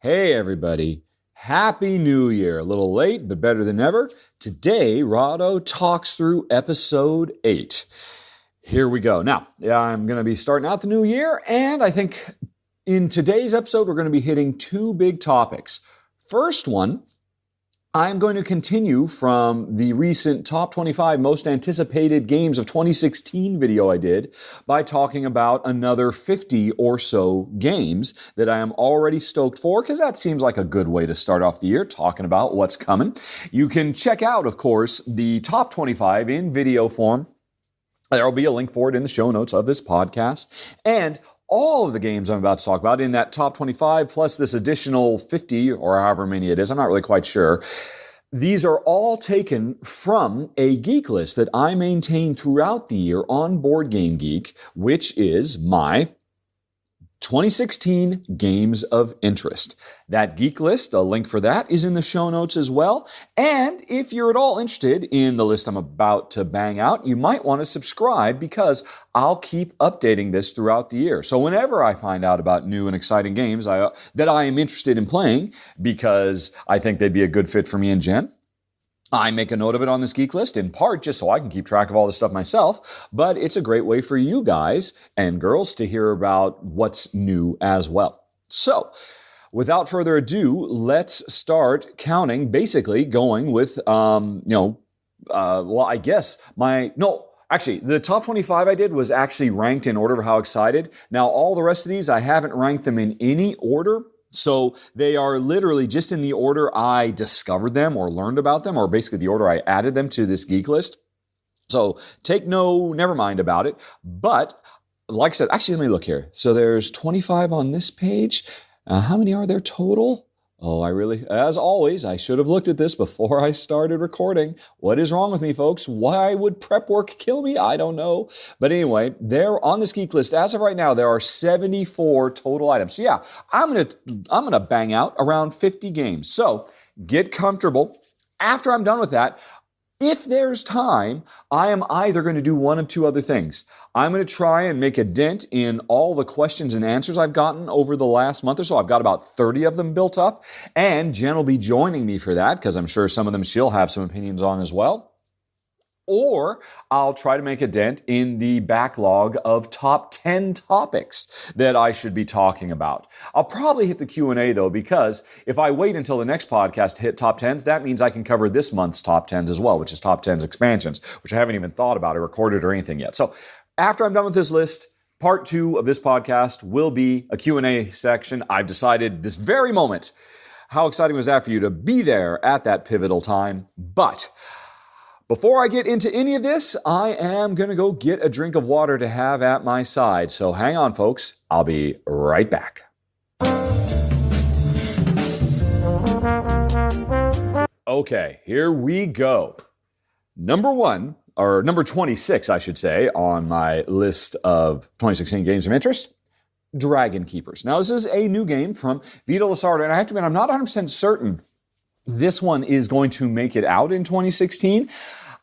Hey everybody, Happy New Year. A little late, but better than ever. Today, Rahdo talks through episode 8. Here we go. Now, I'm going to be starting out the new year, and I think in today's episode, we're going to be hitting two big topics. First one, I'm going to continue from the recent Top 25 Most Anticipated Games of 2016 video I did by talking about another 50 or so games that I am already stoked for, because that seems like a good way to start off the year, talking about what's coming. You can check out, of course, the Top 25 in video form. There will be a link for it in the show notes of this podcast. And all of the games I'm about to talk about in that top 25, plus this additional 50 or however many it is, I'm not really quite sure. These are all taken from a Geeklist that I maintain throughout the year on Board Game Geek, which is my 2016 Games of Interest. That Geeklist, a link for that, is in the show notes as well. And if you're at all interested in the list I'm about to bang out, you might want to subscribe, because I'll keep updating this throughout the year. So whenever I find out about new and exciting games that I am interested in playing, because I think they'd be a good fit for me and Jen, I make a note of it on this Geek List, in part just so I can keep track of all this stuff myself, but it's a great way for you guys and girls to hear about what's new as well. So, without further ado, let's start counting, basically going with, the top 25 I did was actually ranked in order of how excited. Now, all the rest of these, I haven't ranked them in any order. So they are literally just in the order I discovered them or learned about them, or basically the order I added them to this Geek List. So never mind about it. But like I said, actually, let me look here. So there's 25 on this page. How many are there total? Oh, as always, I should have looked at this before I started recording. What is wrong with me, folks? Why would prep work kill me? I don't know. But anyway, there on this Geek List, as of right now, there are 74 total items. So yeah, I'm gonna bang out around 50 games. So get comfortable. After I'm done with that, if there's time, I am either going to do one of two other things. I'm going to try and make a dent in all the questions and answers I've gotten over the last month or so. I've got about 30 of them built up, and Jen will be joining me for that, because I'm sure some of them she'll have some opinions on as well. Or I'll try to make a dent in the backlog of top 10 topics that I should be talking about. I'll probably hit the Q&A though, because if I wait until the next podcast to hit top 10s, that means I can cover this month's top 10s as well, which is top 10s expansions, which I haven't even thought about or recorded or anything yet. So after I'm done with this list, part 2 of this podcast will be a Q&A section. I've decided this very moment. How exciting was that for you to be there at that pivotal time? But before I get into any of this, I am going to go get a drink of water to have at my side. So hang on, folks. I'll be right back. Okay, here we go. Number 26, I should say, on my list of 2016 games of interest, Dragon Keepers. Now, this is a new game from Vito Lasardo, and I have to admit, I'm not 100% certain this one is going to make it out in 2016.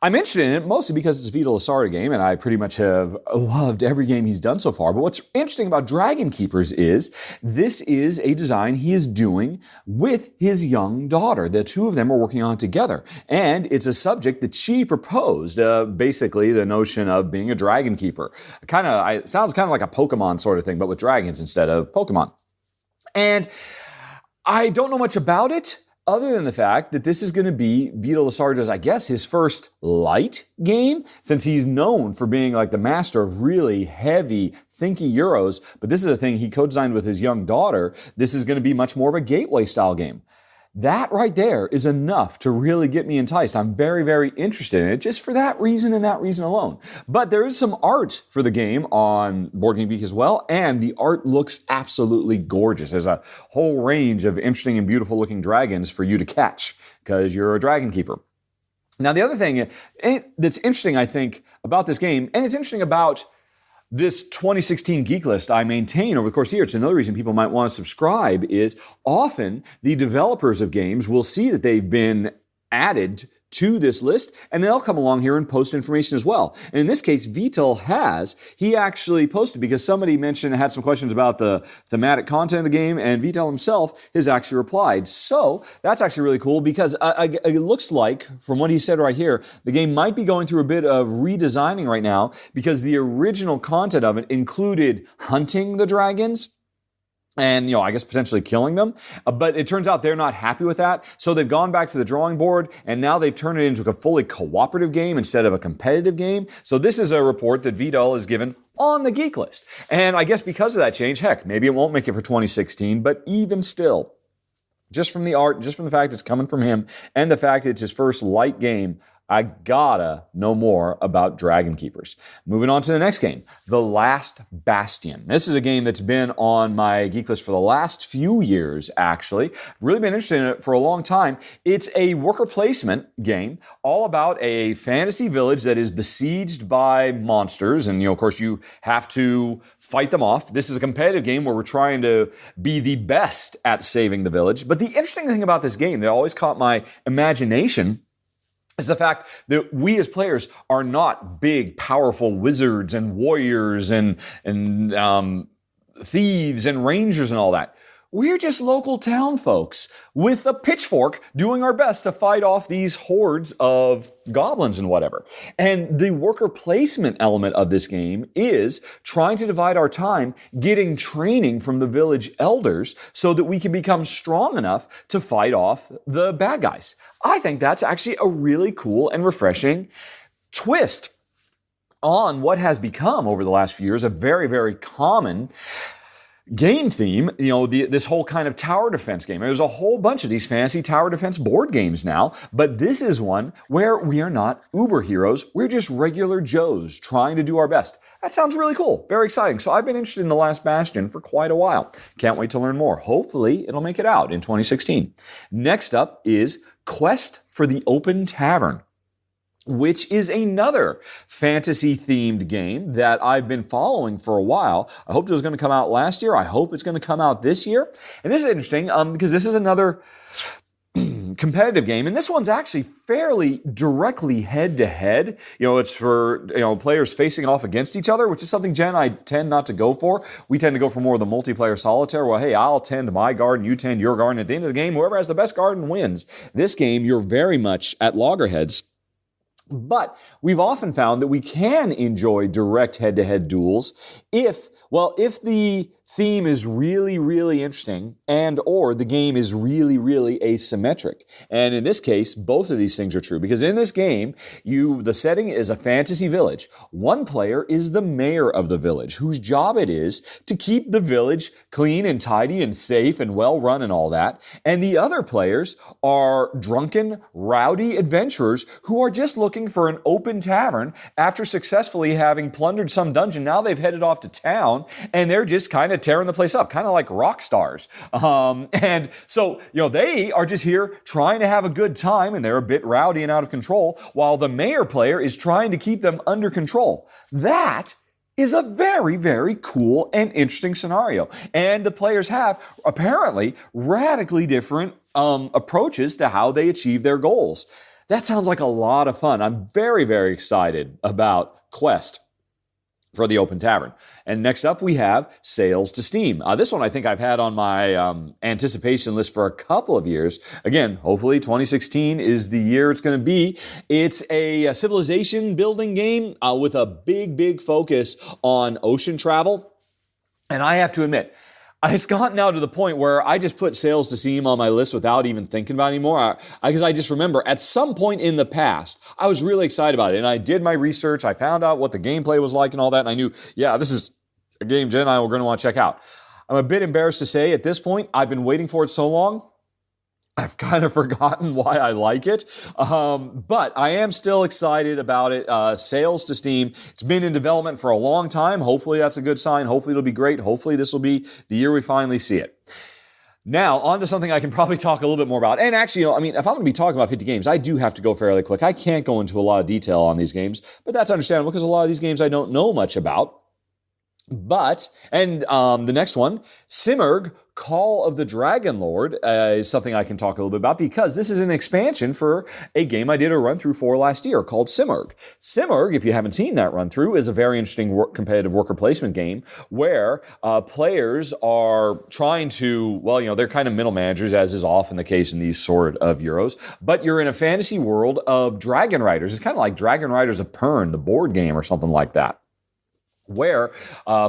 I'm interested in it mostly because it's a Vito Lasardo game, and I pretty much have loved every game he's done so far. But what's interesting about Dragon Keepers is this is a design he is doing with his young daughter. The two of them are working on it together. And it's a subject that she proposed, basically the notion of being a dragon keeper. It sounds kind of like a Pokemon sort of thing, but with dragons instead of Pokemon. And I don't know much about it, other than the fact that this is going to be Vito Lasardo's, I guess, his first light game, since he's known for being like the master of really heavy, thinky Euros. But this is a thing he co-designed with his young daughter. This is going to be much more of a gateway style game. That right there is enough to really get me enticed. I'm very, very interested in it just for that reason and that reason alone. But there is some art for the game on Board Game Geek as well, and the art looks absolutely gorgeous. There's a whole range of interesting and beautiful looking dragons for you to catch because you're a dragon keeper. Now, the other thing that's interesting, I think, about this game, and it's interesting about this 2016 Geek List I maintain over the course of the year, it's another reason people might want to subscribe, is often the developers of games will see that they've been added to this list, and they'll come along here and post information as well. And in this case, Vital he actually posted because somebody had some questions about the thematic content of the game, and Vital himself has actually replied. So that's actually really cool because it looks like, from what he said right here, the game might be going through a bit of redesigning right now because the original content of it included hunting the dragons, and, I guess potentially killing them. But it turns out they're not happy with that. So they've gone back to the drawing board, and now they've turned it into a fully cooperative game instead of a competitive game. So this is a report that Vidal has given on the Geeklist. And I guess because of that change, heck, maybe it won't make it for 2016, but even still, just from the art, just from the fact it's coming from him, and the fact it's his first light game, I gotta know more about Dragon Keepers. Moving on to the next game, The Last Bastion. This is a game that's been on my geek list for the last few years, actually. I've really been interested in it for a long time. It's a worker placement game, all about a fantasy village that is besieged by monsters, and of course you have to fight them off. This is a competitive game where we're trying to be the best at saving the village. But the interesting thing about this game that always caught my imagination is the fact that we as players are not big, powerful wizards and warriors and thieves and rangers and all that. We're just local town folks with a pitchfork doing our best to fight off these hordes of goblins and whatever. And the worker placement element of this game is trying to divide our time getting training from the village elders so that we can become strong enough to fight off the bad guys. I think that's actually a really cool and refreshing twist on what has become over the last few years a very, very common game theme, this whole kind of tower defense game. There's a whole bunch of these fantasy tower defense board games now, but this is one where we are not uber heroes. We're just regular Joes trying to do our best. That sounds really cool. Very exciting. So I've been interested in The Last Bastion for quite a while. Can't wait to learn more. Hopefully it'll make it out in 2016. Next up is Quest for the Open Tavern, which is another fantasy-themed game that I've been following for a while. I hoped it was going to come out last year. I hope it's going to come out this year. And this is interesting because this is another competitive game, and this one's actually fairly directly head-to-head. It's for players facing off against each other, which is something Jen and I tend not to go for. We tend to go for more of the multiplayer solitaire. Well, hey, I'll tend my garden, you tend your garden. At the end of the game, whoever has the best garden wins. This game, you're very much at loggerheads. But we've often found that we can enjoy direct head-to-head duels if the theme is really, really interesting and or the game is really, really asymmetric. And in this case, both of these things are true because in this game, the setting is a fantasy village. One player is the mayor of the village whose job it is to keep the village clean and tidy and safe and well run and all that. And the other players are drunken, rowdy adventurers who are just looking for an open tavern after successfully having plundered some dungeon. Now they've headed off to town and they're just kind of tearing the place up, kind of like rock stars. And so, they are just here trying to have a good time and they're a bit rowdy and out of control while the mayor player is trying to keep them under control. That is a very, very cool and interesting scenario. And the players have apparently radically different approaches to how they achieve their goals. That sounds like a lot of fun. I'm very, very excited about Quest for the Open Tavern. And next up, we have Sales to Steam. This one I think I've had on my anticipation list for a couple of years. Again, hopefully 2016 is the year it's going to be. It's a civilization building game with a big, big focus on ocean travel. And I have to admit, it's gotten now to the point where I just put Sales to Steam on my list without even thinking about it anymore. Because I just remember at some point in the past, I was really excited about it. And I did my research. I found out what the gameplay was like and all that. And I knew, this is a game Jen and I were going to want to check out. I'm a bit embarrassed to say at this point, I've been waiting for it so long, I've kind of forgotten why I like it, but I am still excited about it. Sales to Steam. It's been in development for a long time. Hopefully that's a good sign. Hopefully it'll be great. Hopefully this will be the year we finally see it. Now, on to something I can probably talk a little bit more about. And actually, if I'm going to be talking about 50 games, I do have to go fairly quick. I can't go into a lot of detail on these games, but that's understandable because a lot of these games I don't know much about. The next one, Simurgh, Call of the Dragonlord is something I can talk a little bit about because this is an expansion for a game I did a run-through for last year called Simurgh. Simurgh, if you haven't seen that run-through, is a very interesting competitive worker placement game where players are trying to, well, they're kind of middle managers, as is often the case in these sort of Euros, but you're in a fantasy world of dragon riders. It's kind of like Dragon Riders of Pern, the board game or something like that, where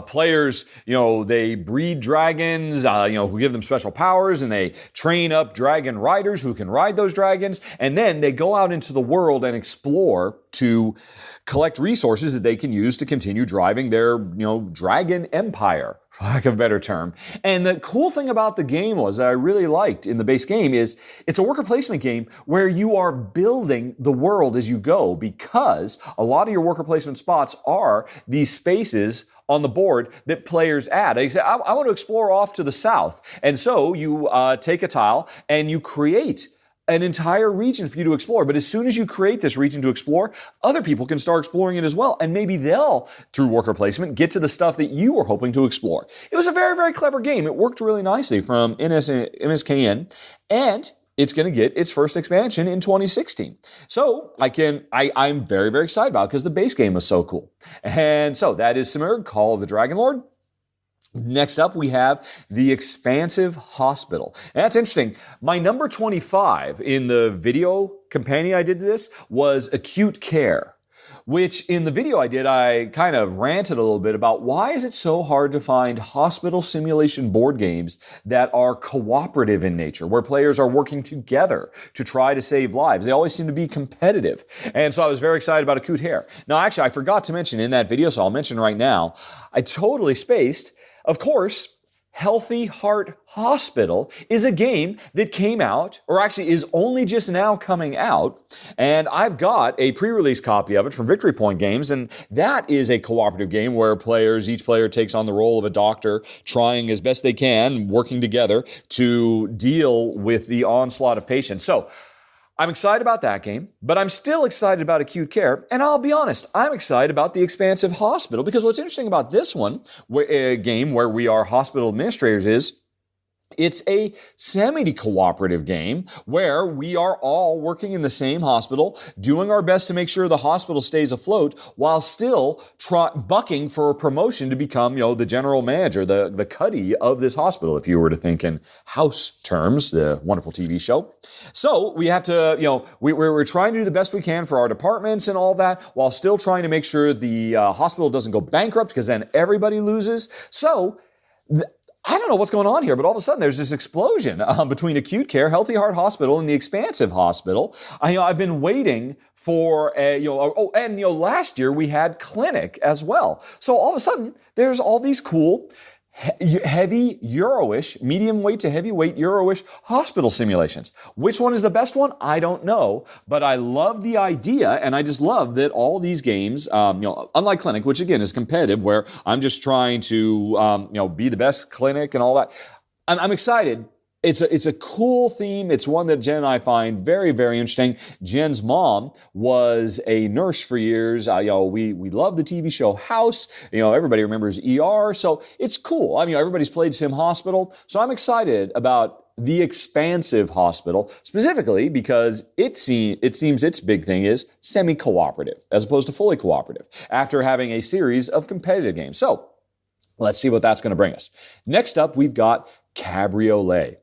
players, they breed dragons, who give them special powers, and they train up dragon riders who can ride those dragons, and then they go out into the world and explore to collect resources that they can use to continue driving their, dragon empire, for lack of a better term. And the cool thing about the game was that I really liked in the base game is it's a worker placement game where you are building the world as you go, because a lot of your worker placement spots are these spaces on the board that players add. They say, I want to explore off to the south. And so you take a tile and you create an entire region for you to explore. But as soon as you create this region to explore, other people can start exploring it as well. And maybe they'll, through worker placement, get to the stuff that you were hoping to explore. It was a very, very clever game. It worked really nicely from MSKN, and it's going to get its first expansion in 2016. So I'm very, very excited about it because the base game was so cool. And so that is Simurgh, Call of the Dragonlord. Next up, we have the Expansive Hospital. And that's interesting. My number 25 in the video companion I did to this was Acute Care, which in the video I did, I kind of ranted a little bit about why is it so hard to find hospital simulation board games that are cooperative in nature, where players are working together to try to save lives. They always seem to be competitive. And so I was very excited about Acute Care. Now, actually, I forgot to mention in that video, so I'll mention right now, I totally spaced. Of course, Healthy Heart Hospital is a game that came out, or actually is only just now coming out, and I've got a pre-release copy of it from Victory Point Games, and that is a cooperative game where each player takes on the role of a doctor, trying as best they can, working together to deal with the onslaught of patients. So, I'm excited about that game, but I'm still excited about Acute Care, and I'll be honest, I'm excited about the Expansive Hospital, because what's interesting about this one, a game where we are hospital administrators, is it's a semi-cooperative game where we are all working in the same hospital, doing our best to make sure the hospital stays afloat while still bucking for a promotion to become, the general manager, the cuddy of this hospital, if you were to think in House terms, the wonderful TV show. So we have to, we're trying to do the best we can for our departments and all that while still trying to make sure the hospital doesn't go bankrupt, because then everybody loses. So I don't know what's going on here, but all of a sudden there's this explosion between Acute Care, Healthy Heart Hospital, and the Expansive Hospital. I've been waiting for last year we had Clinic as well. So all of a sudden there's all these cool heavy Euro-ish, medium weight to heavyweight Euro-ish hospital simulations. Which one is the best one? I don't know, but I love the idea, and I just love that all these games, unlike Clinic, which again is competitive, where I'm just trying to, be the best Clinic and all that. I'm excited. It's a cool theme. It's one that Jen and I find very, very interesting. Jen's mom was a nurse for years. We love the TV show House. Everybody remembers ER. So it's cool. Everybody's played Sim Hospital. So I'm excited about the Expansive Hospital, specifically because it seems its big thing is semi-cooperative as opposed to fully cooperative after having a series of competitive games. So let's see what that's going to bring us. Next up, we've got Cabriole.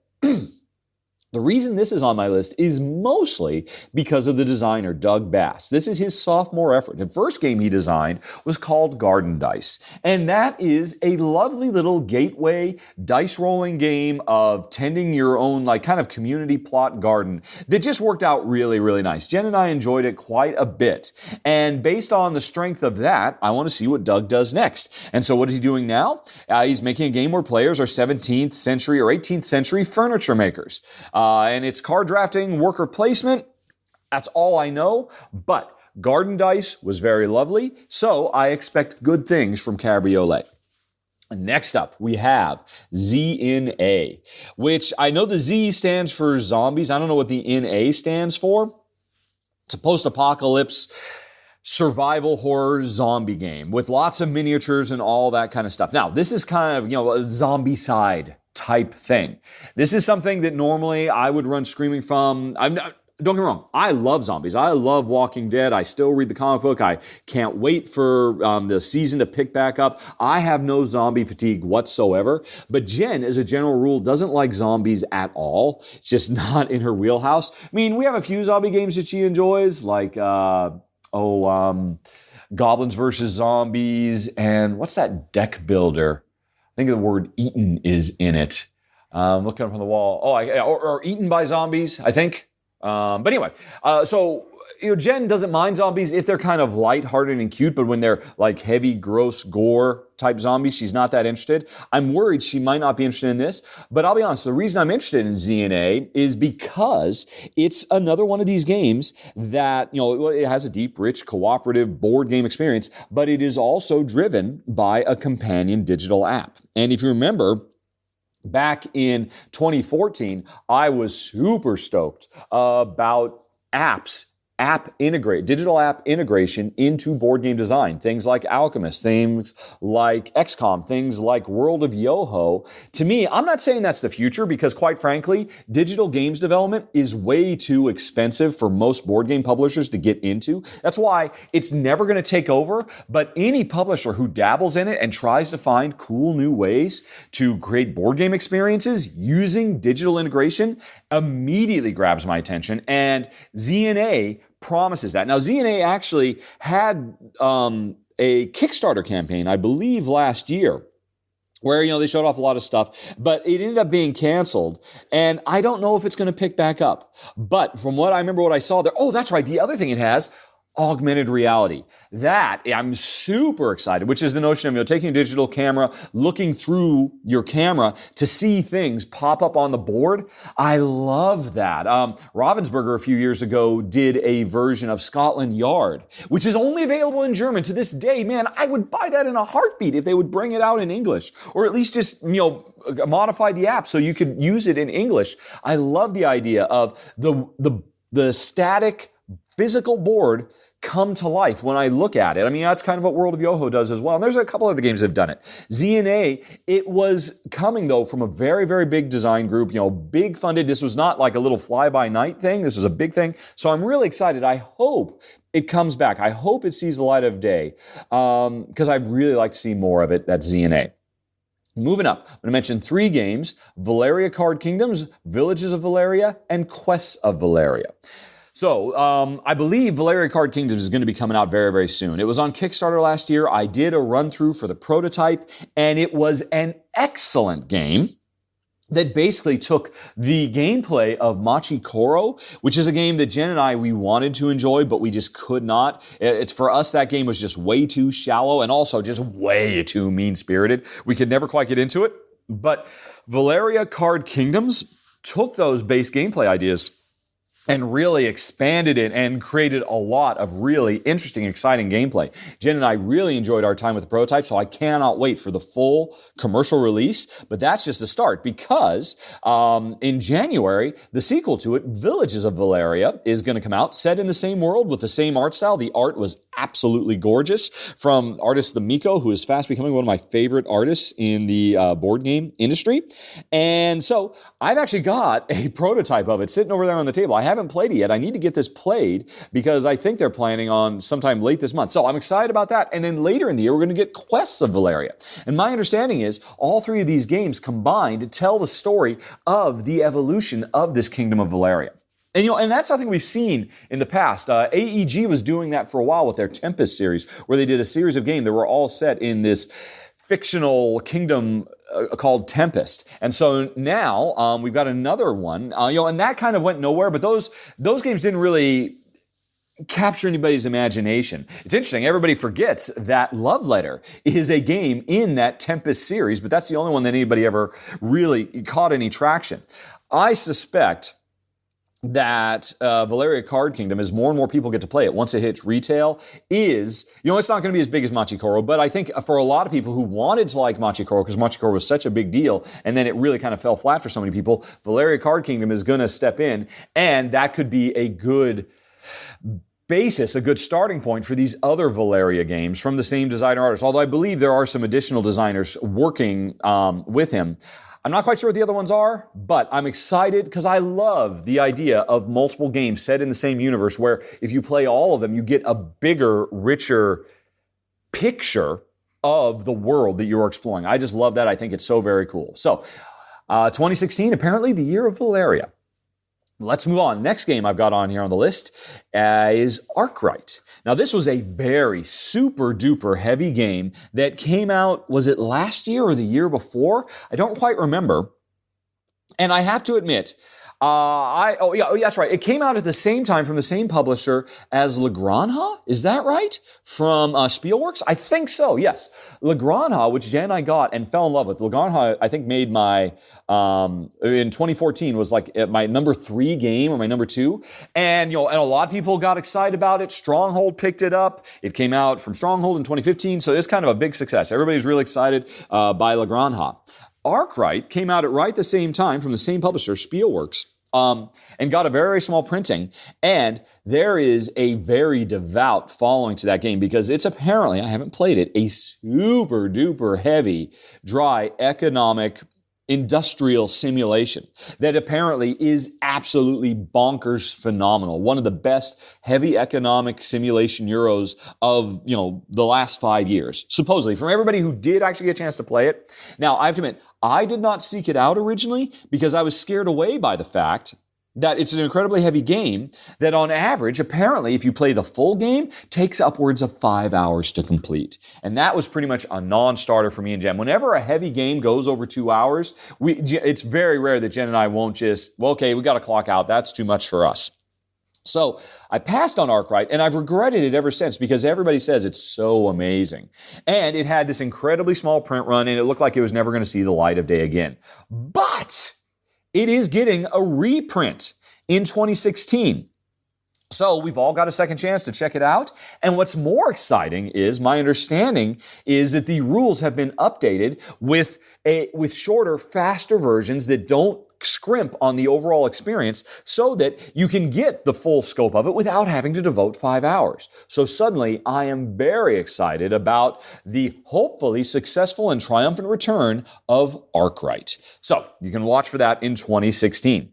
The reason this is on my list is mostly because of the designer, Doug Bass. This is his sophomore effort. The first game he designed was called Garden Dice, and that is a lovely little gateway dice rolling game of tending your own kind of community plot garden that just worked out really, really nice. Jen and I enjoyed it quite a bit, and based on the strength of that, I want to see what Doug does next. And so what is he doing now? He's making a game where players are 17th century or 18th century furniture makers. And it's card drafting, worker placement. That's all I know. But Garden Dice was very lovely, so I expect good things from Cabriole. Next up, we have ZNA, which I know the Z stands for zombies. I don't know what the NA stands for. It's a post-apocalypse survival horror zombie game with lots of miniatures and all that kind of stuff. Now, this is kind of, a zombie side type thing. This is something that normally I would run screaming from. Don't get me wrong, I love zombies. I love Walking Dead. I still read the comic book. I can't wait for the season to pick back up. I have no zombie fatigue whatsoever. But Jen, as a general rule, doesn't like zombies at all. It's just not in her wheelhouse. I mean, we have a few zombie games that she enjoys, like, Goblins versus Zombies, and what's that deck builder? I think the word Eaten is in it. Looking up on the wall. Or Eaten by Zombies, I think. But anyway, so Jen doesn't mind zombies if they're kind of lighthearted and cute, but when they're like heavy, gross, gore type zombies, she's not that interested. I'm worried she might not be interested in this, but I'll be honest, the reason I'm interested in ZNA is because it's another one of these games that, it has a deep, rich, cooperative board game experience, but it is also driven by a companion digital app. And if you remember, back in 2014, I was super stoked about digital app integration into board game design. Things like Alchemist, things like XCOM, things like World of Yoho. To me, I'm not saying that's the future because, quite frankly, digital games development is way too expensive for most board game publishers to get into. That's why it's never going to take over, but any publisher who dabbles in it and tries to find cool new ways to create board game experiences using digital integration immediately grabs my attention, and ZNA promises that. Now, ZNA actually had a Kickstarter campaign, I believe, last year, where, they showed off a lot of stuff, but it ended up being canceled, and I don't know if it's going to pick back up. But from what I remember, what I saw there, that's right, the other thing it has, augmented reality. That I'm super excited, which is the notion of taking a digital camera, looking through your camera to see things pop up on the board. I love that. Ravensburger a few years ago did a version of Scotland Yard, which is only available in German to this day. Man, I would buy that in a heartbeat if they would bring it out in English, or at least just modify the app so you could use it in English. I love the idea of the static physical board come to life when I look at it. I mean, that's kind of what World of Yoho does as well. And there's a couple other games that have done it. ZNA, it was coming, though, from a very, very big design group, big funded. This was not like a little fly-by-night thing. This was a big thing. So I'm really excited. I hope it comes back. I hope it sees the light of day because I'd really like to see more of it. That's ZNA. Moving up, I'm going to mention 3 games: Valeria Card Kingdoms, Villages of Valeria, and Quests of Valeria. So, I believe Valeria Card Kingdoms is going to be coming out very, very soon. It was on Kickstarter last year. I did a run-through for the prototype, and it was an excellent game that basically took the gameplay of Machi Koro, which is a game that Jen and I, we wanted to enjoy, but we just could not. For us, that game was just way too shallow and also just way too mean-spirited. We could never quite get into it. But Valeria Card Kingdoms took those base gameplay ideas and really expanded it and created a lot of really interesting, exciting gameplay. Jen and I really enjoyed our time with the prototype, so I cannot wait for the full commercial release. But that's just the start, because in January, the sequel to it, Villages of Valeria, is going to come out, set in the same world with the same art style. The art was absolutely gorgeous from artist The Miko, who is fast becoming one of my favorite artists in the board game industry. And so I've actually got a prototype of it sitting over there on the table. I haven't played it yet. I need to get this played because I think they're planning on sometime late this month. So I'm excited about that. And then later in the year, we're going to get Quests of Valeria. And my understanding is all 3 of these games combined to tell the story of the evolution of this Kingdom of Valeria. And, and that's something we've seen in the past. AEG was doing that for a while with their Tempest series, where they did a series of games that were all set in this fictional kingdom called Tempest. And so now we've got another one, and that kind of went nowhere, but those games didn't really capture anybody's imagination. It's interesting, everybody forgets that Love Letter is a game in that Tempest series, but that's the only one that anybody ever really caught any traction. I suspect that Valeria Card Kingdom, as more and more people get to play it once it hits retail, is, it's not going to be as big as Machi Koro, but I think for a lot of people who wanted to like Machi Koro, because Machi Koro was such a big deal, and then it really kind of fell flat for so many people, Valeria Card Kingdom is going to step in, and that could be a good basis, a good starting point for these other Valeria games from the same designer artist, although I believe there are some additional designers working with him. I'm not quite sure what the other ones are, but I'm excited because I love the idea of multiple games set in the same universe where if you play all of them, you get a bigger, richer picture of the world that you're exploring. I just love that. I think it's so very cool. So, 2016, apparently the year of Valeria. Let's move on. Next game I've got on here on the list is Arkwright. Now, this was a very super duper heavy game that came out, was it last year or the year before? I don't quite remember. And I have to admit, that's right. It came out at the same time from the same publisher as Le Granja. Is that right? From Spielworks? I think so, yes. Le Granja, which Jen and I got and fell in love with. Le Granja, I think, made my, in 2014, was like my number 3 game or my number 2. And, and a lot of people got excited about it. Stronghold picked it up. It came out from Stronghold in 2015, so it's kind of a big success. Everybody's really excited by Le Granja. Arkwright came out at right the same time from the same publisher, Spielworks, and got a very small printing. And there is a very devout following to that game because it's apparently, I haven't played it, a super duper heavy, dry, economic, industrial simulation that apparently is absolutely bonkers phenomenal. One of the best heavy economic simulation Euros of, the last 5 years, supposedly, from everybody who did actually get a chance to play it. Now, I have to admit, I did not seek it out originally because I was scared away by the fact that it's an incredibly heavy game that on average, apparently, if you play the full game, takes upwards of 5 hours to complete. And that was pretty much a non-starter for me and Jen. Whenever a heavy game goes over 2 hours, it's very rare that Jen and I won't just, okay, we got to clock out. That's too much for us. So I passed on Arkwright, and I've regretted it ever since because everybody says it's so amazing. And it had this incredibly small print run, and it looked like it was never going to see the light of day again. But it is getting a reprint in 2016. So we've all got a second chance to check it out. And what's more exciting is, my understanding is that the rules have been updated with shorter, faster versions that don't scrimp on the overall experience so that you can get the full scope of it without having to devote 5 hours. So suddenly I am very excited about the hopefully successful and triumphant return of Arkwright. So you can watch for that in 2016.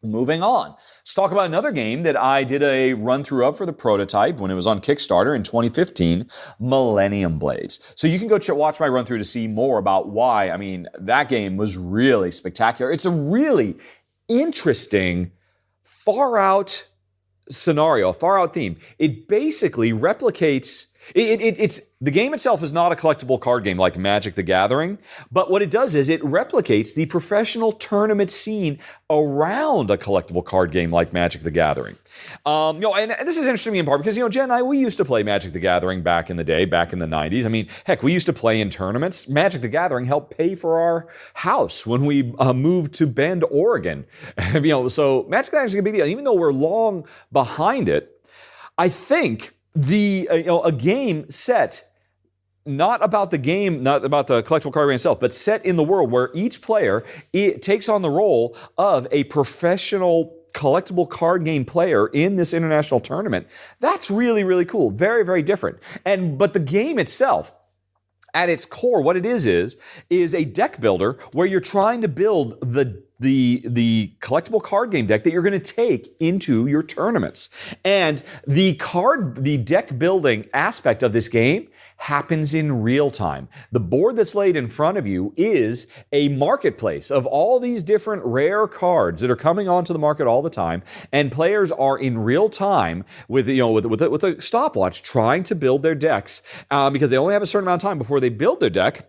Moving on. Let's talk about another game that I did a run-through of for the prototype when it was on Kickstarter in 2015, Millennium Blades. So you can go watch my run-through to see more about why. I mean, that game was really spectacular. It's a really interesting, far-out scenario, a far-out theme. It basically replicates... It's the game itself is not a collectible card game like Magic the Gathering, but what it does is it replicates the professional tournament scene around a collectible card game like Magic the Gathering. And this is interesting in part because, Jen and I, we used to play Magic the Gathering back in the day, back in the 90s. I mean, heck, we used to play in tournaments. Magic the Gathering helped pay for our house when we moved to Bend, Oregon. So Magic the Gathering is a big deal. Even though we're long behind it, I think a game set not about the game, not about the collectible card game itself, but set in the world where each player takes on the role of a professional collectible card game player in this international tournament. That's really, really cool. Very, very different. But the game itself, at its core, what it is a deck builder where you're trying to build the collectible card game deck that you're going to take into your tournaments. And the deck building aspect of this game happens in real time. The board that's laid in front of you is a marketplace of all these different rare cards that are coming onto the market all the time, and players are in real time with a stopwatch trying to build their decks because they only have a certain amount of time before they build their deck,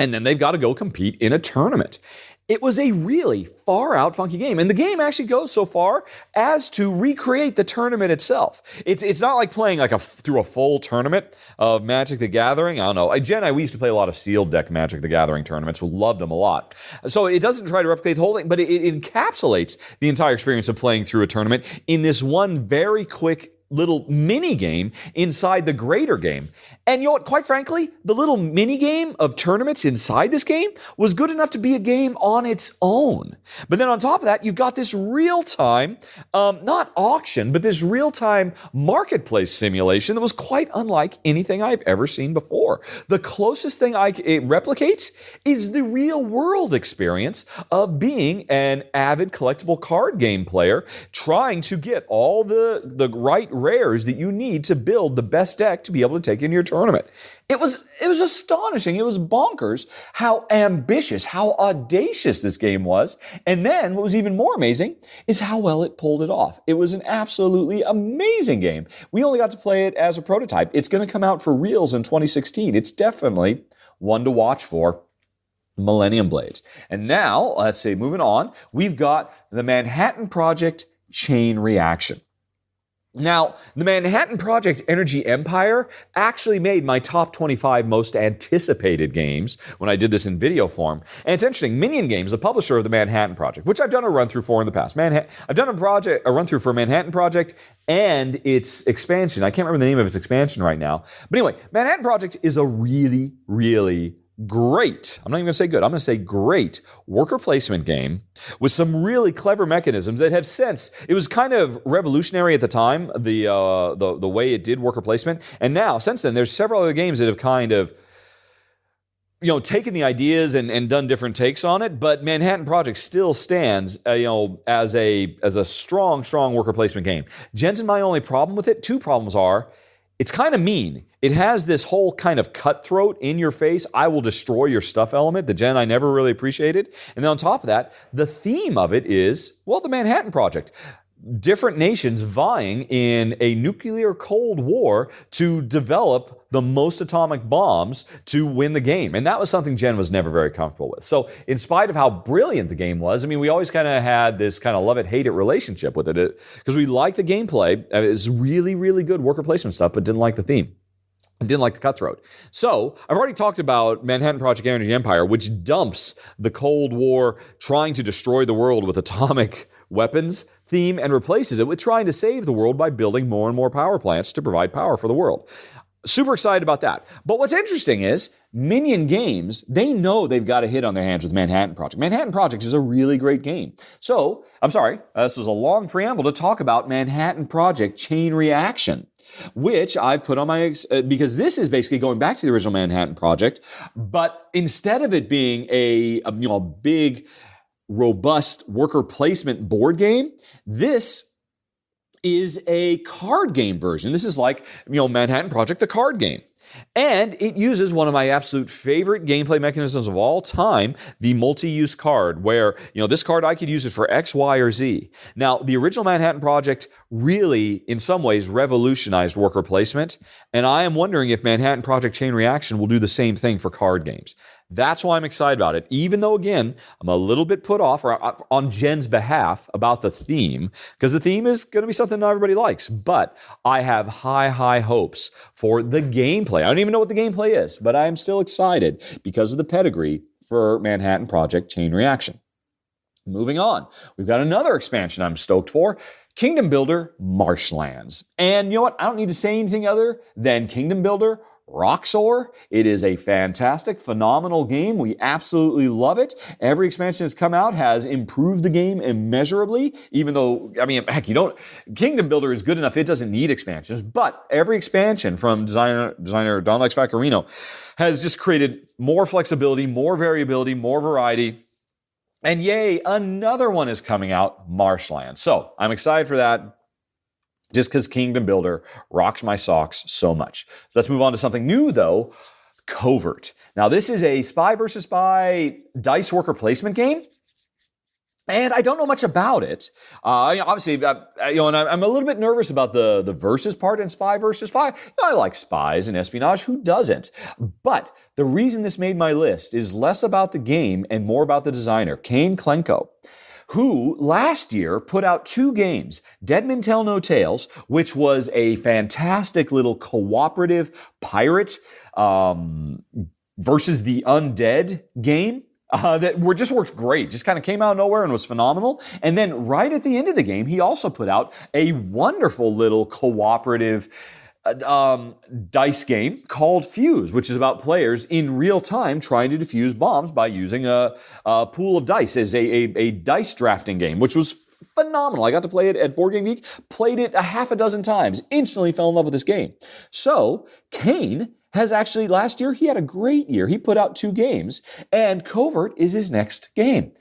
and then they've got to go compete in a tournament. It was a really far-out, funky game. And the game actually goes so far as to recreate the tournament itself. It's not like playing through a full tournament of Magic the Gathering. I don't know. Jen and I, we used to play a lot of sealed deck Magic the Gathering tournaments. We loved them a lot. So it doesn't try to replicate the whole thing, but it encapsulates the entire experience of playing through a tournament in this one very quick little mini game inside the greater game. And you know what, quite frankly, the little mini game of tournaments inside this game was good enough to be a game on its own. But then on top of that, you've got this real-time, not auction, but this real-time marketplace simulation that was quite unlike anything I've ever seen before. The closest thing it replicates is the real-world experience of being an avid collectible card game player trying to get all the right rares that you need to build the best deck to be able to take into your tournament. It was astonishing. It was bonkers how ambitious, how audacious this game was. And then what was even more amazing is how well it pulled it off. It was an absolutely amazing game. We only got to play it as a prototype. It's going to come out for reals in 2016. It's definitely one to watch for. Millennium Blades. And now, let's see, moving on, we've got the Manhattan Project Chain Reaction. Now, the Manhattan Project Energy Empire actually made my top 25 most anticipated games when I did this in video form. And it's interesting, Minion Games, the publisher of the Manhattan Project, which I've done a run-through for in the past. I've done a run-through for Manhattan Project and its expansion. I can't remember the name of its expansion right now. But anyway, Manhattan Project is a really, really great, I'm not even going to say good, I'm going to say great worker placement game with some really clever mechanisms that have since, it was kind of revolutionary at the time, the way it did worker placement. And now, since then, there's several other games that have kind of, taken the ideas and done different takes on it. But Manhattan Project still stands, as a strong worker placement game. Jen's and my only problem with it, two problems are, it's kind of mean. It has this whole kind of cutthroat in your face, I will destroy your stuff element that Jen I never really appreciated. And then on top of that, the theme of it is, the Manhattan Project. Different nations vying in a nuclear Cold War to develop the most atomic bombs to win the game. And that was something Jen was never very comfortable with. So in spite of how brilliant the game was, we always kind of had this kind of love it, hate it relationship with it because we liked the gameplay. It's really, really good worker placement stuff, but didn't like the theme. Didn't like the cutthroat. So I've already talked about Manhattan Project Energy Empire, which dumps the Cold War trying to destroy the world with atomic weapons theme and replaces it with trying to save the world by building more and more power plants to provide power for the world. Super excited about that. But what's interesting is Minion Games, they know they've got a hit on their hands with Manhattan Project. Manhattan Project is a really great game. So, I'm sorry, this is a long preamble to talk about Manhattan Project Chain Reaction, which I've put on my, because this is basically going back to the original Manhattan Project, but instead of it being a big, robust worker placement board game, this is a card game version. This is like, Manhattan Project, the card game. And it uses one of my absolute favorite gameplay mechanisms of all time, the multi-use card, where, this card, I could use it for X, Y, or Z. Now, the original Manhattan Project really, in some ways, revolutionized worker placement, and I am wondering if Manhattan Project Chain Reaction will do the same thing for card games. That's why I'm excited about it, even though, again, I'm a little bit put off on Jen's behalf about the theme, because the theme is going to be something not everybody likes. But I have high hopes for the gameplay. I don't even know what the gameplay is, but I am still excited because of the pedigree for Manhattan Project Chain Reaction. Moving on, we've got another expansion I'm stoked for. Kingdom Builder Marshlands. And you know what? I don't need to say anything other than Kingdom Builder Roxor. It is a fantastic, phenomenal game. We absolutely love it. Every expansion that's come out has improved the game immeasurably, even though, heck, Kingdom Builder is good enough. It doesn't need expansions, but every expansion from designer Don Lex Vaccarino has just created more flexibility, more variability, more variety. And yay, another one is coming out, Marshlands. So I'm excited for that, just because Kingdom Builder rocks my socks so much. So let's move on to something new, though, Covert. Now, this is a spy versus spy dice worker placement game, and I don't know much about it. Obviously, and I'm a little bit nervous about the versus part in spy versus spy. I like spies and espionage. Who doesn't? But the reason this made my list is less about the game and more about the designer, Kane Klenko, who last year put out two games, Dead Men Tell No Tales, which was a fantastic little cooperative pirate versus the undead game. that just worked great. Just kind of came out of nowhere and was phenomenal. And then right at the end of the game, he also put out a wonderful little cooperative dice game called Fuse, which is about players in real time trying to defuse bombs by using a pool of dice as a dice drafting game, which was phenomenal. I got to play it at Board Game Geek, played it a half a dozen times, instantly fell in love with this game. So Kane has actually, last year, he had a great year. He put out 2 games, and Covert is his next game.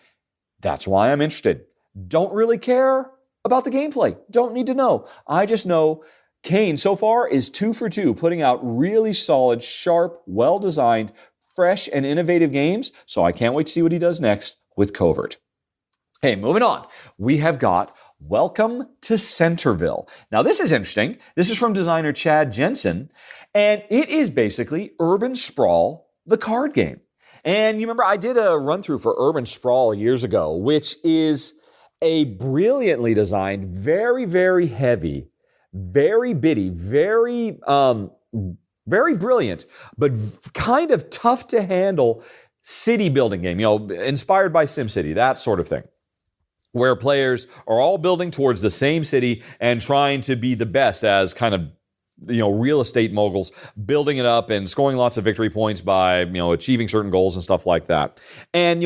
That's why I'm interested. Don't really care about the gameplay. Don't need to know. I just know Kane so far is 2 for 2, putting out really solid, sharp, well-designed, fresh, and innovative games. So I can't wait to see what he does next with Covert. Hey, moving on. We have got Welcome to Centerville. Now, this is interesting. This is from designer Chad Jensen, and it is basically Urban Sprawl, the card game. And you remember I did a run-through for Urban Sprawl years ago, which is a brilliantly designed, very, very heavy, very bitty, very brilliant, but kind of tough to handle city building game, inspired by SimCity, that sort of thing, where players are all building towards the same city and trying to be the best as kind of, real estate moguls, building it up and scoring lots of victory points by, achieving certain goals and stuff like that. And,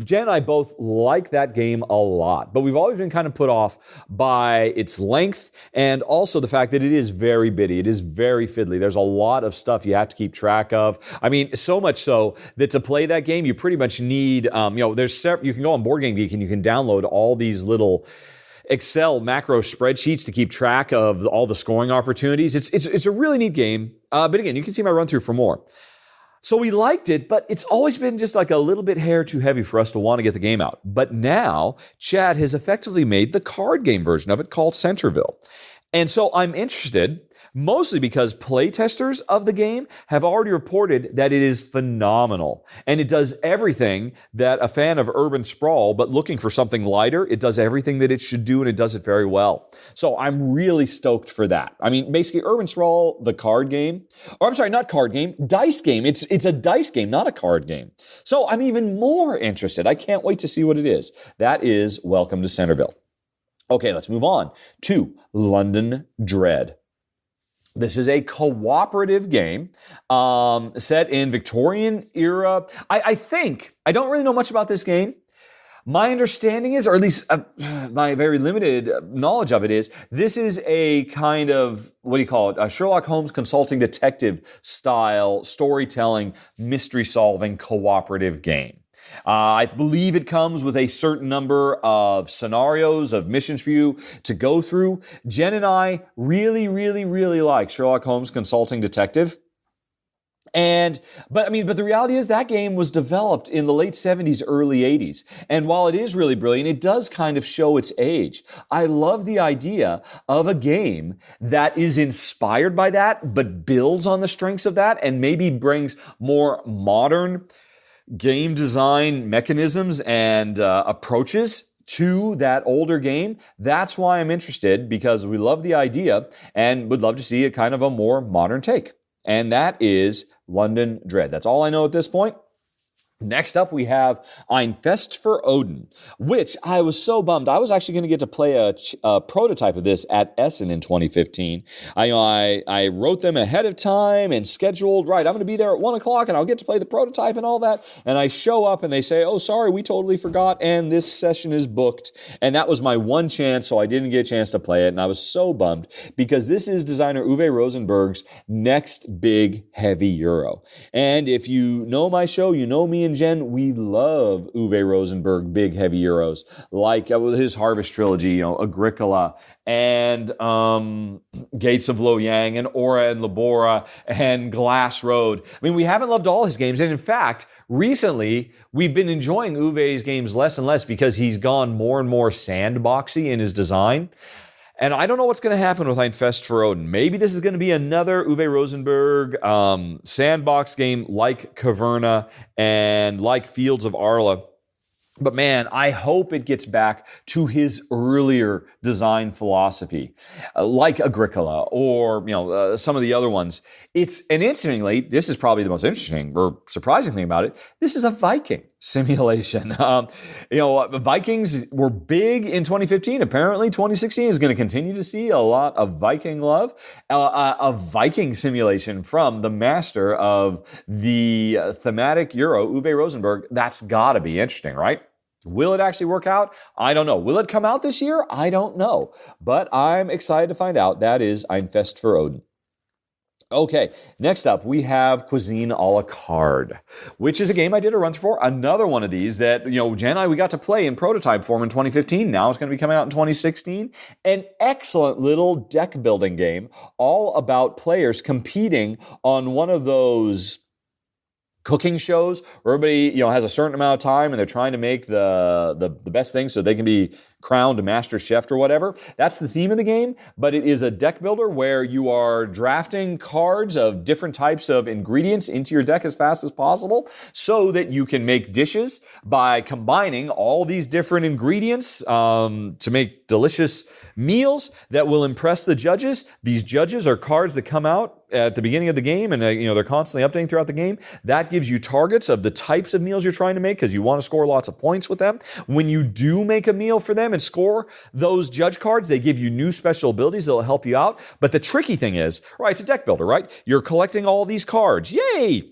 Jen and I both like that game a lot, but we've always been kind of put off by its length and also the fact that it is very bitty. It is very fiddly. There's a lot of stuff you have to keep track of. I mean, so much so that to play that game, you pretty much need, you can go on Board Game Geek and you can download all these little Excel macro spreadsheets to keep track of all the scoring opportunities. It's a really neat game. But again, you can see my run through for more. So we liked it, but it's always been just like a little bit hair too heavy for us to want to get the game out. But now, Chad has effectively made the card game version of it called Centerville. And so I'm interested, mostly because playtesters of the game have already reported that it is phenomenal. And it does everything that a fan of Urban Sprawl, but looking for something lighter, it does everything that it should do, and it does it very well. So I'm really stoked for that. I mean, basically, Urban Sprawl, the card game, or I'm sorry, not card game, dice game. It's a dice game, not a card game. So I'm even more interested. I can't wait to see what it is. That is Welcome to Centerville. Okay, let's move on to London Dread. This is a cooperative game set in Victorian era. I think, I don't really know much about this game. My understanding is, or at least my very limited knowledge of it is, this is a kind of, a Sherlock Holmes consulting detective style storytelling, mystery solving cooperative game. I believe it comes with a certain number of scenarios, of missions for you to go through. Jen and I really, really, really like Sherlock Holmes Consulting Detective. But the reality is that game was developed in the late 70s, early 80s. And while it is really brilliant, it does kind of show its age. I love the idea of a game that is inspired by that, but builds on the strengths of that and maybe brings more modern game design mechanisms and approaches to that older game. That's why I'm interested, because we love the idea and would love to see a kind of a more modern take. And that is London Dread. That's all I know at this point. Next up, we have Ein Fest for Odin, which I was so bummed. I was actually going to get to play a prototype of this at Essen in 2015. I wrote them ahead of time and scheduled, I'm going to be there at 1 o'clock and I'll get to play the prototype and all that. And I show up and they say, oh, sorry, we totally forgot and this session is booked. And that was my one chance, so I didn't get a chance to play it. And I was so bummed because this is designer Uwe Rosenberg's next big heavy Euro. And if you know my show, you know me and Jen, we love Uwe Rosenberg big heavy Euros, like his Harvest trilogy, Agricola and Gates of Loyang and Ora and Labora and Glass Road. I mean, we haven't loved all his games, and in fact, recently we've been enjoying Uwe's games less and less because he's gone more and more sandboxy in his design. And I don't know what's going to happen with Ein Fest for Odin. Maybe this is going to be another Uwe Rosenberg sandbox game like Caverna and like Fields of Arla. But man, I hope it gets back to his earlier design philosophy, like Agricola or some of the other ones. And interestingly, this is probably the most interesting or surprising thing about it. This is a Viking. simulation. Vikings were big in 2015. Apparently, 2016 is going to continue to see a lot of Viking love. A Viking simulation from the master of the thematic Euro, Uwe Rosenberg. That's got to be interesting, right? Will it actually work out? I don't know. Will it come out this year? I don't know. But I'm excited to find out. That is Ein Fest for Odin. Okay, next up, we have Cuisine a la carte, which is a game I did a run through for. Another one of these that, Jen and I, we got to play in prototype form in 2015. Now it's going to be coming out in 2016. An excellent little deck building game, all about players competing on one of those cooking shows where everybody, has a certain amount of time and they're trying to make the best thing so they can be crowned a master chef or whatever. That's the theme of the game, but it is a deck builder where you are drafting cards of different types of ingredients into your deck as fast as possible so that you can make dishes by combining all these different ingredients to make delicious meals that will impress the judges. These judges are cards that come out at the beginning of the game, and they're constantly updating throughout the game. That gives you targets of the types of meals you're trying to make because you want to score lots of points with them. When you do make a meal for them and score those judge cards, they give you new special abilities that will help you out. But the tricky thing is, right, it's a deck builder, right? You're collecting all these cards. Yay!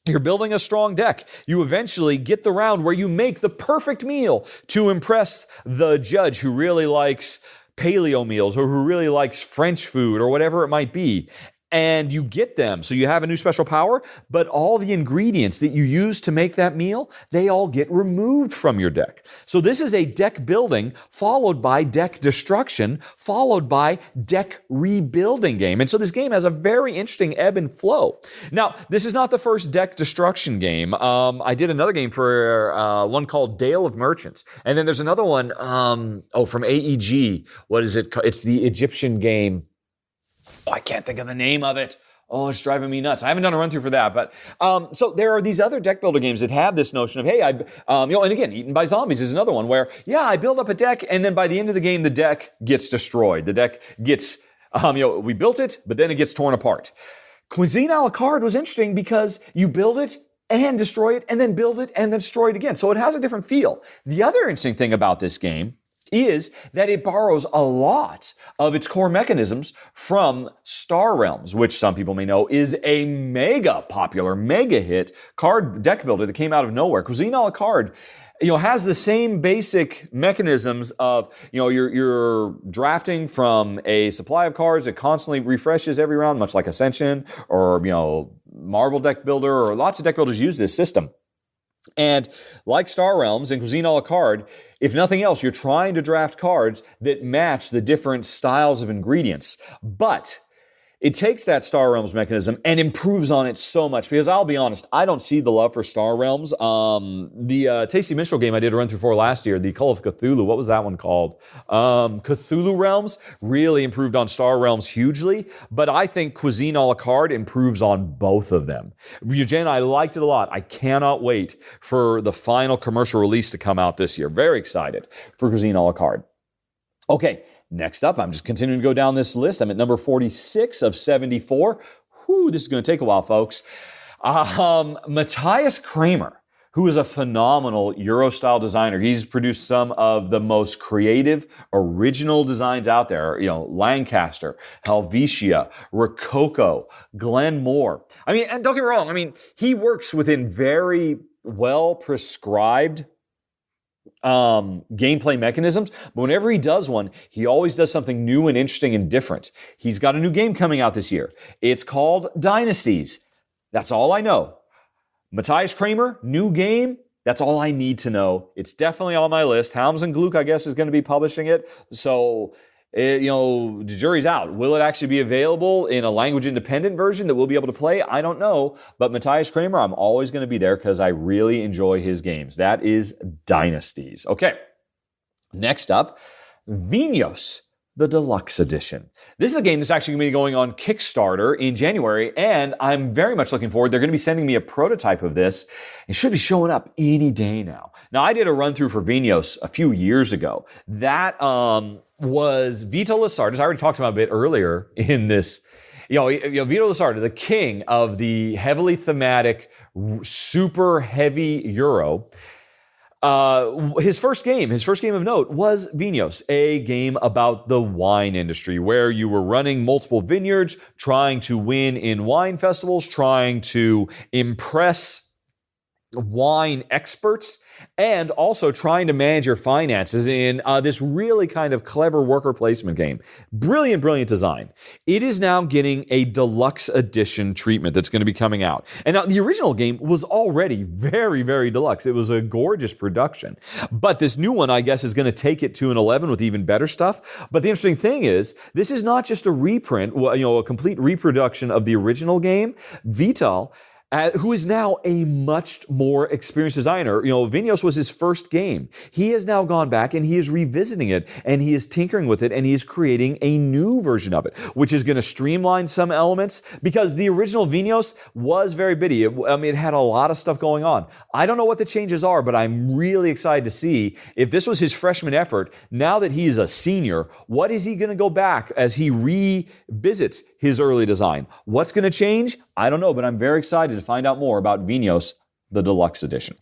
You're building a strong deck. You eventually get the round where you make the perfect meal to impress the judge who really likes paleo meals or who really likes French food or whatever it might be. And you get them, so you have a new special power, but all the ingredients that you use to make that meal, they all get removed from your deck. So this is a deck building followed by deck destruction, followed by deck rebuilding game. And so this game has a very interesting ebb and flow. Now, this is not the first deck destruction game. I did another game for one called Dale of Merchants. And then there's another one, from AEG. What is it? It's the Egyptian game. I can't think of the name of it. Oh, it's driving me nuts. I haven't done a run through for that, but so there are these other deck builder games that have this notion of, hey, and again, Eaten by Zombies is another one where, I build up a deck, and then by the end of the game, the deck gets destroyed. The deck gets, we built it, but then it gets torn apart. Cuisine a la carte was interesting because you build it and destroy it, and then build it and then destroy it again. So it has a different feel. The other interesting thing about this game is that it borrows a lot of its core mechanisms from Star Realms, which some people may know is a mega popular, mega hit card deck builder that came out of nowhere. Cuisine a la carte, has the same basic mechanisms of, you're drafting from a supply of cards that constantly refreshes every round, much like Ascension or, Marvel deck builder, or lots of deck builders use this system. And like Star Realms and Cuisine a la carte, if nothing else, you're trying to draft cards that match the different styles of ingredients. But it takes that Star Realms mechanism and improves on it so much. Because I'll be honest, I don't see the love for Star Realms. The Tasty Minstrel game I did a run through for last year, the Call of Cthulhu, what was that one called? Cthulhu Realms really improved on Star Realms hugely. But I think Cuisine a la carte improves on both of them. Eugene, I liked it a lot. I cannot wait for the final commercial release to come out this year. Very excited for Cuisine a la carte. Okay. Next up, I'm just continuing to go down this list. I'm at number 46 of 74. Whew, this is going to take a while, folks. Matthias Kramer, who is a phenomenal Euro-style designer. He's produced some of the most creative, original designs out there. Lancaster, Helvetia, Rokoko, Glenmore. And don't get me wrong. He works within very well-prescribed gameplay mechanisms, but whenever he does one, he always does something new and interesting and different. He's got a new game coming out this year. It's called Dynasties. That's all I know. Matthias Kramer, new game. That's all I need to know. It's definitely on my list. Helms and Gluck, I guess, is going to be publishing it. So, the jury's out. Will it actually be available in a language-independent version that we'll be able to play? I don't know. But Matthias Kramer, I'm always going to be there because I really enjoy his games. That is Dynasties. Okay. Next up, Vinhos, the Deluxe Edition. This is a game that's actually going to be going on Kickstarter in January, and I'm very much looking forward. They're going to be sending me a prototype of this. It should be showing up any day now. Now, I did a run-through for Vinhos a few years ago. That was Vita Lasardis. I already talked about it a bit earlier in this Vito Lusardi, the king of the heavily thematic, super heavy Euro. His first game of note was Vinhos, a game about the wine industry where you were running multiple vineyards, trying to win in wine festivals, trying to impress wine experts, and also trying to manage your finances in this really kind of clever worker placement game. Brilliant, brilliant design. It is now getting a deluxe edition treatment that's going to be coming out. And now the original game was already very, very deluxe. It was a gorgeous production. But this new one, I guess, is going to take it to an 11 with even better stuff. But the interesting thing is, this is not just a reprint, a complete reproduction of the original game. Vital, who is now a much more experienced designer. Vinhos was his first game. He has now gone back and he is revisiting it and he is tinkering with it and he is creating a new version of it, which is going to streamline some elements because the original Vinhos was very bitty. It had a lot of stuff going on. I don't know what the changes are, but I'm really excited to see if this was his freshman effort. Now that he is a senior, what is he going to go back as he revisits his early design? What's going to change? I don't know, but I'm very excited to find out more about Vinhos, the Deluxe Edition.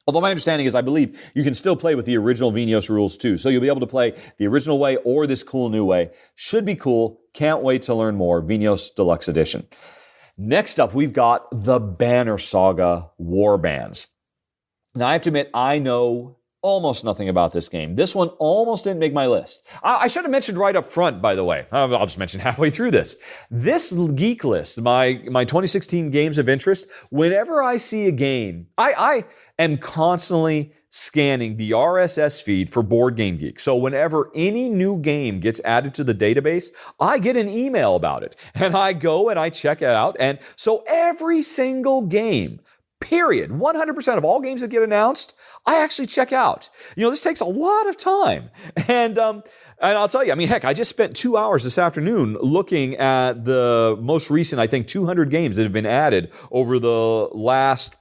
Although my understanding is I believe you can still play with the original Vinhos rules too. So you'll be able to play the original way or this cool new way. Should be cool. Can't wait to learn more. Vinhos Deluxe Edition. Next up, we've got the Banner Saga Warbands. Now, I have to admit, I know almost nothing about this game. This one almost didn't make my list. I should have mentioned right up front, by the way. I'll just mention halfway through this. This Geeklist, my 2016 games of interest, whenever I see a game, I am constantly scanning the RSS feed for Board Game Geek. So whenever any new game gets added to the database, I get an email about it. And I go and I check it out. And so every single game, period, 100% of all games that get announced, I actually check out. This takes a lot of time. And I'll tell you, heck, I just spent 2 hours this afternoon looking at the most recent, I think, 200 games that have been added over the last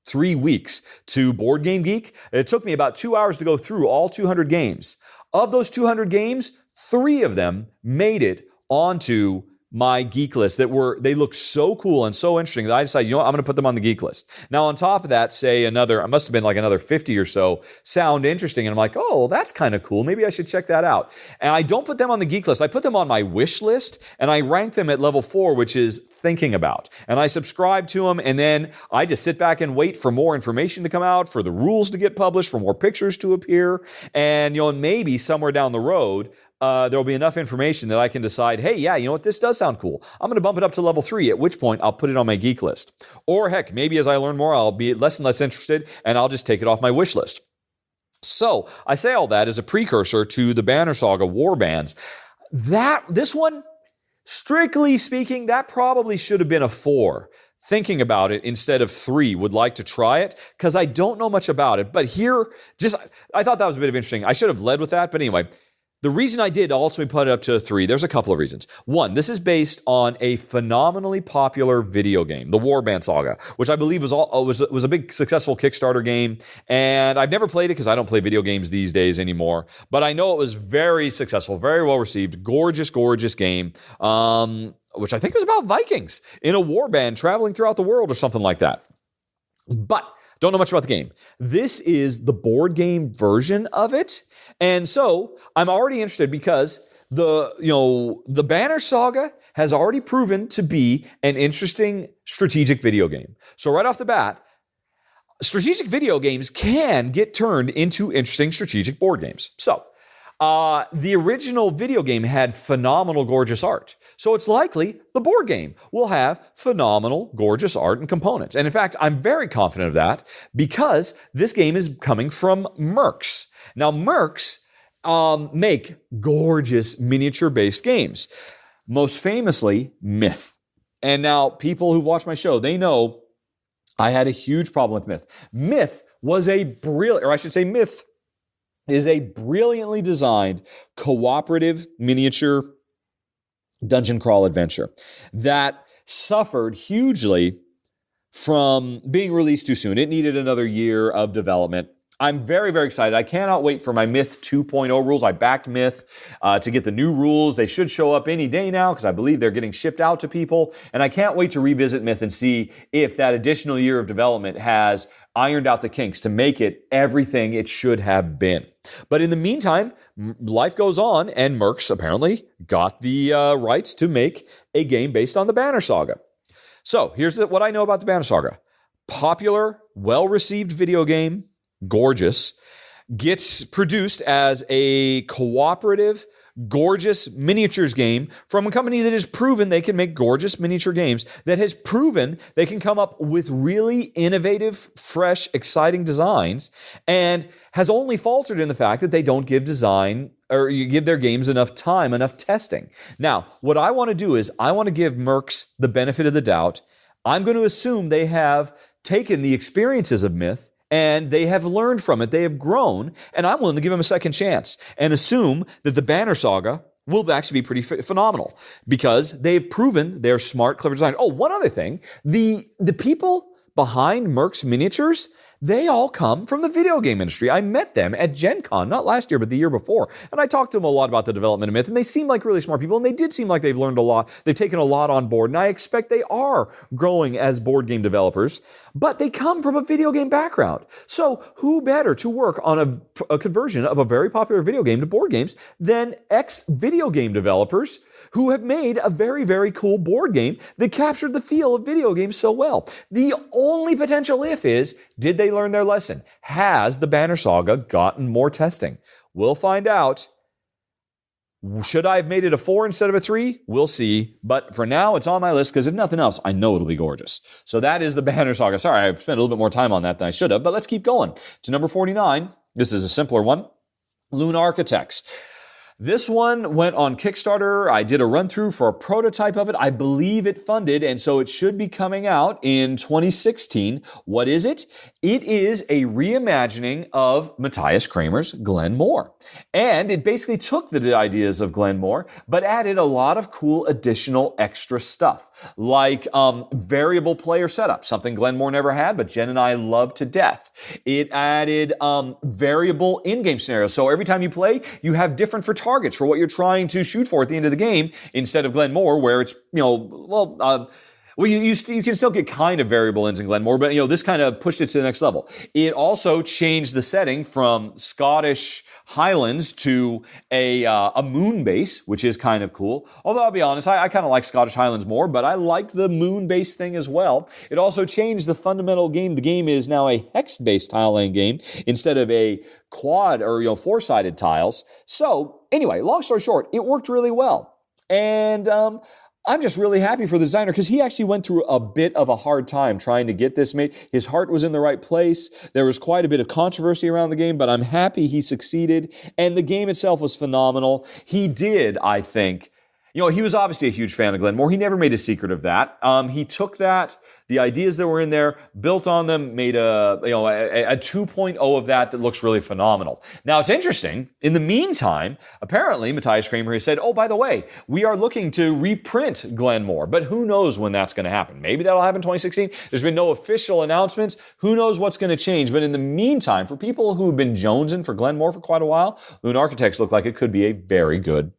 3 weeks to Board Game Geek. It took me about 2 hours to go through all 200 games. Of those 200 games, 3 of them made it onto my geek list they look so cool and so interesting that I decided, I'm going to put them on the geek list. Now, on top of that, I must have been like another 50 or so sound interesting. And I'm like, oh, that's kind of cool. Maybe I should check that out. And I don't put them on the geek list. I put them on my wish list and I rank them at level 4, which is thinking about. And I subscribe to them. And then I just sit back and wait for more information to come out, for the rules to get published, for more pictures to appear. And, maybe somewhere down the road, there'll be enough information that I can decide, hey, yeah, this does sound cool. I'm going to bump it up to level 3, at which point I'll put it on my geek list. Or heck, maybe as I learn more, I'll be less and less interested and I'll just take it off my wish list. So I say all that as a precursor to the Banner Saga Warbands. This one, strictly speaking, that probably should have been a 4. Thinking about it instead of 3, would like to try it because I don't know much about it. But here, I thought that was a bit of interesting. I should have led with that, but anyway. The reason I did ultimately put it up to 3, there's a couple of reasons. One, this is based on a phenomenally popular video game, the Warband Saga, which I believe was a big successful Kickstarter game. And I've never played it because I don't play video games these days anymore. But I know it was very successful, very well received, gorgeous, gorgeous game, which I think was about Vikings in a warband traveling throughout the world or something like that. But don't know much about the game. This is the board game version of it. And so I'm already interested because the Banner Saga has already proven to be an interesting strategic video game. So right off the bat, strategic video games can get turned into interesting strategic board games. So the original video game had phenomenal, gorgeous art. So it's likely the board game will have phenomenal, gorgeous art and components. And in fact, I'm very confident of that because this game is coming from Mercs. Now, Mercs make gorgeous miniature-based games. Most famously, Myth. And now, people who've watched my show, they know I had a huge problem with Myth. Myth is a brilliantly designed cooperative miniature dungeon crawl adventure that suffered hugely from being released too soon. It needed another year of development. I'm very, very excited. I cannot wait for my Myth 2.0 rules. I backed Myth to get the new rules. They should show up any day now because I believe they're getting shipped out to people. And I can't wait to revisit Myth and see if that additional year of development has ironed out the kinks to make it everything it should have been. But in the meantime, life goes on, and Mercs apparently got the rights to make a game based on the Banner Saga. So here's what I know about the Banner Saga. Popular, well-received video game, gorgeous, gets produced as a cooperative, gorgeous miniatures game from a company that has proven they can make gorgeous miniature games, that has proven they can come up with really innovative, fresh, exciting designs, and has only faltered in the fact that they don't give design or you give their games enough time, enough testing. Now, what I want to do is I want to give Mercs the benefit of the doubt. I'm going to assume they have taken the experiences of Myth and they have learned from it. They have grown, and I'm willing to give them a second chance and assume that the Banner Saga will actually be pretty phenomenal because they've proven they're smart, clever designers. Oh, one other thing. The people behind Mercs Miniatures, they all come from the video game industry. I met them at Gen Con, not last year, but the year before. And I talked to them a lot about the development of Myth, and they seem like really smart people, and they did seem like they've learned a lot. They've taken a lot on board, and I expect they are growing as board game developers, but they come from a video game background. So who better to work on a conversion of a very popular video game to board games than ex-video game developers who have made a very, very cool board game that captured the feel of video games so well. The only potential if is, did they learn their lesson? Has the Banner Saga gotten more testing? We'll find out. Should I have made it a 4 instead of a 3? We'll see. But for now, it's on my list because if nothing else, I know it'll be gorgeous. So that is the Banner Saga. Sorry, I spent a little bit more time on that than I should have, but let's keep going. To number 49, this is a simpler one, Lunarchitects. This one went on Kickstarter. I did a run-through for a prototype of it. I believe it funded, and so it should be coming out in 2016. What is it? It is a reimagining of Matthias Kramer's Glenmore. And it basically took the ideas of Glenmore, but added a lot of cool additional extra stuff, like variable player setup, something Glenmore never had, but Jen and I love to death. It added variable in-game scenarios. So every time you play, you have different targets for what you're trying to shoot for at the end of the game, instead of Glenmore, where it's, you can still get kind of variable ends in Glenmore, but this kind of pushed it to the next level. It also changed the setting from Scottish Highlands to a moon base, which is kind of cool. Although I'll be honest, I kind of like Scottish Highlands more, but I like the moon base thing as well. It also changed the fundamental game. The game is now a hex-based tile laying game instead of a quad or four-sided tiles. So anyway, long story short, it worked really well. And I'm just really happy for the designer because he actually went through a bit of a hard time trying to get this made. His heart was in the right place. There was quite a bit of controversy around the game, but I'm happy he succeeded. And the game itself was phenomenal. He did, I think, he was obviously a huge fan of Glenmore. He never made a secret of that. He took the ideas that were in there, built on them, made a 2.0 of that looks really phenomenal. Now, it's interesting. In the meantime, apparently, Matthias Kramer has said, oh, by the way, we are looking to reprint Glenmore, but who knows when that's going to happen. Maybe that'll happen in 2016. There's been no official announcements. Who knows what's going to change? But in the meantime, for people who've been jonesing for Glenmore for quite a while, Lunarchitects look like it could be a very good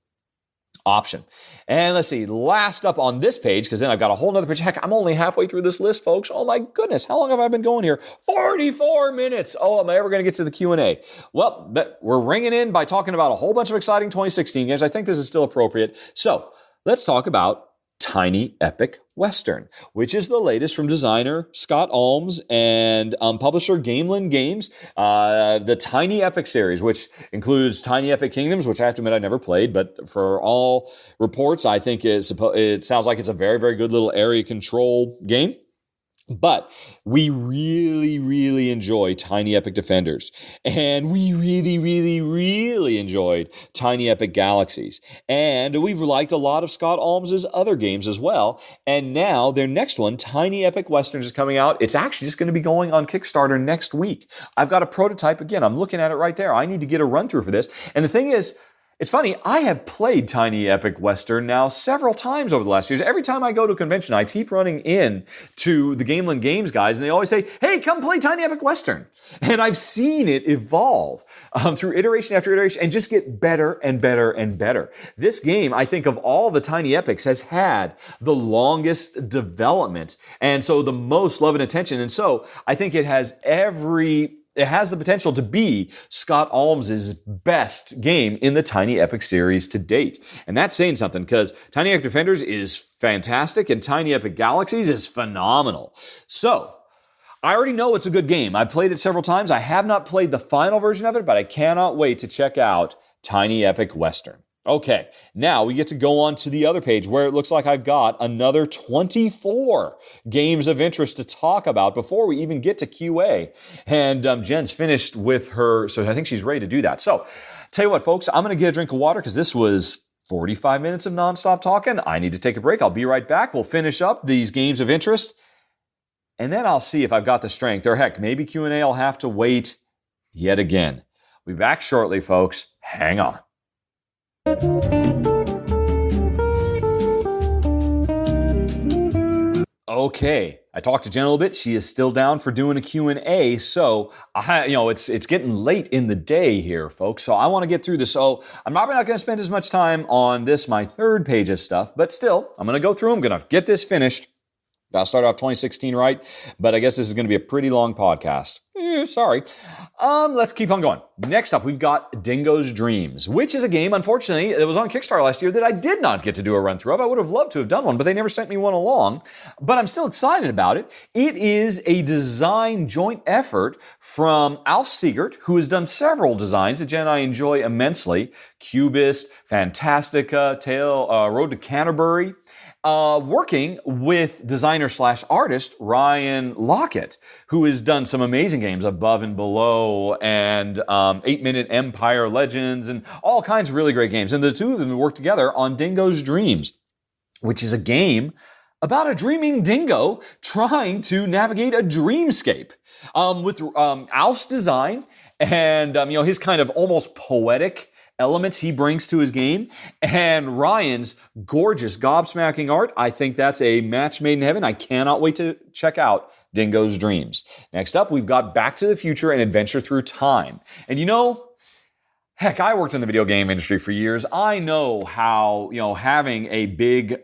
option. And let's see, last up on this page, because then I've got a whole nother page. Heck, I'm only halfway through this list, folks. Oh my goodness, how long have I been going here? 44 minutes. Oh, am I ever going to get to the Q&A? Well, we're ringing in by talking about a whole bunch of exciting 2016 games. I think this is still appropriate. So let's talk about Tiny Epic Western, which is the latest from designer Scott Almes and publisher Gamelin Games. The Tiny Epic series, which includes Tiny Epic Kingdoms, which I have to admit I never played, but for all reports, I think it sounds like it's a very, very good little area control game. But we really, really enjoy Tiny Epic Defenders. And we really, really, really enjoyed Tiny Epic Galaxies. And we've liked a lot of Scott Almes' other games as well. And now their next one, Tiny Epic Westerns, is coming out. It's actually just going to be going on Kickstarter next week. I've got a prototype. Again, I'm looking at it right there. I need to get a run through for this. And the thing is, It's funny, I have played Tiny Epic Western now several times over the last years. Every time I go to a convention, I keep running in to the Gameland Games guys, and they always say, hey, come play Tiny Epic Western. And I've seen it evolve through iteration after iteration and just get better and better and better. This game, I think, of all the Tiny Epics, has had the longest development, and so the most love and attention. And so I think it has the potential to be Scott Alms's best game in the Tiny Epic series to date. And that's saying something, because Tiny Epic Defenders is fantastic and Tiny Epic Galaxies is phenomenal. So, I already know it's a good game. I've played it several times. I have not played the final version of it, but I cannot wait to check out Tiny Epic Western. Okay, now we get to go on to the other page where it looks like I've got another 24 games of interest to talk about before we even get to QA. And Jen's finished with her, so I think she's ready to do that. So, tell you what, folks, I'm going to get a drink of water because this was 45 minutes of nonstop talking. I need to take a break. I'll be right back. We'll finish up these games of interest, and then I'll see if I've got the strength, or heck, maybe Q&A will have to wait yet again. We'll be back shortly, folks. Hang on. Okay, I talked to Jen a little bit. She is still down for doing a Q&A, so it's getting late in the day here, folks. So I want to get through this. So I'm probably not going to spend as much time on this, my third page of stuff, but still, I'm going to go through. I'm going to get this finished. I'll start off 2016 right, but I guess this is going to be a pretty long podcast. Sorry. Let's keep on going. Next up, we've got Dingo's Dreams, which is a game, unfortunately, that was on Kickstarter last year that I did not get to do a run-through of. I would have loved to have done one, but they never sent me one along. But I'm still excited about it. It is a design joint effort from Alf Siegert, who has done several designs that Jen and I enjoy immensely. Cubist, Fantastica, Road to Canterbury. Working with designer/artist Ryan Lockett, who has done some amazing games, Above and Below and 8-Minute Empire Legends and all kinds of really great games. And the two of them worked together on Dingo's Dreams, which is a game about a dreaming dingo trying to navigate a dreamscape. With Alf's design and his kind of almost poetic elements he brings to his game, and Ryan's gorgeous, gobsmacking art. I think that's a match made in heaven. I cannot wait to check out Dingo's Dreams. Next up, we've got Back to the Future and Adventure Through Time. And heck, I worked in the video game industry for years. I know how, having a big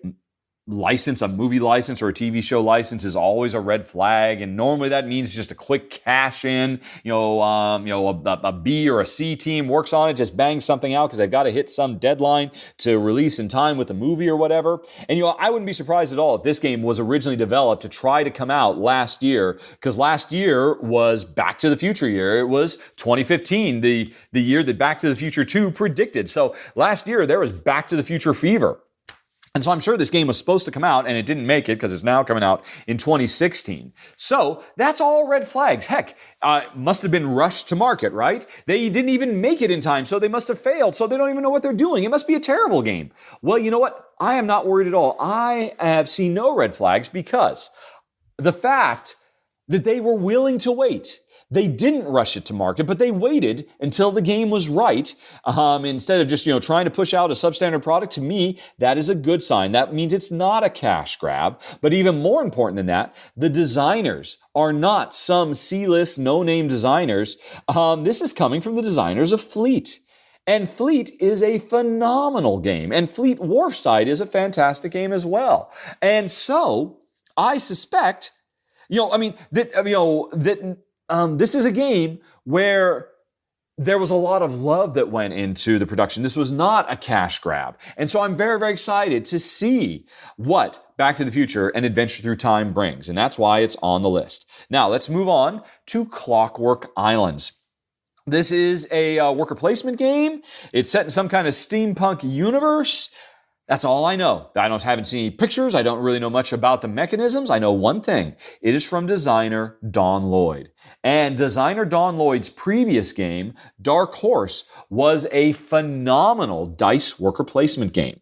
license, a movie license or a TV show license is always a red flag, and normally that means just a quick cash in. A B or a C team works on it, just bangs something out because they've got to hit some deadline to release in time with the movie or whatever. And I wouldn't be surprised at all if this game was originally developed to try to come out last year, because last year was Back to the Future year. It was 2015, the year that Back to the Future 2 predicted. So last year there was Back to the Future fever. And so I'm sure this game was supposed to come out, and it didn't make it because it's now coming out in 2016. So that's all red flags. Heck, must have been rushed to market, right? They didn't even make it in time, so they must have failed, so they don't even know what they're doing. It must be a terrible game. Well, you know what? I am not worried at all. I have seen no red flags because the fact that they were willing to wait. They didn't rush it to market, but they waited until the game was right. Instead of just, trying to push out a substandard product. To me, that is a good sign. That means it's not a cash grab. But even more important than that, the designers are not some C-list, no-name designers. This is coming from the designers of Fleet. And Fleet is a phenomenal game. And Fleet Wharfside is a fantastic game as well. And so, I suspect, this is a game where there was a lot of love that went into the production. This was not a cash grab. And so I'm very, very excited to see what Back to the Future and Adventure Through Time brings. And that's why it's on the list. Now, let's move on to Clockwork Islands. This is a worker placement game. It's set in some kind of steampunk universe. That's all I know. I haven't seen any pictures. I don't really know much about the mechanisms. I know one thing. It is from designer Don Lloyd. And designer Don Lloyd's previous game, Dark Horse, was a phenomenal dice worker placement game.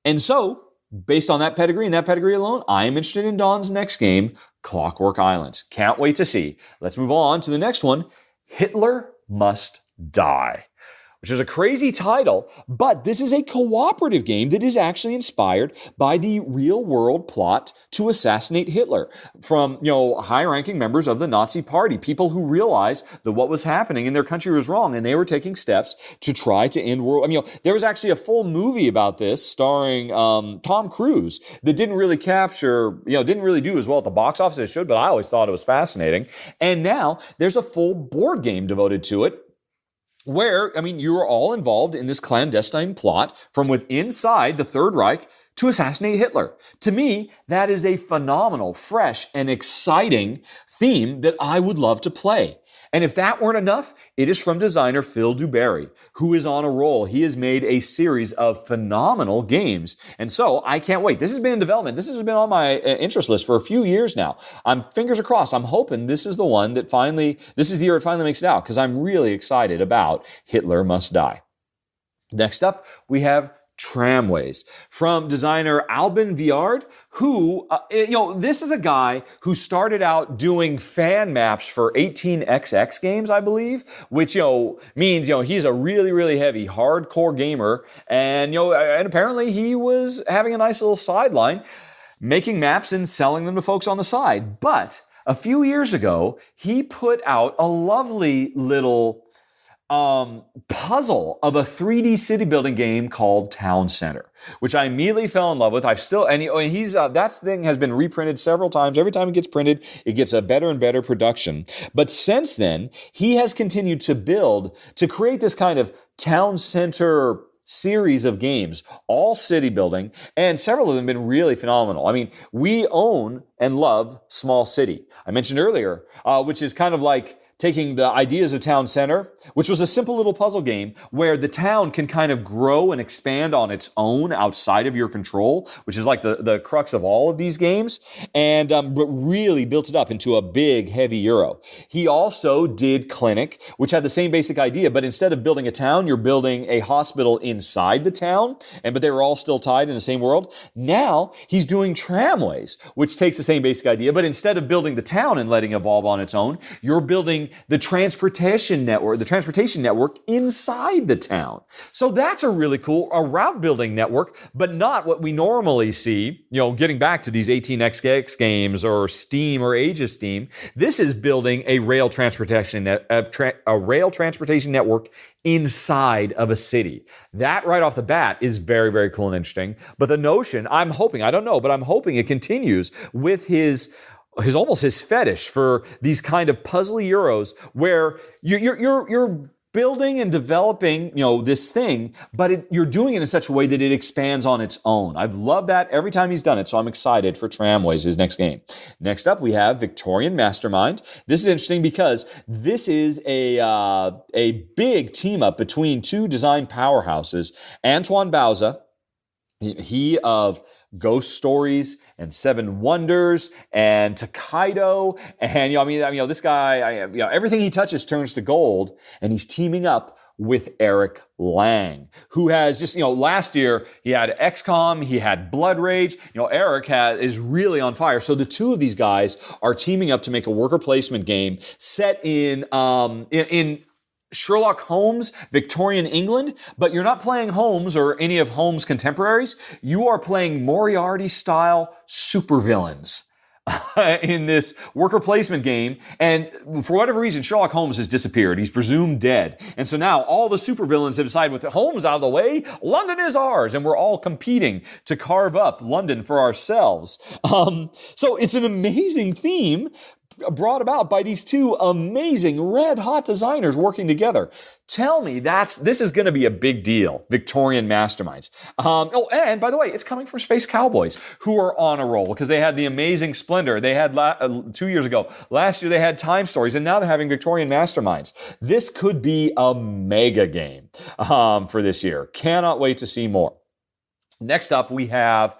And so, based on that pedigree and that pedigree alone, I am interested in Don's next game, Clockwork Islands. Can't wait to see. Let's move on to the next one, Hitler Must Die. which is a crazy title, but this is a cooperative game that is actually inspired by the real-world plot to assassinate Hitler from, high-ranking members of the Nazi Party, people who realized that what was happening in their country was wrong, and they were taking steps to try to end world. There was actually a full movie about this starring Tom Cruise that didn't really didn't really do as well at the box office as it should, but I always thought it was fascinating. And now there's a full board game devoted to it, where, you are all involved in this clandestine plot from inside the Third Reich to assassinate Hitler. To me, that is a phenomenal, fresh, and exciting theme that I would love to play. And if that weren't enough, it is from designer Phil Dewberry, who is on a roll. He has made a series of phenomenal games. And so I can't wait. This has been in development. This has been on my interest list for a few years now. Fingers are crossed. I'm hoping this is the one that this is the year it finally makes it out, because I'm really excited about Hitler Must Die. Next up, we have Tramways from designer Albin Viard, who, this is a guy who started out doing fan maps for 18xx games, I believe, which, means, he's a really, really heavy, hardcore gamer. And, and apparently he was having a nice little sideline, making maps and selling them to folks on the side. But a few years ago, he put out a lovely little puzzle of a 3D city building game called Town Center, which I immediately fell in love with. That thing has been reprinted several times. Every time it gets printed, it gets a better and better production. But since then, he has continued to create this kind of town center series of games, all city building, and several of them have been really phenomenal. We own and love Small City. I mentioned earlier, which is kind of like taking the ideas of Town Center, which was a simple little puzzle game where the town can kind of grow and expand on its own outside of your control, which is like the crux of all of these games, and but really built it up into a big, heavy Euro. He also did Clinic, which had the same basic idea, but instead of building a town, you're building a hospital inside the town, but they were all still tied in the same world. Now, he's doing Tramways, which takes the same basic idea, but instead of building the town and letting it evolve on its own, you're building the transportation network inside the town. So that's a really cool, a route building network, but not what we normally see, getting back to these 18xx games or Steam or Age of Steam. This is building a rail transportation network inside of a city. That right off the bat is very, very cool and interesting. But the notion, I'm hoping it continues with his fetish for these kind of puzzly Euros where you're building and developing, this thing, but you're doing it in such a way that it expands on its own. I've loved that every time he's done it, so I'm excited for Tramways, his next game. Next up, we have Victorian Mastermind. This is interesting because this is a big team up between two design powerhouses. Antoine Bauza, he of Ghost Stories and Seven Wonders and Takedo, and this guy, everything he touches turns to gold, and he's teaming up with Eric Lang, who has just, last year he had XCOM, he had Blood Rage. Eric is really on fire. So the two of these guys are teaming up to make a worker placement game set in Sherlock Holmes, Victorian England, but you're not playing Holmes or any of Holmes' contemporaries. You are playing Moriarty-style supervillains in this worker placement game. And for whatever reason, Sherlock Holmes has disappeared. He's presumed dead. And so now all the supervillains have decided, with Holmes out of the way, London is ours. And we're all competing to carve up London for ourselves. So it's an amazing theme brought about by these two amazing red-hot designers working together. Tell me this is going to be a big deal, Victorian Masterminds. And by the way, it's coming from Space Cowboys, who are on a roll because they had the amazing Splendor. They had 2 years ago. Last year they had Time Stories, and now they're having Victorian Masterminds. This could be a mega game for this year. Cannot wait to see more. Next up, we have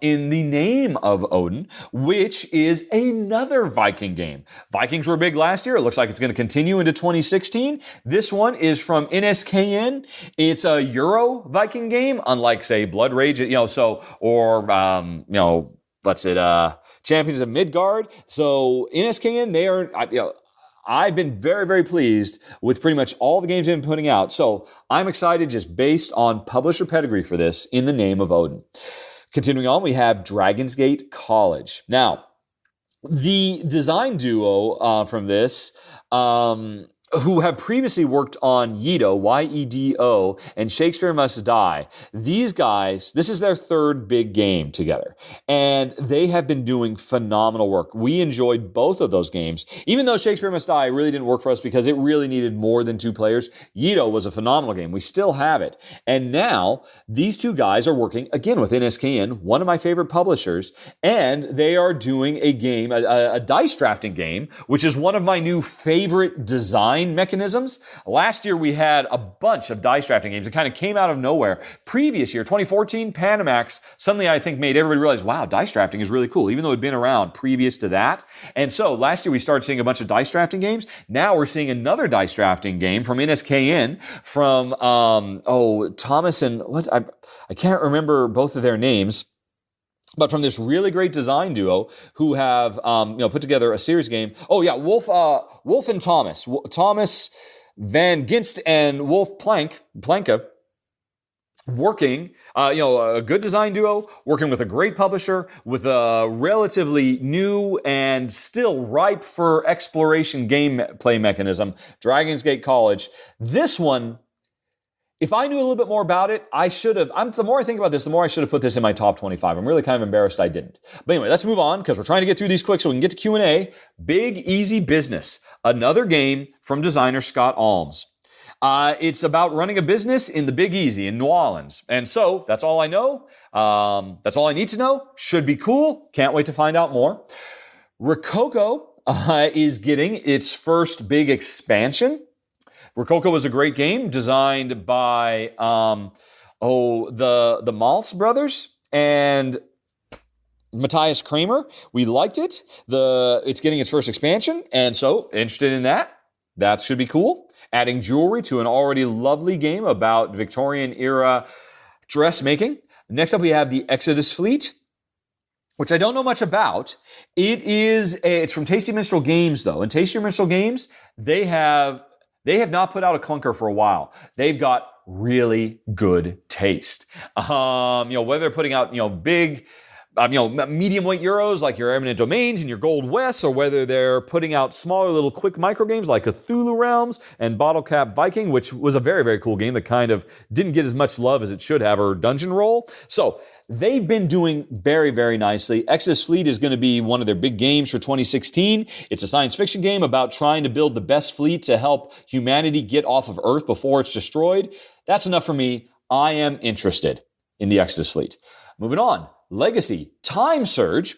In the Name of Odin, which is another Viking game. Vikings were big last year. It looks like it's going to continue into 2016. This one is from NSKN. It's a Euro Viking game, unlike, say, Blood Rage, Champions of Midgard. So NSKN, they are, I've been very, very pleased with pretty much all the games they've been putting out. So I'm excited just based on publisher pedigree for this in the name of Odin. Continuing on, we have Dragonsgate College. Now, the design duo from this, who have previously worked on Yedo, Y-E-D-O, and Shakespeare Must Die. These guys, this is their third big game together, and they have been doing phenomenal work. We enjoyed both of those games. Even though Shakespeare Must Die really didn't work for us because it really needed more than 2 players, Yedo was a phenomenal game. We still have it. And now, these 2 guys are working, again, with NSKN, one of my favorite publishers, and they are doing a game, a dice drafting game, which is one of my new favorite design mechanisms. Last year we had a bunch of dice drafting games. It kind of came out of nowhere. Previous year, 2014, Panamax, suddenly I think made everybody realize, wow, dice drafting is really cool, even though it had been around previous to that. And so last year we started seeing a bunch of dice drafting games. Now we're seeing another dice drafting game from NSKN from, Thomas and, I can't remember both of their names. But from this really great design duo who have, put together a series game. Oh yeah, Wolf and Thomas. Thomas Van Ginst and Wolf Planka working, a good design duo, working with a great publisher, with a relatively new and still ripe for exploration gameplay mechanism, Dragonsgate College. This one, if I knew a little bit more about it, I should have. The more I think about this, the more I should have put this in my top 25. I'm really kind of embarrassed I didn't. But anyway, let's move on because we're trying to get through these quick so we can get to Q&A. Big Easy Business, another game from designer Scott Alms. It's about running a business in the Big Easy in New Orleans. And so that's all I know. That's all I need to know. Should be cool. Can't wait to find out more. Rokoko is getting its first big expansion. Rokoko was a great game designed by the Maltz brothers and Matthias Kramer. We liked it. It's getting its first expansion, and so interested in that. That should be cool. Adding jewelry to an already lovely game about Victorian era dressmaking. Next up, we have the Exodus Fleet, which I don't know much about. It's from Tasty Minstrel Games, though. And Tasty Minstrel Games, they have not put out a clunker for a while. They've got really good taste. Whether they're putting out, big, medium weight Euros like your Eminent Domains and your Gold Wests, or whether they're putting out smaller little quick micro games like Cthulhu Realms and Bottle Cap Viking, which was a very, very cool game that kind of didn't get as much love as it should have, or Dungeon Roll. So they've been doing very, very nicely. Exodus Fleet is going to be one of their big games for 2016. It's a science fiction game about trying to build the best fleet to help humanity get off of Earth before it's destroyed. That's enough for me. I am interested in the Exodus Fleet. Moving on. Legacy, Time Surge.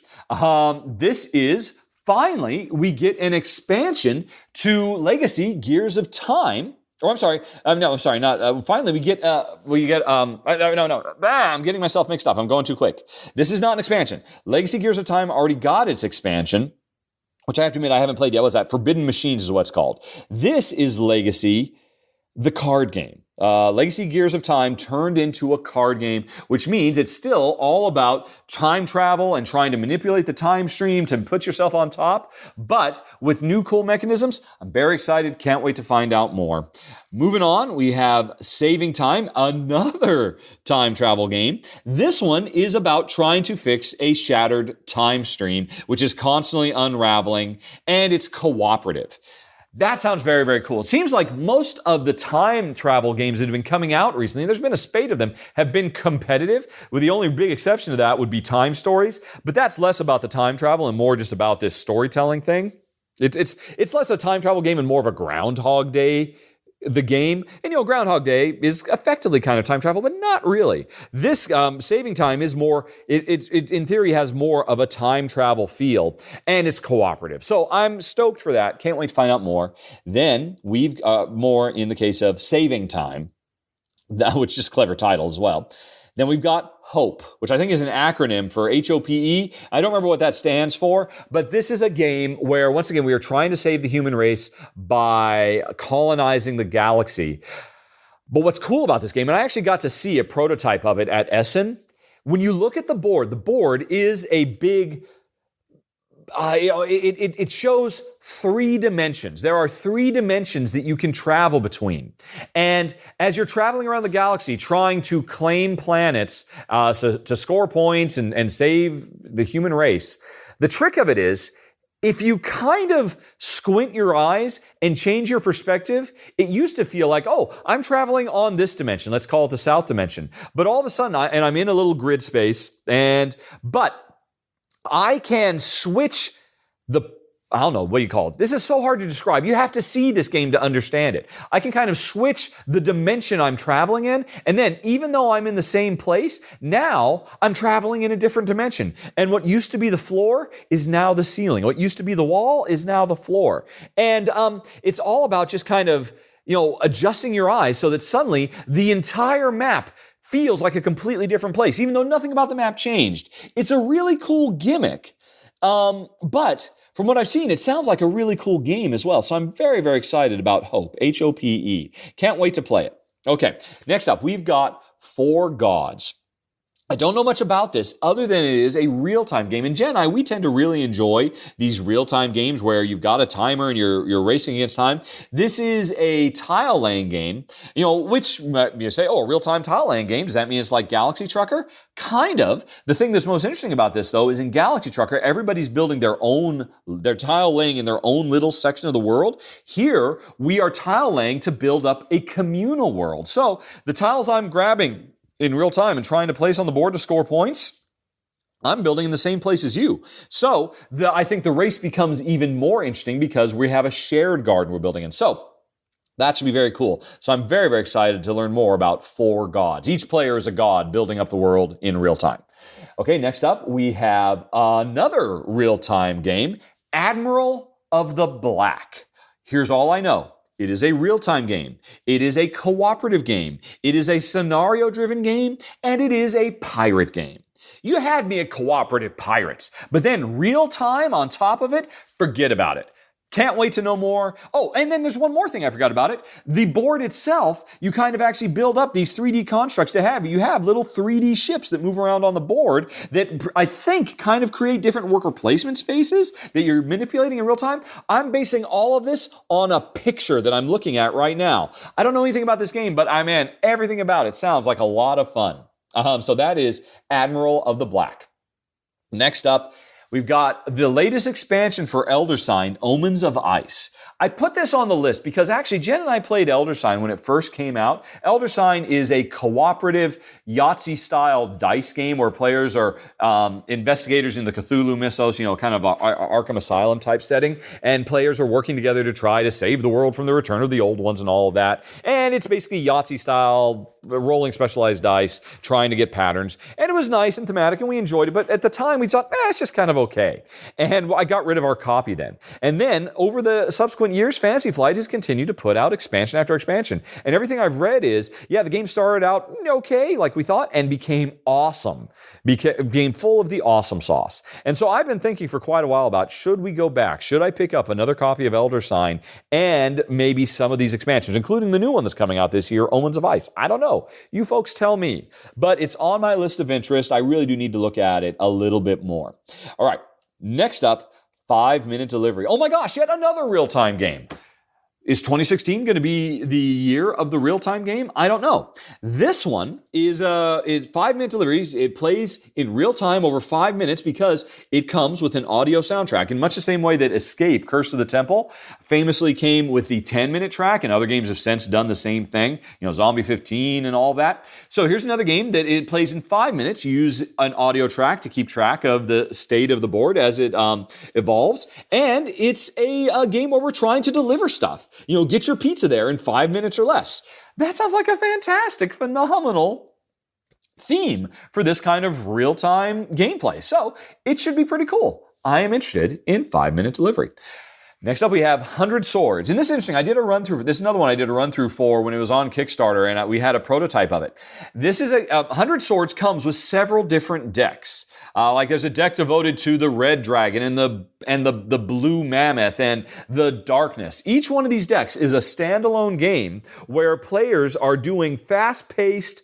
This is finally we get an expansion to Legacy Gears of Time. Oh, I'm sorry. Finally, we get. I'm getting myself mixed up. I'm going too quick. This is not an expansion. Legacy Gears of Time already got its expansion, which I have to admit I haven't played yet. What's that? Forbidden Machines is what it's called. This is Legacy, the card game. Legacy Gears of Time turned into a card game, which means it's still all about time travel and trying to manipulate the time stream to put yourself on top, but with new cool mechanisms. I'm very excited. Can't wait to find out more. Moving on, we have Saving Time, another time travel game. This one is about trying to fix a shattered time stream, which is constantly unraveling, and it's cooperative. That sounds very, very cool. It seems like most of the time travel games that have been coming out recently, there's been a spate of them, have been competitive, with the only big exception to that would be Time Stories. But that's less about the time travel and more just about this storytelling thing. It's less a time travel game and more of a Groundhog Day the game. And, Groundhog Day is effectively kind of time travel, but not really. This Saving Time is more, it in theory has more of a time travel feel, and it's cooperative. So I'm stoked for that. Can't wait to find out more. Then we've more in the case of Saving Time, which is a clever title as well. Then we've got HOPE, which I think is an acronym for HOPE. I don't remember what that stands for, but this is a game where, once again, we are trying to save the human race by colonizing the galaxy. But what's cool about this game, and I actually got to see a prototype of it at Essen, when you look at the board is a big it shows 3 dimensions. There are 3 dimensions that you can travel between. And as you're traveling around the galaxy trying to claim planets to score points and save the human race, the trick of it is, if you kind of squint your eyes and change your perspective, it used to feel like, oh, I'm traveling on this dimension. Let's call it the south dimension. But all of a sudden, I'm in a little grid space, but I can switch I don't know, what do you call it? This is so hard to describe. You have to see this game to understand it. I can kind of switch the dimension I'm traveling in, and then even though I'm in the same place, now I'm traveling in a different dimension. And what used to be the floor is now the ceiling. What used to be the wall is now the floor. And it's all about just kind of, adjusting your eyes so that suddenly the entire map feels like a completely different place, even though nothing about the map changed. It's a really cool gimmick. But from what I've seen, it sounds like a really cool game as well. So I'm very, very excited about Hope, Hope. Can't wait to play it. Okay, next up, we've got 4 Gods. I don't know much about this other than it is a real-time game. And Jen and I, we tend to really enjoy these real-time games where you've got a timer and you're racing against time. This is a tile-laying game, which you say, oh, a real-time tile-laying game. Does that mean it's like Galaxy Trucker? Kind of. The thing that's most interesting about this, though, is in Galaxy Trucker, everybody's building their tile-laying in their own little section of the world. Here, we are tile-laying to build up a communal world. So the tiles I'm grabbing in real time and trying to place on the board to score points, I'm building in the same place as you. So I think the race becomes even more interesting because we have a shared garden we're building in. So that should be very cool. So I'm very, very excited to learn more about 4 Gods. Each player is a god building up the world in real time. Okay, next up, we have another real-time game, Admiral of the Black. Here's all I know. It is a real-time game. It is a cooperative game. It is a scenario-driven game, and it is a pirate game. You had me at cooperative pirates, but then real-time on top of it, forget about it. Can't wait to know more. Oh, and then there's one more thing I forgot about it. The board itself, you kind of actually build up these 3D constructs to have. You have little 3D ships that move around on the board that I think kind of create different worker placement spaces that you're manipulating in real time. I'm basing all of this on a picture that I'm looking at right now. I don't know anything about this game, but everything about it sounds like a lot of fun. So that is Admiral of the Black. Next up, we've got the latest expansion for Elder Sign, Omens of Ice. I put this on the list because actually Jen and I played Elder Sign when it first came out. Elder Sign is a cooperative Yahtzee-style dice game where players are investigators in the Cthulhu mythos, kind of a Arkham Asylum type setting, and players are working together to try to save the world from the return of the old ones and all of that. And it's basically Yahtzee-style, rolling specialized dice, trying to get patterns. And it was nice and thematic, and we enjoyed it. But at the time, we thought, it's just kind of okay. And I got rid of our copy then. And then, over the subsequent years, Fantasy Flight has continued to put out expansion after expansion. And everything I've read is, the game started out okay, like we thought, and became awesome. Became full of the awesome sauce. And so I've been thinking for quite a while about, should we go back? Should I pick up another copy of Elder Sign and maybe some of these expansions, including the new one that's coming out this year, Omens of Ice? I don't know. You folks tell me. But it's on my list of interest. I really do need to look at it a little bit more. All right, next up, 5-minute delivery. Oh my gosh, yet another real-time game. Is 2016 going to be the year of the real-time game? I don't know. This one is 5-minute deliveries. It plays in real time over 5 minutes because it comes with an audio soundtrack in much the same way that Escape, Curse of the Temple, famously came with the 10-minute track, and other games have since done the same thing. Zombie 15 and all that. So here's another game that it plays in 5 minutes. You use an audio track to keep track of the state of the board as it evolves, and it's a game where we're trying to deliver stuff. Get your pizza there in 5 minutes or less. That sounds like a fantastic, phenomenal theme for this kind of real-time gameplay. So it should be pretty cool. I am interested in 5-minute delivery. Next up, we have 100 Swords. And this is interesting. I did a run-through. This is another one I did a run-through for when it was on Kickstarter, and we had a prototype of it. This is 100 Swords comes with several different decks. Like there's a deck devoted to the Red Dragon and the Blue Mammoth and the Darkness. Each one of these decks is a standalone game where players are doing fast-paced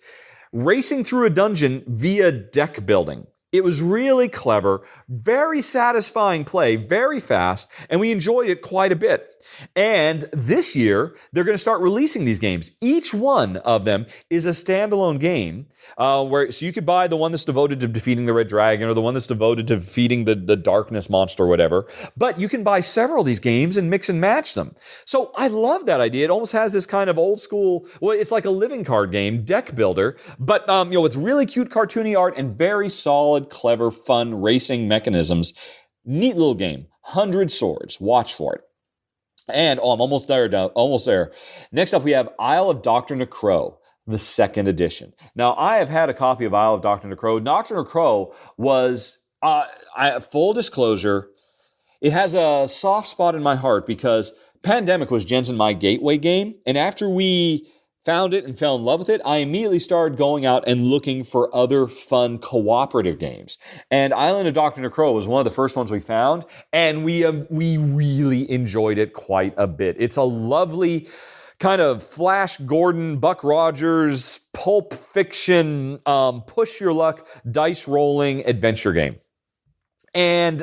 racing through a dungeon via deck building. It was really clever, very satisfying play, very fast, and we enjoyed it quite a bit. And this year, they're going to start releasing these games. Each one of them is a standalone game, so you could buy the one that's devoted to defeating the Red Dragon or the one that's devoted to defeating the Darkness monster or whatever. But you can buy several of these games and mix and match them. So I love that idea. It almost has this kind of old school, well, it's like a living card game, deck builder, but with really cute cartoony art and very solid, clever, fun racing mechanisms. Neat little game. 100 Swords. Watch for it. And I'm almost there. Almost there. Next up, we have Isle of Dr. Necro, the second edition. Now, I have had a copy of Isle of Dr. Necro. Dr. Necro was, full disclosure, it has a soft spot in my heart because Pandemic was Jen's and my gateway game. And after we found it and fell in love with it, I immediately started going out and looking for other fun cooperative games. And Island of Dr. Necro was one of the first ones we found, and we really enjoyed it quite a bit. It's a lovely kind of Flash Gordon, Buck Rogers, pulp fiction, push your luck, dice rolling adventure game. And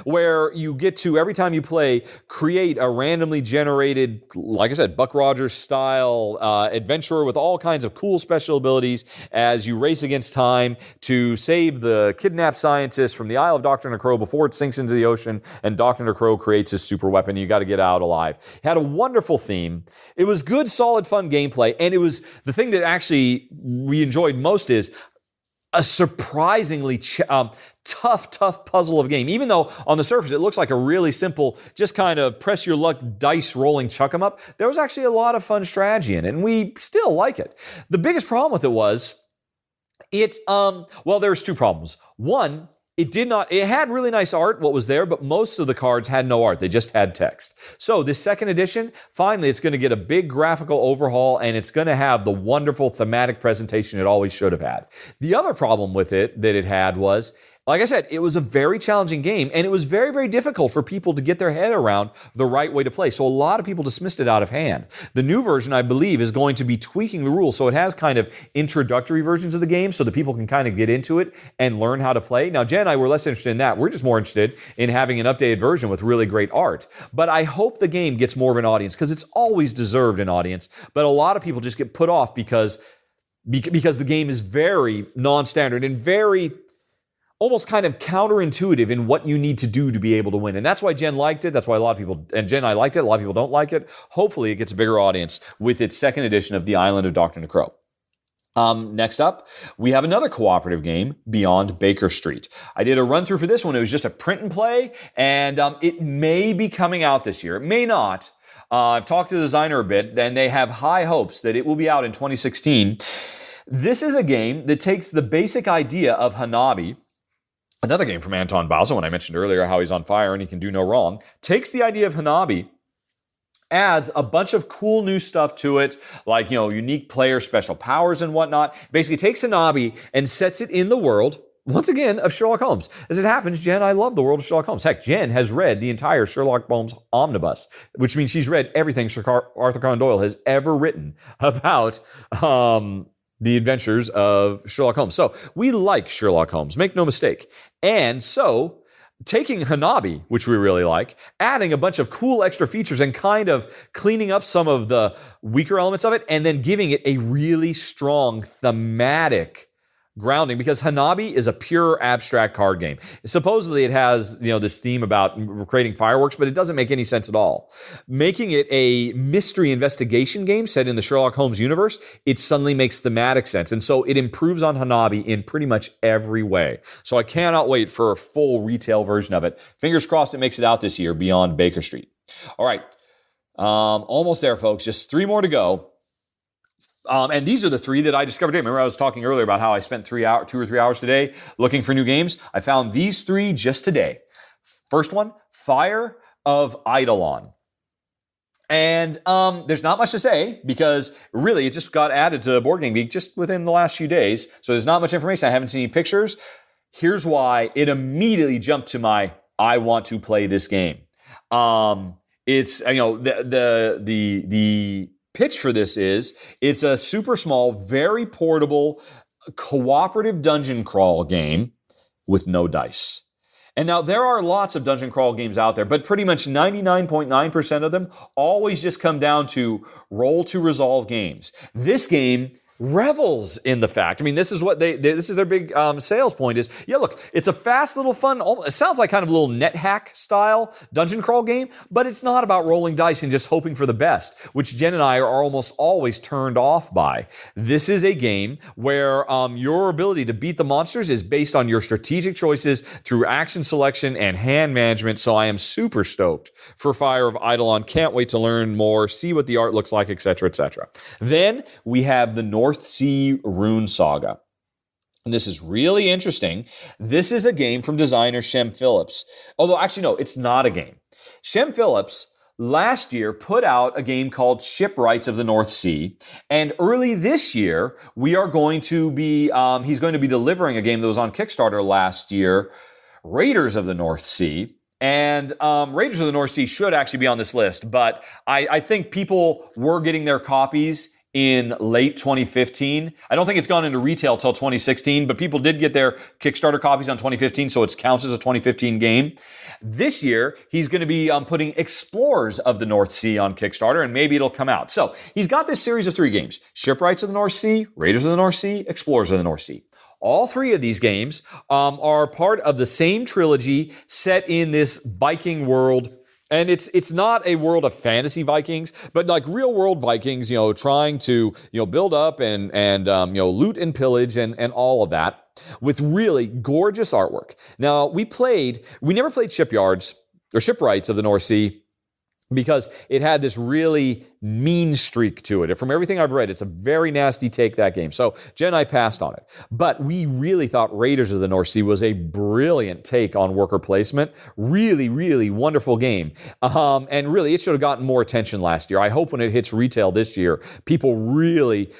where you get to, every time you play, create a randomly generated, like I said, Buck Rogers style adventurer with all kinds of cool special abilities as you race against time to save the kidnapped scientist from the Isle of Dr. Necro before it sinks into the ocean and Dr. Necro creates his super weapon. You got to get out alive. It had a wonderful theme. It was good, solid, fun gameplay. And it was the thing that actually we enjoyed most is a surprisingly tough puzzle of a game. Even though on the surface it looks like a really simple, just kind of press your luck, dice rolling, chuck 'em up, there was actually a lot of fun strategy in it, and we still like it. The biggest problem with it was, there's two problems. One, it had really nice art, what was there, but most of the cards had no art. They just had text. So this second edition, finally, it's going to get a big graphical overhaul, and it's going to have the wonderful thematic presentation it always should have had. The other problem with it that it had was, like I said, it was a very challenging game, and it was very, very difficult for people to get their head around the right way to play. So a lot of people dismissed it out of hand. The new version, I believe, is going to be tweaking the rules. So it has kind of introductory versions of the game so that people can kind of get into it and learn how to play. Now, Jen and I were less interested in that. We're just more interested in having an updated version with really great art. But I hope the game gets more of an audience because it's always deserved an audience. But a lot of people just get put off because the game is very non-standard and very almost kind of counterintuitive in what you need to do to be able to win. And that's why Jen liked it. That's why a lot of people, and Jen and I liked it. A lot of people don't like it. Hopefully it gets a bigger audience with its second edition of the Island of Dr. Necro. Next up, we have another cooperative game, Beyond Baker Street. I did a run through for this one. It was just a print and play, and it may be coming out this year. It may not. I've talked to the designer a bit, and they have high hopes that it will be out in 2016. This is a game that takes the basic idea of Hanabi, another game from Anton Bauza, when I mentioned earlier how he's on fire and he can do no wrong, takes the idea of Hanabi, adds a bunch of cool new stuff to it, like, unique player special powers and whatnot. Basically takes Hanabi and sets it in the world, once again, of Sherlock Holmes. As it happens, Jen, I love the world of Sherlock Holmes. Heck, Jen has read the entire Sherlock Holmes omnibus, which means she's read everything Arthur Conan Doyle has ever written about the adventures of Sherlock Holmes. So we like Sherlock Holmes, make no mistake. And so taking Hanabi, which we really like, adding a bunch of cool extra features and kind of cleaning up some of the weaker elements of it, and then giving it a really strong thematic grounding, because Hanabi is a pure abstract card game. Supposedly it has, this theme about creating fireworks, but it doesn't make any sense at all. Making it a mystery investigation game set in the Sherlock Holmes universe, it suddenly makes thematic sense. And so it improves on Hanabi in pretty much every way. So I cannot wait for a full retail version of it. Fingers crossed it makes it out this year, Beyond Baker Street. All right. Almost there, folks. Just 3 more to go. And these are the 3 that I discovered today. Remember, I was talking earlier about how I spent 2 or 3 hours today looking for new games. I found these 3 just today. First one, Fire of Eidolon. And there's not much to say because really it just got added to Board Game Geek just within the last few days. So there's not much information. I haven't seen any pictures. Here's why it immediately jumped to my I want to play this game. It's the pitch for this is it's a super small, very portable, cooperative dungeon crawl game with no dice. And now there are lots of dungeon crawl games out there, but pretty much 99.9% of them always just come down to roll to resolve games. This game revels in the fact. I mean, this is what this is their big sales point is, yeah, look, it's a fast little fun, it sounds like kind of a little net hack style dungeon crawl game, but it's not about rolling dice and just hoping for the best, which Jen and I are almost always turned off by. This is a game where your ability to beat the monsters is based on your strategic choices through action selection and hand management, so I am super stoked for Fire of Eidolon. Can't wait to learn more, see what the art looks like, etc., etc. Then we have the North Sea Rune Saga. And this is really interesting. This is a game from designer Shem Phillips. Although, actually, no, it's not a game. Shem Phillips last year put out a game called Shipwrights of the North Sea. And early this year, we are going to be, he's going to be delivering a game that was on Kickstarter last year, Raiders of the North Sea. And Raiders of the North Sea should actually be on this list, but I think people were getting their copies in late 2015. I don't think it's gone into retail till 2016, but people did get their Kickstarter copies on 2015, so it counts as a 2015 game. This year, he's going to be putting Explorers of the North Sea on Kickstarter, and maybe it'll come out. So he's got this series of 3 games: Shipwrights of the North Sea, Raiders of the North Sea, Explorers of the North Sea. All 3 of these games are part of the same trilogy set in this Viking world. And it's not a world of fantasy Vikings, but like real world Vikings, trying to, build up and loot and pillage and all of that with really gorgeous artwork. Now, we never played Shipyards or Shipwrights of the North Sea because it had this really mean streak to it. From everything I've read, it's a very nasty take, that game. So Jen and I passed on it. But we really thought Raiders of the North Sea was a brilliant take on worker placement. Really, really wonderful game. And really, it should have gotten more attention last year. I hope when it hits retail this year, people really...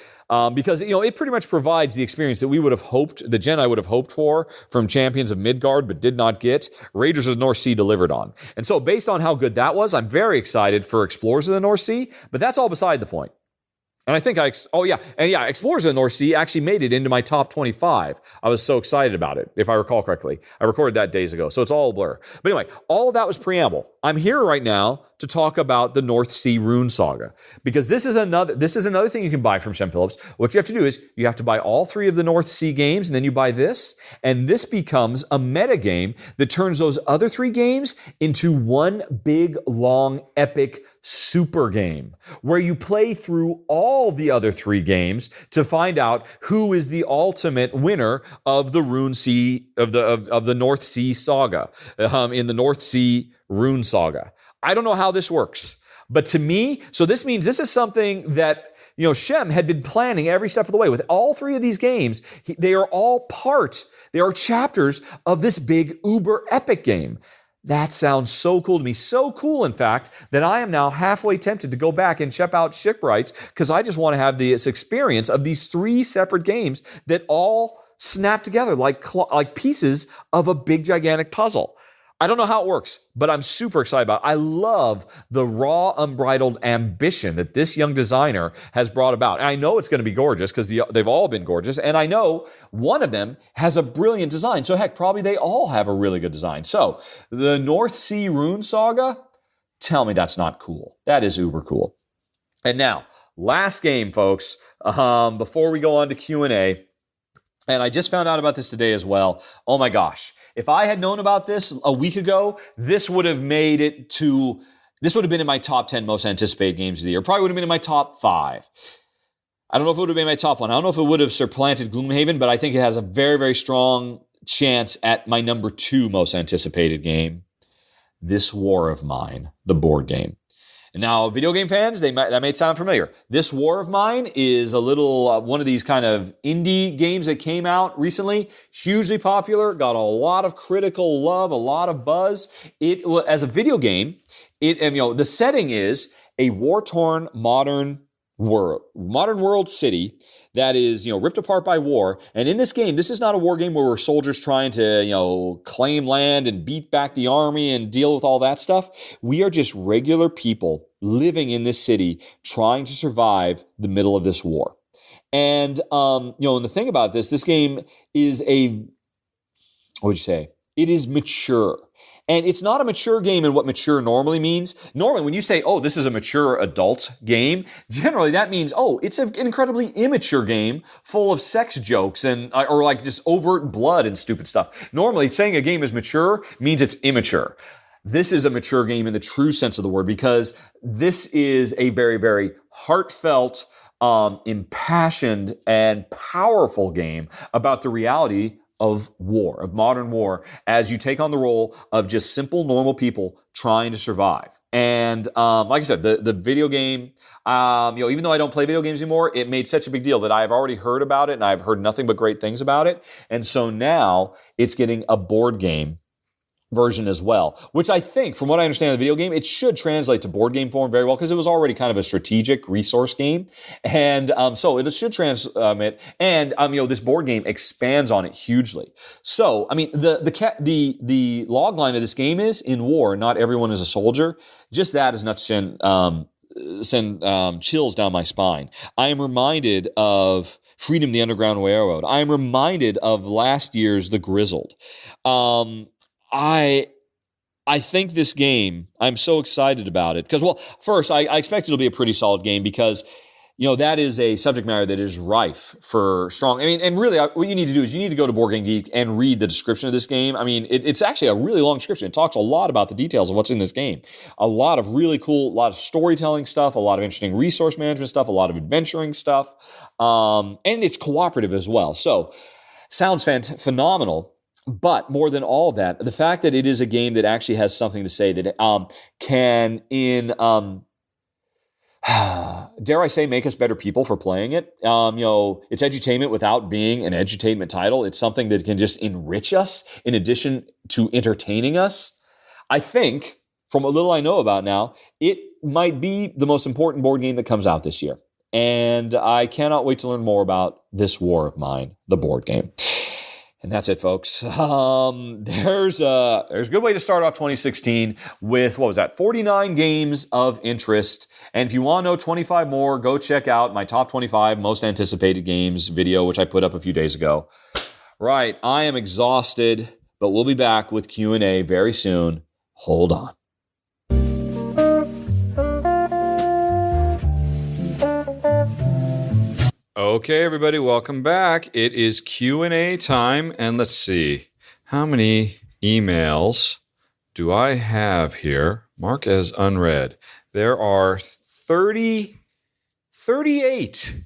because, it pretty much provides the experience that we would have hoped, that Jen and I would have hoped for from Champions of Midgard, but did not get. Raiders of the North Sea delivered on. And so based on how good that was, I'm very excited for Explorers of the North Sea, but that's all beside the point. And I think Explorers of the North Sea actually made it into my top 25. I was so excited about it, if I recall correctly. I recorded that days ago, so it's all a blur. But anyway, all of that was preamble. I'm here right now to talk about the North Sea Rune Saga, because this is another thing you can buy from Shem Phillips. What you have to do is you have to buy all 3 of the North Sea games, and then you buy this, and this becomes a meta game that turns those other 3 games into one big, long, epic super game where you play through all the other 3 games to find out who is the ultimate winner of the Rune Sea of the North Sea Saga in the North Sea Rune Saga. I don't know how this works, but to me, so this means this is something that Shem had been planning every step of the way. With all 3 of these games, they are chapters of this big uber epic game. That sounds so cool to me. So cool, in fact, that I am now halfway tempted to go back and check out Shipwrights because I just want to have this experience of these 3 separate games that all snap together like pieces of a big, gigantic puzzle. I don't know how it works, but I'm super excited about it. I love the raw, unbridled ambition that this young designer has brought about. And I know it's going to be gorgeous because they've all been gorgeous. And I know one of them has a brilliant design. So heck, probably they all have a really good design. So the North Sea Rune Saga, tell me that's not cool. That is uber cool. And now, last game, folks, before we go on to Q&A. And I just found out about this today as well. Oh my gosh. If I had known about this a week ago, this would have been in my top 10 most anticipated games of the year. Probably would have been in my top 5. I don't know if it would have been my top 1. I don't know if it would have supplanted Gloomhaven, but I think it has a very, very strong chance at my number 2 most anticipated game. This War of Mine, the board game. And now, video game fans, that may sound familiar. This War of Mine is a little one of these kind of indie games that came out recently. Hugely popular, got a lot of critical love, a lot of buzz. It as a video game, the setting is a war-torn modern world city that is, ripped apart by war. And in this game, this is not a war game where we're soldiers trying to, claim land and beat back the army and deal with all that stuff. We are just regular people living in this city trying to survive the middle of this war. And, and the thing about this game is what would you say? It is mature. And it's not a mature game in what mature normally means. Normally, when you say, oh, this is a mature adult game, generally that means, oh, it's an incredibly immature game full of sex jokes and or like just overt blood and stupid stuff. Normally, saying a game is mature means it's immature. This is a mature game in the true sense of the word because this is a very, very heartfelt, impassioned, and powerful game about the reality of war, of modern war, as you take on the role of just simple, normal people trying to survive. And like I said, the video game, even though I don't play video games anymore, it made such a big deal that I've already heard about it and I've heard nothing but great things about it. And so now it's getting a board game version as well, which I think, from what I understand of the video game, it should translate to board game form very well because it was already kind of a strategic resource game. And so it should transmit. And, this board game expands on it hugely. So, I mean, the log line of this game is, in war, not everyone is a soldier. Just that is nuts to send chills down my spine. I am reminded of Freedom, the Underground Railroad. I am reminded of last year's The Grizzled. I think this game, I'm so excited about it because, well, first, I expect it'll be a pretty solid game because, that is a subject matter that is rife for strong. I mean, and really, what you need to do is you need to go to Board Game Geek and read the description of this game. I mean, it's actually a really long description. It talks a lot about the details of what's in this game. A lot of really cool, a lot of storytelling stuff, a lot of interesting resource management stuff, a lot of adventuring stuff, and it's cooperative as well. So, sounds phenomenal. But more than all of that, the fact that it is a game that actually has something to say that can, dare I say, make us better people for playing it. It's edutainment without being an edutainment title. It's something that can just enrich us in addition to entertaining us. I think, from what little I know about now, it might be the most important board game that comes out this year. And I cannot wait to learn more about this war of mine, the board game. And that's it, folks. There's a good way to start off 2016 with, 49 games of interest. And if you want to know 25 more, go check out my top 25 most anticipated games video, which I put up a few days ago. Right, I am exhausted, but we'll be back with Q&A very soon. Hold on. Okay, everybody, welcome back. It is Q&A time, and let's see. How many emails do I have here? Mark as unread. There are 38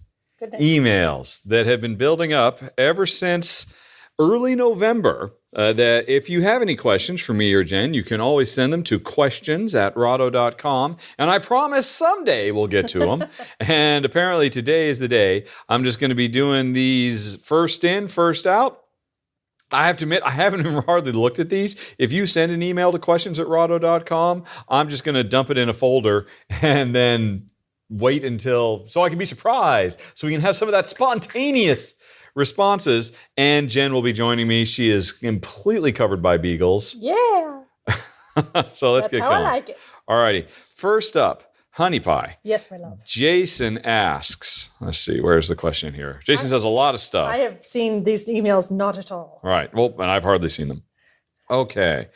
emails that have been building up ever since early November. That if you have any questions for me or Jen, you can always send them to questions@rahdo.com. And I promise someday we'll get to them. And apparently today is the day. I'm just going to be doing these first in, first out. I have to admit, I haven't even hardly looked at these. If you send an email to questions@rahdo.com, I'm just going to dump it in a folder and then wait so I can be surprised. So we can have some of that spontaneous responses, and Jen will be joining me. She is completely covered by beagles. Yeah. So let's get going. That's how I like it. All righty. First up, Honey Pie. Yes, my love. Jason asks, let's see, where's the question here? Jason says a lot of stuff. I have seen these emails not at all. All right. Well, and I've hardly seen them. Okay.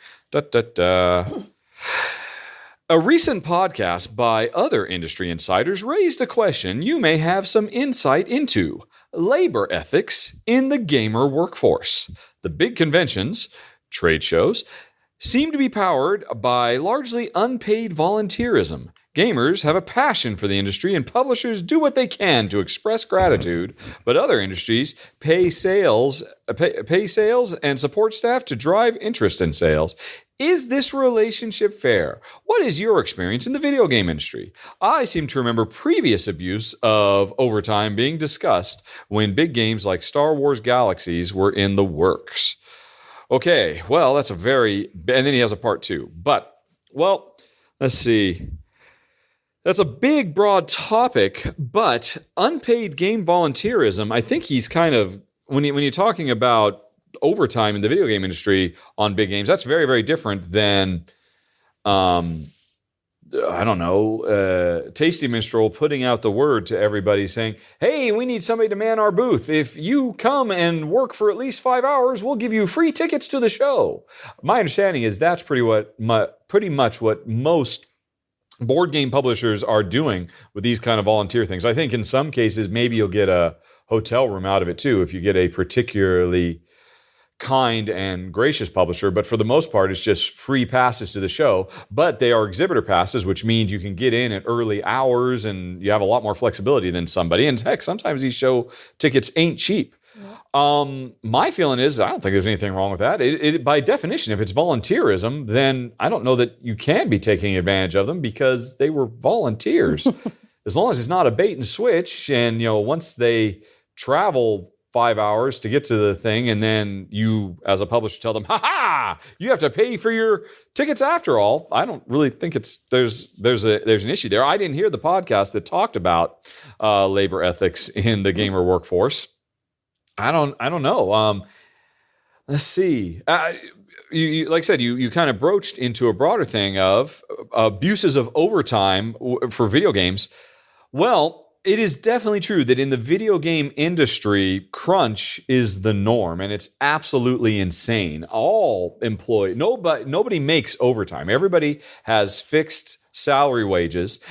A recent podcast by other industry insiders raised a question you may have some insight into: labor ethics in the gamer workforce. The big conventions, trade shows, seem to be powered by largely unpaid volunteerism. Gamers have a passion for the industry, and publishers do what they can to express gratitude, but other industries pay sales and support staff to drive interest in sales. Is this relationship fair? What is your experience in the video game industry? I seem to remember previous abuse of overtime being discussed when big games like Star Wars Galaxies were in the works. Okay, well, that's and then he has a part 2. But, well, let's see. That's a big, broad topic, but unpaid game volunteerism, I think he's kind of, when you're talking about overtime in the video game industry on big games, that's very, very different than I don't know, Tasty Minstrel putting out the word to everybody saying, hey, we need somebody to man our booth. If you come and work for at least 5 hours, we'll give you free tickets to the show. My understanding is that's pretty much what most board game publishers are doing with these kind of volunteer things. I think in some cases, maybe you'll get a hotel room out of it too, if you get a particularly kind and gracious publisher, but for the most part, it's just free passes to the show. But they are exhibitor passes, which means you can get in at early hours and you have a lot more flexibility than somebody. And heck, sometimes these show tickets ain't cheap. Yeah. My feeling is I don't think there's anything wrong with that. It by definition, if it's volunteerism, then I don't know that you can be taking advantage of them because they were volunteers. As long as it's not a bait and switch, and once they travel 5 hours to get to the thing, and then you, as a publisher, tell them, you have to pay for your tickets after all. I don't really think there's an issue there. I didn't hear the podcast that talked about labor ethics in the gamer workforce. I don't know. Let's see. You, like I said, you kind of broached into a broader thing of abuses of overtime for video games. Well, it is definitely true that in the video game industry, crunch is the norm, and it's absolutely insane. Nobody makes overtime. Everybody has fixed salary wages,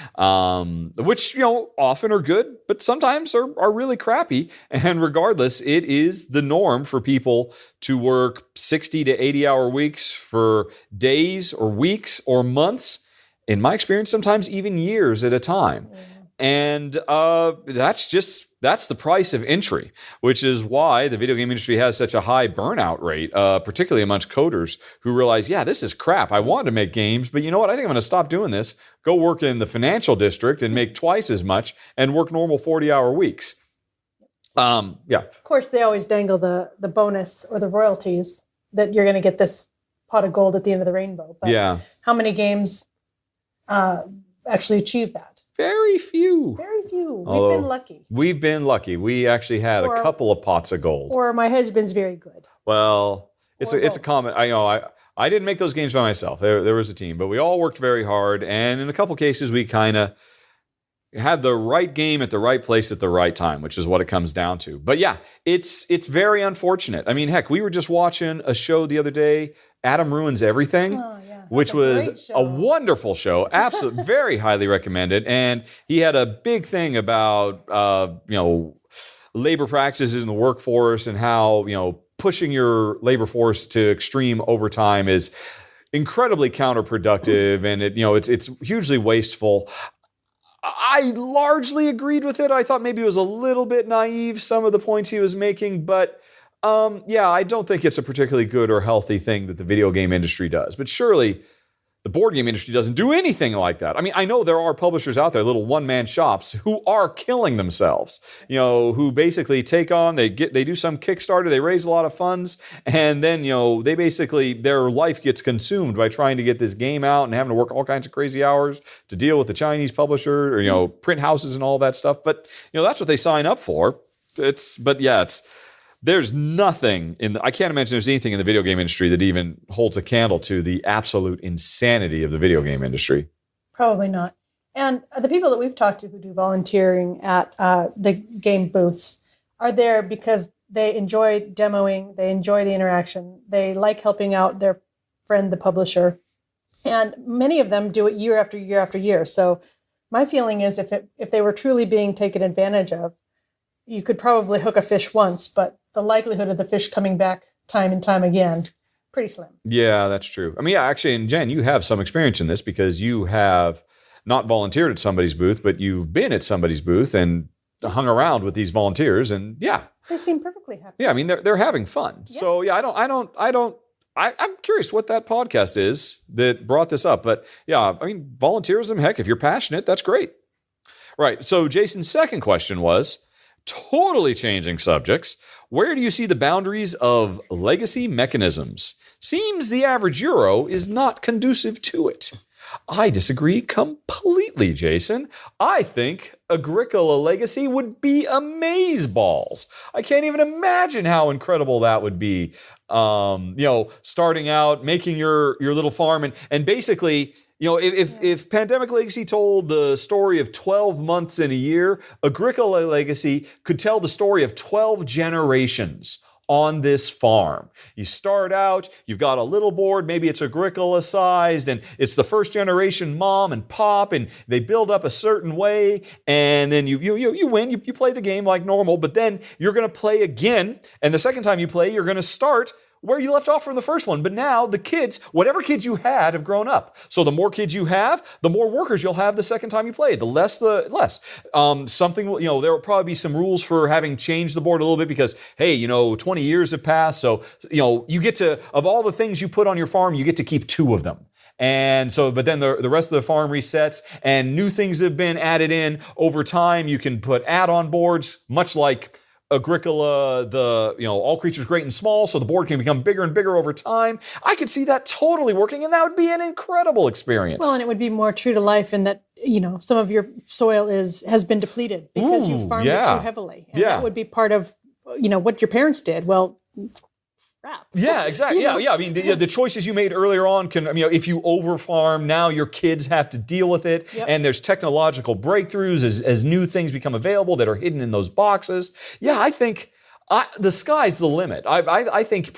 which often are good, but sometimes are really crappy. And regardless, it is the norm for people to work 60 to 80-hour weeks for days or weeks or months. In my experience, sometimes even years at a time. And that's the price of entry, which is why the video game industry has such a high burnout rate, particularly amongst coders who realize, this is crap. I want to make games, but you know what? I think I'm going to stop doing this, go work in the financial district and make twice as much and work normal 40-hour weeks. Of course, they always dangle the bonus or the royalties that you're going to get this pot of gold at the end of the rainbow. But how many games actually achieve that? Very few. We've been lucky. We actually had a couple of pots of gold. Or my husband's very good. Well, it's a common. I didn't make those games by myself. There was a team, but we all worked very hard, and in a couple cases, we kind of had the right game at the right place at the right time, which is what it comes down to. But it's very unfortunate. I mean, heck, we were just watching a show the other day, Adam Ruins Everything. Which was a wonderful show, absolutely very highly recommended. And he had a big thing about labor practices in the workforce and how pushing your labor force to extreme overtime is incredibly counterproductive, and it's hugely wasteful. I largely agreed with it. I thought maybe it was a little bit naive, some of the points he was making, but I don't think it's a particularly good or healthy thing that the video game industry does. But surely the board game industry doesn't do anything like that. I mean, I know there are publishers out there, little one-man shops, who are killing themselves, who basically take on, they do some Kickstarter, they raise a lot of funds, and then, they basically, their life gets consumed by trying to get this game out and having to work all kinds of crazy hours to deal with the Chinese publisher or, print houses and all that stuff. But, that's what they sign up for. There's nothing I can't imagine there's anything in the video game industry that even holds a candle to the absolute insanity of the video game industry. Probably not. And the people that we've talked to who do volunteering at the game booths are there because they enjoy demoing, they enjoy the interaction, they like helping out their friend, the publisher. And many of them do it year after year after year. So my feeling is if they were truly being taken advantage of, you could probably hook a fish once, but the likelihood of the fish coming back time and time again, pretty slim. Yeah, that's true. I mean, actually, and Jen, you have some experience in this because you have not volunteered at somebody's booth, but you've been at somebody's booth and hung around with these volunteers, and they seem perfectly happy. Yeah, I mean, they're having fun. Yeah. So I'm curious what that podcast is that brought this up, but I mean, volunteerism, heck, if you're passionate, that's great. Right. So Jason's second question was, totally changing subjects, where do you see the boundaries of legacy mechanisms? Seems the average Euro is not conducive to it. I disagree completely, Jason. I think Agricola Legacy would be amazeballs. I can't even imagine how incredible that would be. Starting out, making your little farm, and basically If Pandemic Legacy told the story of 12 months in a year, Agricola Legacy could tell the story of 12 generations on this farm. You start out, you've got a little board, maybe it's Agricola sized, and it's the first generation mom and pop, and they build up a certain way, and then you win, you play the game like normal, but then you're going to play again, and the second time you play, you're going to start where you left off from the first one. But now the kids, whatever kids you had, have grown up. So the more kids you have, the more workers you'll have the second time you play. The less. There will probably be some rules for having changed the board a little bit because, hey, 20 years have passed. So, you get to, of all the things you put on your farm, you get to keep 2 of them. And so, but then the rest of the farm resets and new things have been added in over time. You can put add-on boards, much like Agricola, all creatures great and small, so the board can become bigger and bigger over time. I could see that totally working, and that would be an incredible experience. Well, and it would be more true to life in that, some of your soil has been depleted because you farmed it too heavily. And that would be part of, what your parents did. Well, crap. Yeah, exactly. Yeah. I mean, the choices you made earlier on can, if you overfarm, now your kids have to deal with it. Yep. And there's technological breakthroughs as new things become available that are hidden in those boxes. Yeah, I think the sky's the limit. I think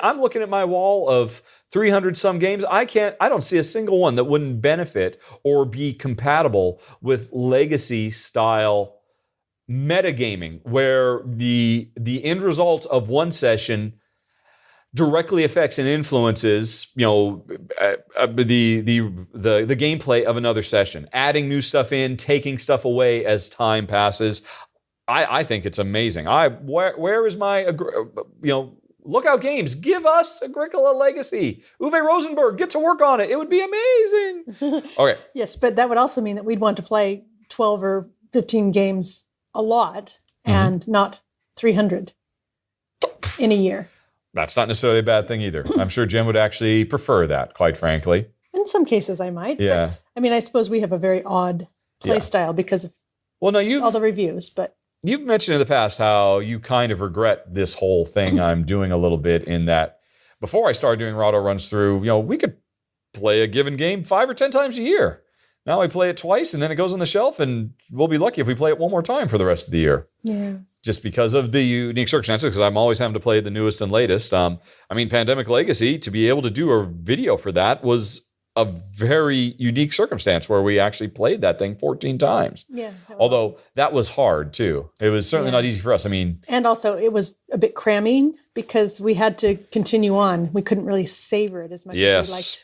I'm looking at my wall of 300 some games. I don't see a single one that wouldn't benefit or be compatible with legacy style metagaming, where the end result of one session directly affects and influences, the gameplay of another session. Adding new stuff in, taking stuff away as time passes. I think it's amazing. Where is my Lookout Games? Give us Agricola Legacy. Uwe Rosenberg, get to work on it. It would be amazing. Okay. Yes, but that would also mean that we'd want to play 12 or 15 games a lot and not 300 in a year. That's not necessarily a bad thing either. I'm sure Jen would actually prefer that, quite frankly. In some cases, I might. Yeah. But, I suppose we have a very odd play style because of all the reviews. But you've mentioned in the past how you kind of regret this whole thing I'm doing a little bit, in that before I started doing Rahdo runs through, we could play a given game 5 or 10 times a year. Now we play it twice and then it goes on the shelf, and we'll be lucky if we play it one more time for the rest of the year. Yeah. Just because of the unique circumstances, because I'm always having to play the newest and latest. Pandemic Legacy, to be able to do a video for that was a very unique circumstance where we actually played that thing 14 times. Yeah. Although that was hard too. It was certainly not easy for us. And also it was a bit cramming because we had to continue on. We couldn't really savor it as much as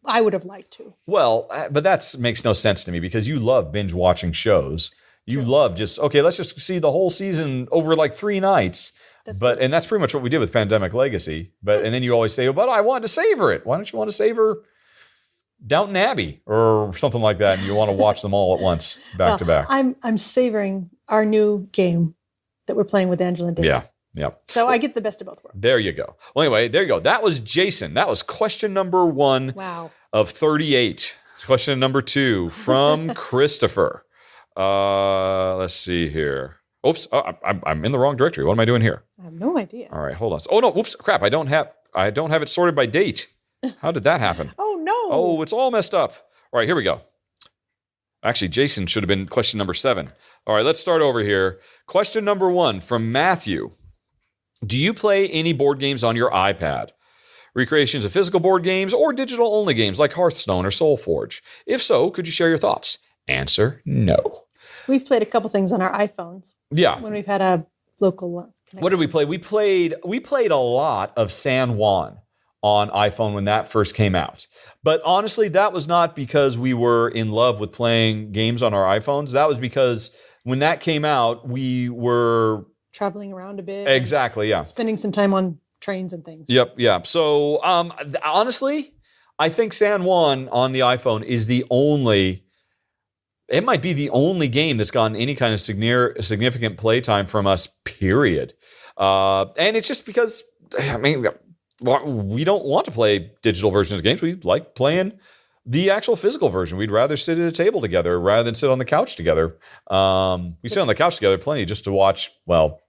I would have liked to. Well, but that makes no sense to me because you love binge watching shows. You love let's just see the whole season over like 3 nights. And that's pretty much what we did with Pandemic Legacy. And then you always say, but I wanted to savor it. Why don't you want to savor Downton Abbey or something like that, and you want to watch them all at once, back to back? I'm savoring our new game that we're playing with Angela and Dingo. Yeah. Yeah. So I get the best of both worlds. There you go. Well, anyway, there you go. That was Jason. That was question number 1 of 38. Question number 2 from Christopher. Let's see here. Oops, I'm in the wrong directory. What am I doing here? I have no idea. All right, hold on. Oh no, whoops, crap. I don't have it sorted by date. How did that happen? Oh no. Oh, it's all messed up. All right, here we go. Actually, Jason should have been question number 7. All right, let's start over here. Question number 1 from Matthew. Do you play any board games on your iPad? Recreations of physical board games or digital-only games like Hearthstone or SoulForge? If so, could you share your thoughts? Answer, no. We've played a couple things on our iPhones. Yeah. When we've had a local connection. What did we play? We played a lot of San Juan on iPhone when that first came out. But honestly, that was not because we were in love with playing games on our iPhones. That was because when that came out, we were traveling around a bit. Exactly, yeah. Spending some time on trains and things. Yep, yeah. So honestly, I think San Juan on the iPhone is it might be the only game that's gotten any kind of significant playtime from us, period. And it's just because, we don't want to play digital versions of games. We like playing the actual physical version. We'd rather sit at a table together rather than sit on the couch together. We sit on the couch together plenty just to watch,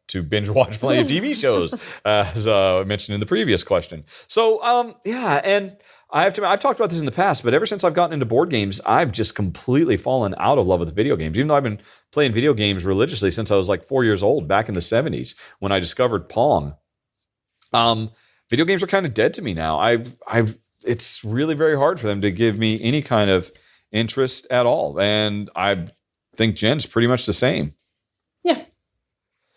to binge watch plenty of TV shows, as I mentioned in the previous question. So, and I've talked about this in the past, but ever since I've gotten into board games, I've just completely fallen out of love with video games, even though I've been playing video games religiously since I was like 4 years old, back in the 70s when I discovered Pong. Video games are kind of dead to me now. It's really very hard for them to give me any kind of interest at all. And I think Jen's pretty much the same. Yeah.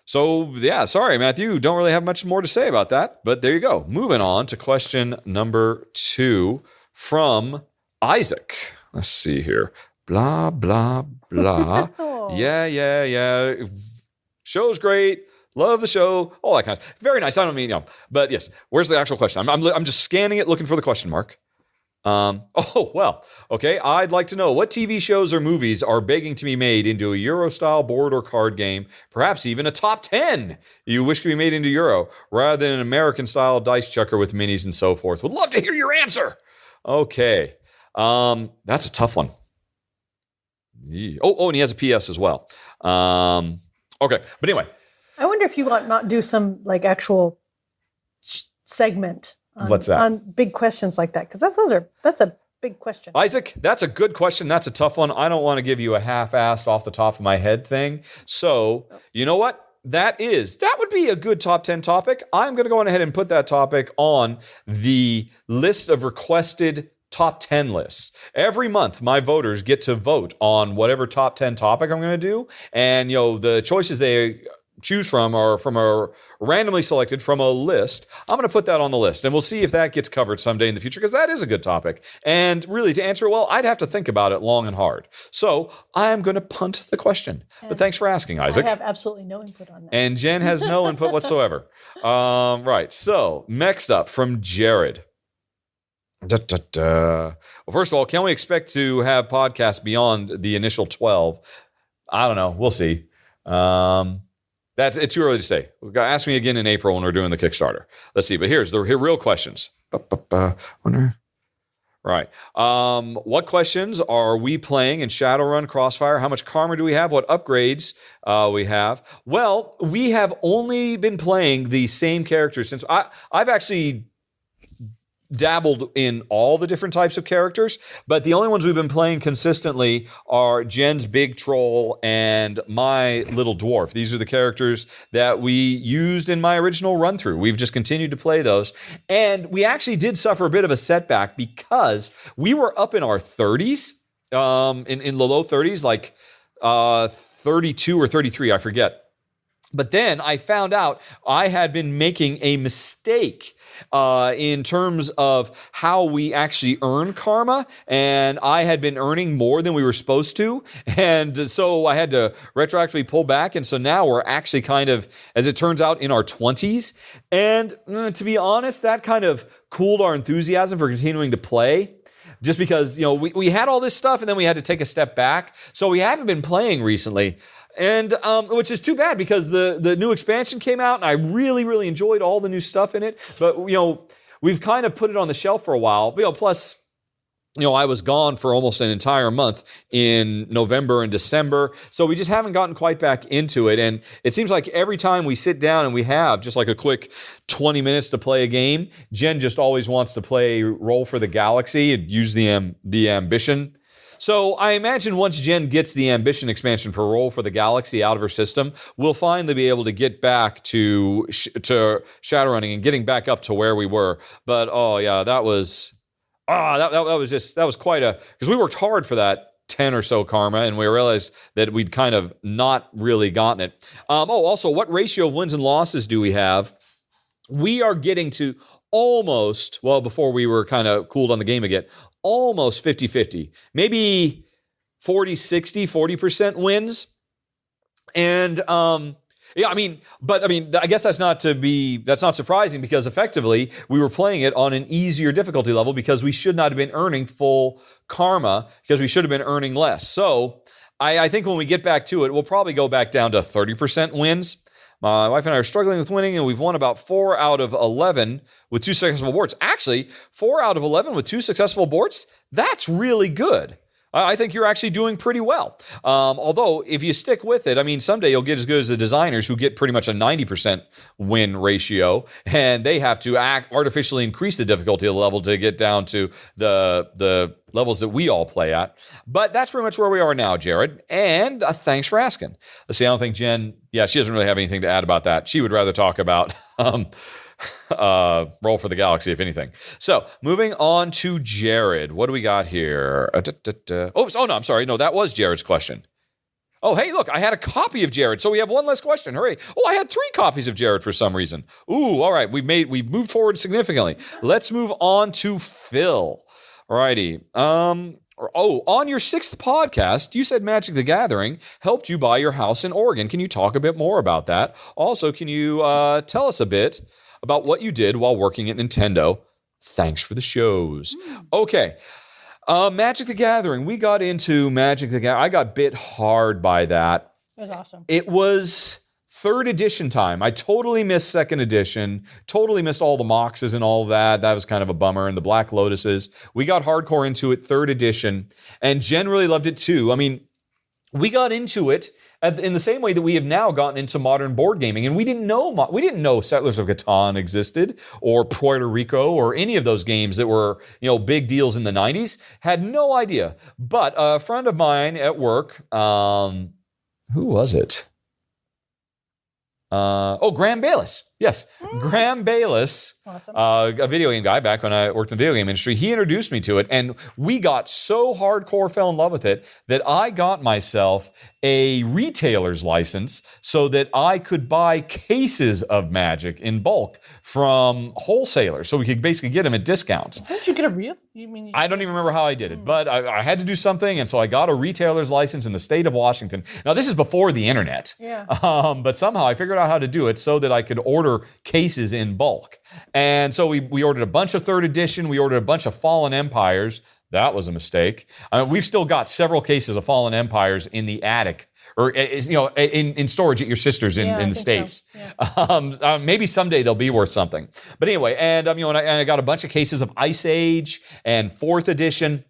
So, yeah, sorry, Matthew, don't really have much more to say about that. But there you go. Moving on to question number 2 from Isaac. Let's see here. Blah, blah, blah. Yeah. Show's great. Love the show. All that kind of stuff. Very nice. I don't mean, but yes. Where's the actual question? I'm just scanning it, looking for the question mark. Okay. I'd like to know what TV shows or movies are begging to be made into a Euro-style board or card game, perhaps even a top 10 you wish to be made into Euro, rather than an American-style dice chucker with minis and so forth. Would love to hear your answer. Okay. That's a tough one. And he has a PS as well. Okay. But anyway. I wonder if you want not do some like actual segment. What's that? On big questions like that, because that's a big question. Isaac, that's a good question. That's a tough one. I don't want to give you a half-assed off the top of my head thing. So, you know what? That would be a good top 10 topic. I'm going to go on ahead and put that topic on the list of requested top 10 lists. Every month, my voters get to vote on whatever top 10 topic I'm going to do. And, the choices they choose from are from a randomly selected from a list. I'm going to put that on the list, and we'll see if that gets covered someday in the future, because that is a good topic. And really, to answer it well, I'd have to think about it long and hard. So I'm going to punt the question. But thanks for asking, Isaac. I have absolutely no input on that. And Jen has no input whatsoever. Right. So next up from Jared. Well, first of all, can we expect to have podcasts beyond the initial 12? I don't know. We'll see. It's too early to say. Ask me again in April when we're doing the Kickstarter. Let's see. But here's the real questions. Right. What questions are we playing in Shadowrun Crossfire? How much karma do we have? What upgrades we have? Well, we have only been playing the same characters since I've actually dabbled in all the different types of characters, but the only ones we've been playing consistently are Jen's big troll and my little dwarf. These are the characters that we used in my original run through. We've just continued to play those, and we actually did suffer a bit of a setback because we were up in our 30s, in the low 30s, like 32 or 33, I forget. But then I found out I had been making a mistake in terms of how we actually earn karma, and I had been earning more than we were supposed to, and so I had to retroactively pull back, and so now we're actually kind of, as it turns out, in our 20s, and to be honest, that kind of cooled our enthusiasm for continuing to play. Just because, we had all this stuff, and then we had to take a step back, so we haven't been playing recently. And which is too bad, because the new expansion came out and I really, really enjoyed all the new stuff in it. But, we've kind of put it on the shelf for a while. Plus, I was gone for almost an entire month in November and December. So we just haven't gotten quite back into it. And it seems like every time we sit down and we have just like a quick 20 minutes to play a game, Jen just always wants to play Roll for the Galaxy and use the Ambition. So I imagine once Jen gets the Ambition expansion for Roll for the Galaxy out of her system, we'll finally be able to get back to Shadowrunning and getting back up to where we were. But that was quite because we worked hard for that 10 or so karma, and we realized that we'd kind of not really gotten it. Also, what ratio of wins and losses do we have? We are getting to almost, before we were kind of cooled on the game again, almost 50-50, maybe 40% wins. And I guess that's not surprising, because effectively we were playing it on an easier difficulty level, because we should not have been earning full karma, because we should have been earning less. So I think when we get back to it, we'll probably go back down to 30% wins. My wife and I are struggling with winning, and we've won about 4 out of 11 with 2 successful boards. Actually, 4 out of 11 with 2 successful boards, that's really good. I think you're actually doing pretty well. Although, if you stick with it, I mean, someday you'll get as good as the designers who get pretty much a 90% win ratio, and they have to artificially increase the difficulty level to get down to the levels that we all play at. But that's pretty much where we are now, Jared. And thanks for asking. Let's see, I don't think Jen, she doesn't really have anything to add about that. She would rather talk about... Roll for the Galaxy, if anything. So, moving on to Jared. What do we got here? Oh, no, I'm sorry. No, that was Jared's question. Oh, hey, look, I had a copy of Jared, so we have one less question. Hooray. Oh, I had 3 copies of Jared for some reason. Ooh, all right. We've moved forward significantly. Let's move on to Phil. Alrighty. On your 6th podcast, you said Magic the Gathering helped you buy your house in Oregon. Can you talk a bit more about that? Also, can you tell us a bit about what you did while working at Nintendo? Thanks for the shows. Okay. Magic the Gathering. We got into Magic the Gathering. I got bit hard by that. It was awesome. It was 3rd edition time. I totally missed 2nd edition. Totally missed all the Moxes and all that. That was kind of a bummer. And the Black Lotuses. We got hardcore into it 3rd edition. And Jen really loved it too. I mean, we got into it in the same way that we have now gotten into modern board gaming, and we didn't know Settlers of Catan existed, or Puerto Rico, or any of those games that were big deals in the 90s. Had no idea. But a friend of mine at work, who was it? Graham Bayless. Yes, Graham Bayless, awesome. A video game guy back when I worked in the video game industry. He introduced me to it, and we got so hardcore, fell in love with it, that I got myself a retailer's license so that I could buy cases of Magic in bulk from wholesalers, so we could basically get them at discounts. How did you get a real? I don't even remember how I did it, but I had to do something, and so I got a retailer's license in the state of Washington. Now, this is before the internet, but somehow I figured out how to do it so that I could order cases in bulk. And so we ordered a bunch of 3rd edition. We ordered a bunch of Fallen Empires. That was a mistake. We've still got several cases of Fallen Empires in the attic, or in storage at your sister's in the States. So. Yeah. Maybe someday they'll be worth something. But anyway, and I got a bunch of cases of Ice Age and 4th edition.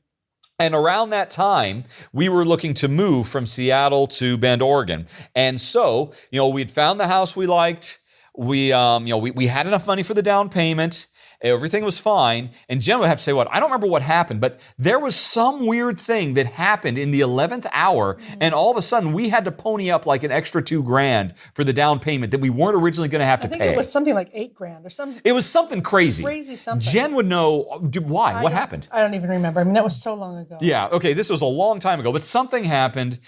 And around that time, we were looking to move from Seattle to Bend, Oregon. And so, we'd found the house we liked. We had enough money for the down payment. Everything was fine. And Jen would have to say what? I don't remember what happened, but there was some weird thing that happened in the 11th hour, and all of a sudden we had to pony up like an extra $2,000 for the down payment that we weren't originally going to have to pay. I think it was something like $8,000 or something. It was something crazy. Crazy something. Jen would know why. What happened? I don't even remember. I mean, that was so long ago. Yeah. Okay. This was a long time ago, but something happened,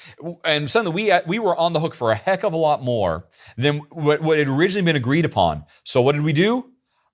and suddenly we were on the hook for a heck of a lot more than what had originally been agreed upon. So what did we do?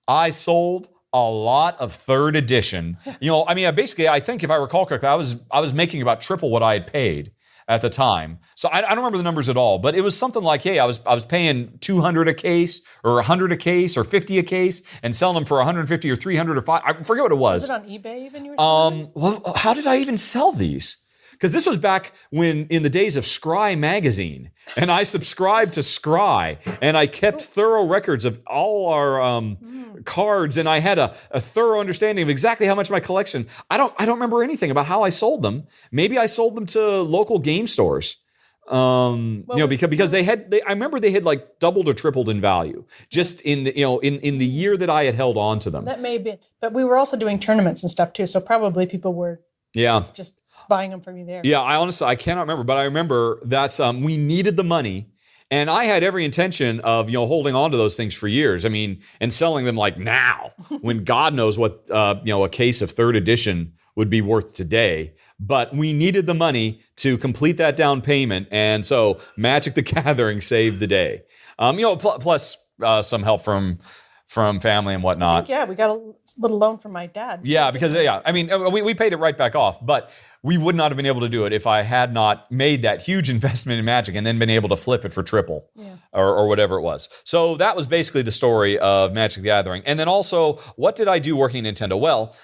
I sold a lot of 3rd edition. Basically, I think if I recall correctly, I was making about triple what I had paid at the time. So I don't remember the numbers at all, but it was something like, hey, I was paying $200 a case, or $100 a case, or $50 a case, and selling them for $150 or $300 or $500. I forget what it was. Was it on eBay even? You were selling? Well, how did I even sell these? Because this was back when, in the days of Scry magazine, and I subscribed to Scry, and I kept thorough records of all our cards, and I had a thorough understanding of exactly how much my collection. I don't remember anything about how I sold them. Maybe I sold them to local game stores. Because I remember they had like doubled or tripled in value just in the year that I had held on to them. That may be, but we were also doing tournaments and stuff too, so probably people were just buying them from you there. Yeah, I cannot remember, but I remember that we needed the money, and I had every intention of holding on to those things for years. I mean, and selling them like now, when God knows what a case of 3rd edition would be worth today. But we needed the money to complete that down payment, and so Magic the Gathering saved the day. Plus some help from family and whatnot. We got a little loan from my dad. Yeah, because we paid it right back off, but we would not have been able to do it if I had not made that huge investment in Magic and then been able to flip it for triple or whatever it was. So that was basically the story of Magic the Gathering. And then also, what did I do working at Nintendo? Well,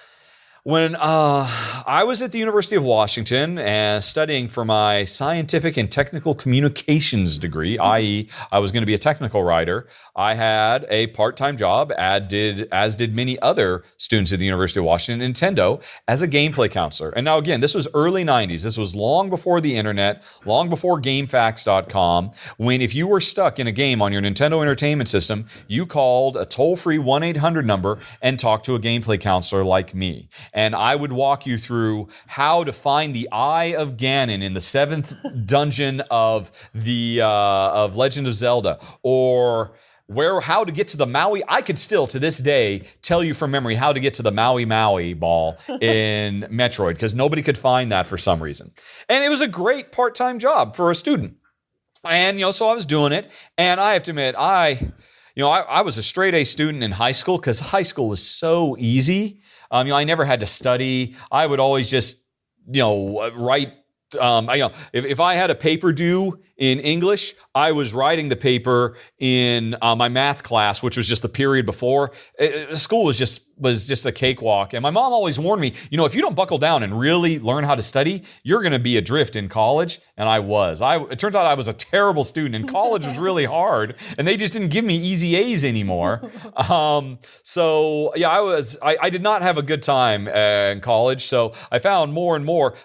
When I was at the University of Washington studying for my scientific and technical communications degree, i.e., I was going to be a technical writer, I had a part-time job, as did many other students at the University of Washington, Nintendo, as a gameplay counselor. And now, again, this was early 90s. This was long before the internet, long before GameFAQs.com, when if you were stuck in a game on your Nintendo Entertainment System, you called a toll-free 1-800 number and talked to a gameplay counselor like me. And I would walk you through how to find the Eye of Ganon in the 7th dungeon of of Legend of Zelda, or how to get to the Maui. I could still, to this day, tell you from memory how to get to the Maui ball in Metroid, because nobody could find that for some reason. And it was a great part-time job for a student. And, so I was doing it. And I have to admit, I was a straight A student in high school because high school was so easy. I never had to study. I would always just, write. If I had a paper due in English, I was writing the paper in my math class, which was just the period before. School was just a cakewalk. And my mom always warned me, if you don't buckle down and really learn how to study, you're going to be adrift in college. And I was. It turns out I was a terrible student, and college was really hard, and they just didn't give me easy A's anymore. I did not have a good time in college. So I found more and more,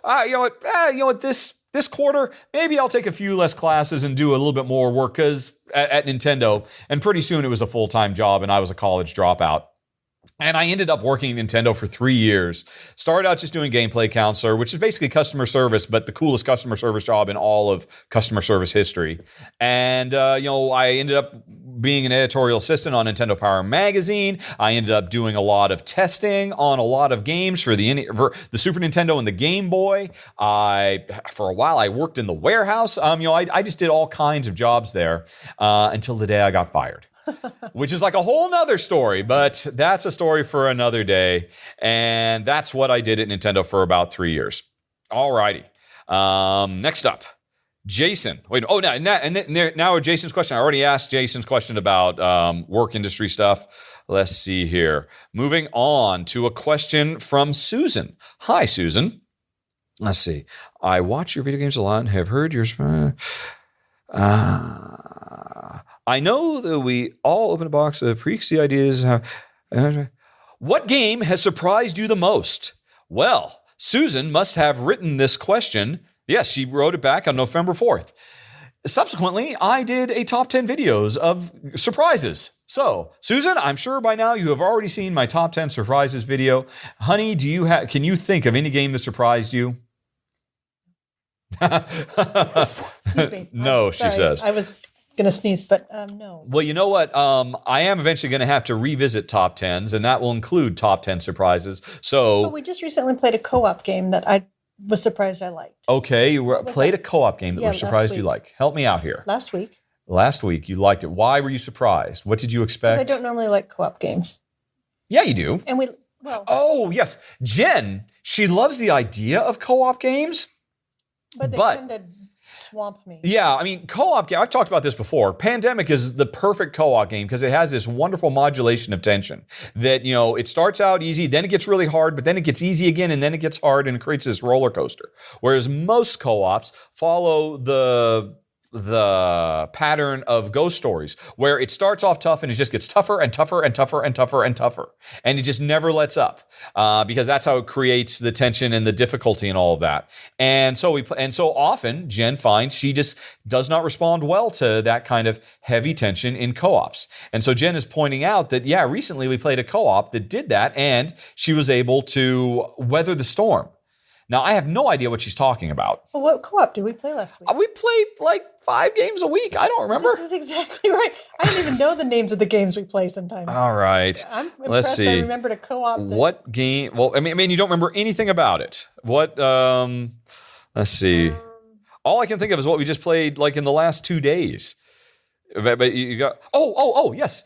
this quarter, maybe I'll take a few less classes and do a little bit more work at Nintendo. And pretty soon it was a full-time job, and I was a college dropout. And I ended up working at Nintendo for 3 years. Started out just doing gameplay counselor, which is basically customer service, but the coolest customer service job in all of customer service history. And, I ended up being an editorial assistant on Nintendo Power Magazine. I ended up doing a lot of testing on a lot of games for the Super Nintendo and the Game Boy. For a while, I worked in the warehouse. I just did all kinds of jobs there until the day I got fired. Which is like a whole nother story, but that's a story for another day. And that's what I did at Nintendo for about 3 years. All righty. Next up, Jason. Now Jason's question. I already asked Jason's question about work industry stuff. Let's see here. Moving on to a question from Susan. Hi, Susan. Let's see. I watch your video games a lot and have heard yours. I know that we all open a box of preexy ideas. What game has surprised you the most? Well, Susan must have written this question. Yes, she wrote it back on November 4th. Subsequently, I did a top 10 videos of surprises. So, Susan, I'm sure by now you have already seen my top 10 surprises video. Honey, can you think of any game that surprised you? Excuse me. No, she says. I was going to sneeze, but no. Well, you know what? I am eventually going to have to revisit top 10s, and that will include top 10 surprises. So we just recently played a co-op game that I was surprised I liked. Okay, you played a co-op game that was surprised you liked. Help me out here. Last week. Last week, you liked it. Why were you surprised? What did you expect? Because I don't normally like co-op games. Yeah, you do. And Oh, yes. Jen, she loves the idea of co-op games. But they tend to swamp me. Yeah, I mean, co-op game, I've talked about this before. Pandemic is the perfect co-op game because it has this wonderful modulation of tension that, it starts out easy, then it gets really hard, but then it gets easy again, and then it gets hard, and it creates this roller coaster. Whereas most co-ops follow the pattern of ghost stories where it starts off tough and it just gets tougher and tougher and tougher and tougher and tougher. And it just never lets up because that's how it creates the tension and the difficulty and all of that. And so often Jen finds she just does not respond well to that kind of heavy tension in co-ops. And so Jen is pointing out that, recently we played a co-op that did that and she was able to weather the storm. Now, I have no idea what she's talking about. Well, what co-op did we play last week? We played like 5 games a week. I don't remember. This is exactly right. I don't even know the names of the games we play sometimes. All right. I'm impressed. Let's see. I remembered a co-op. What game? Well, I mean, you don't remember anything about it. What? Let's see. All I can think of is what we just played like in the last 2 days. But you got. Oh, yes.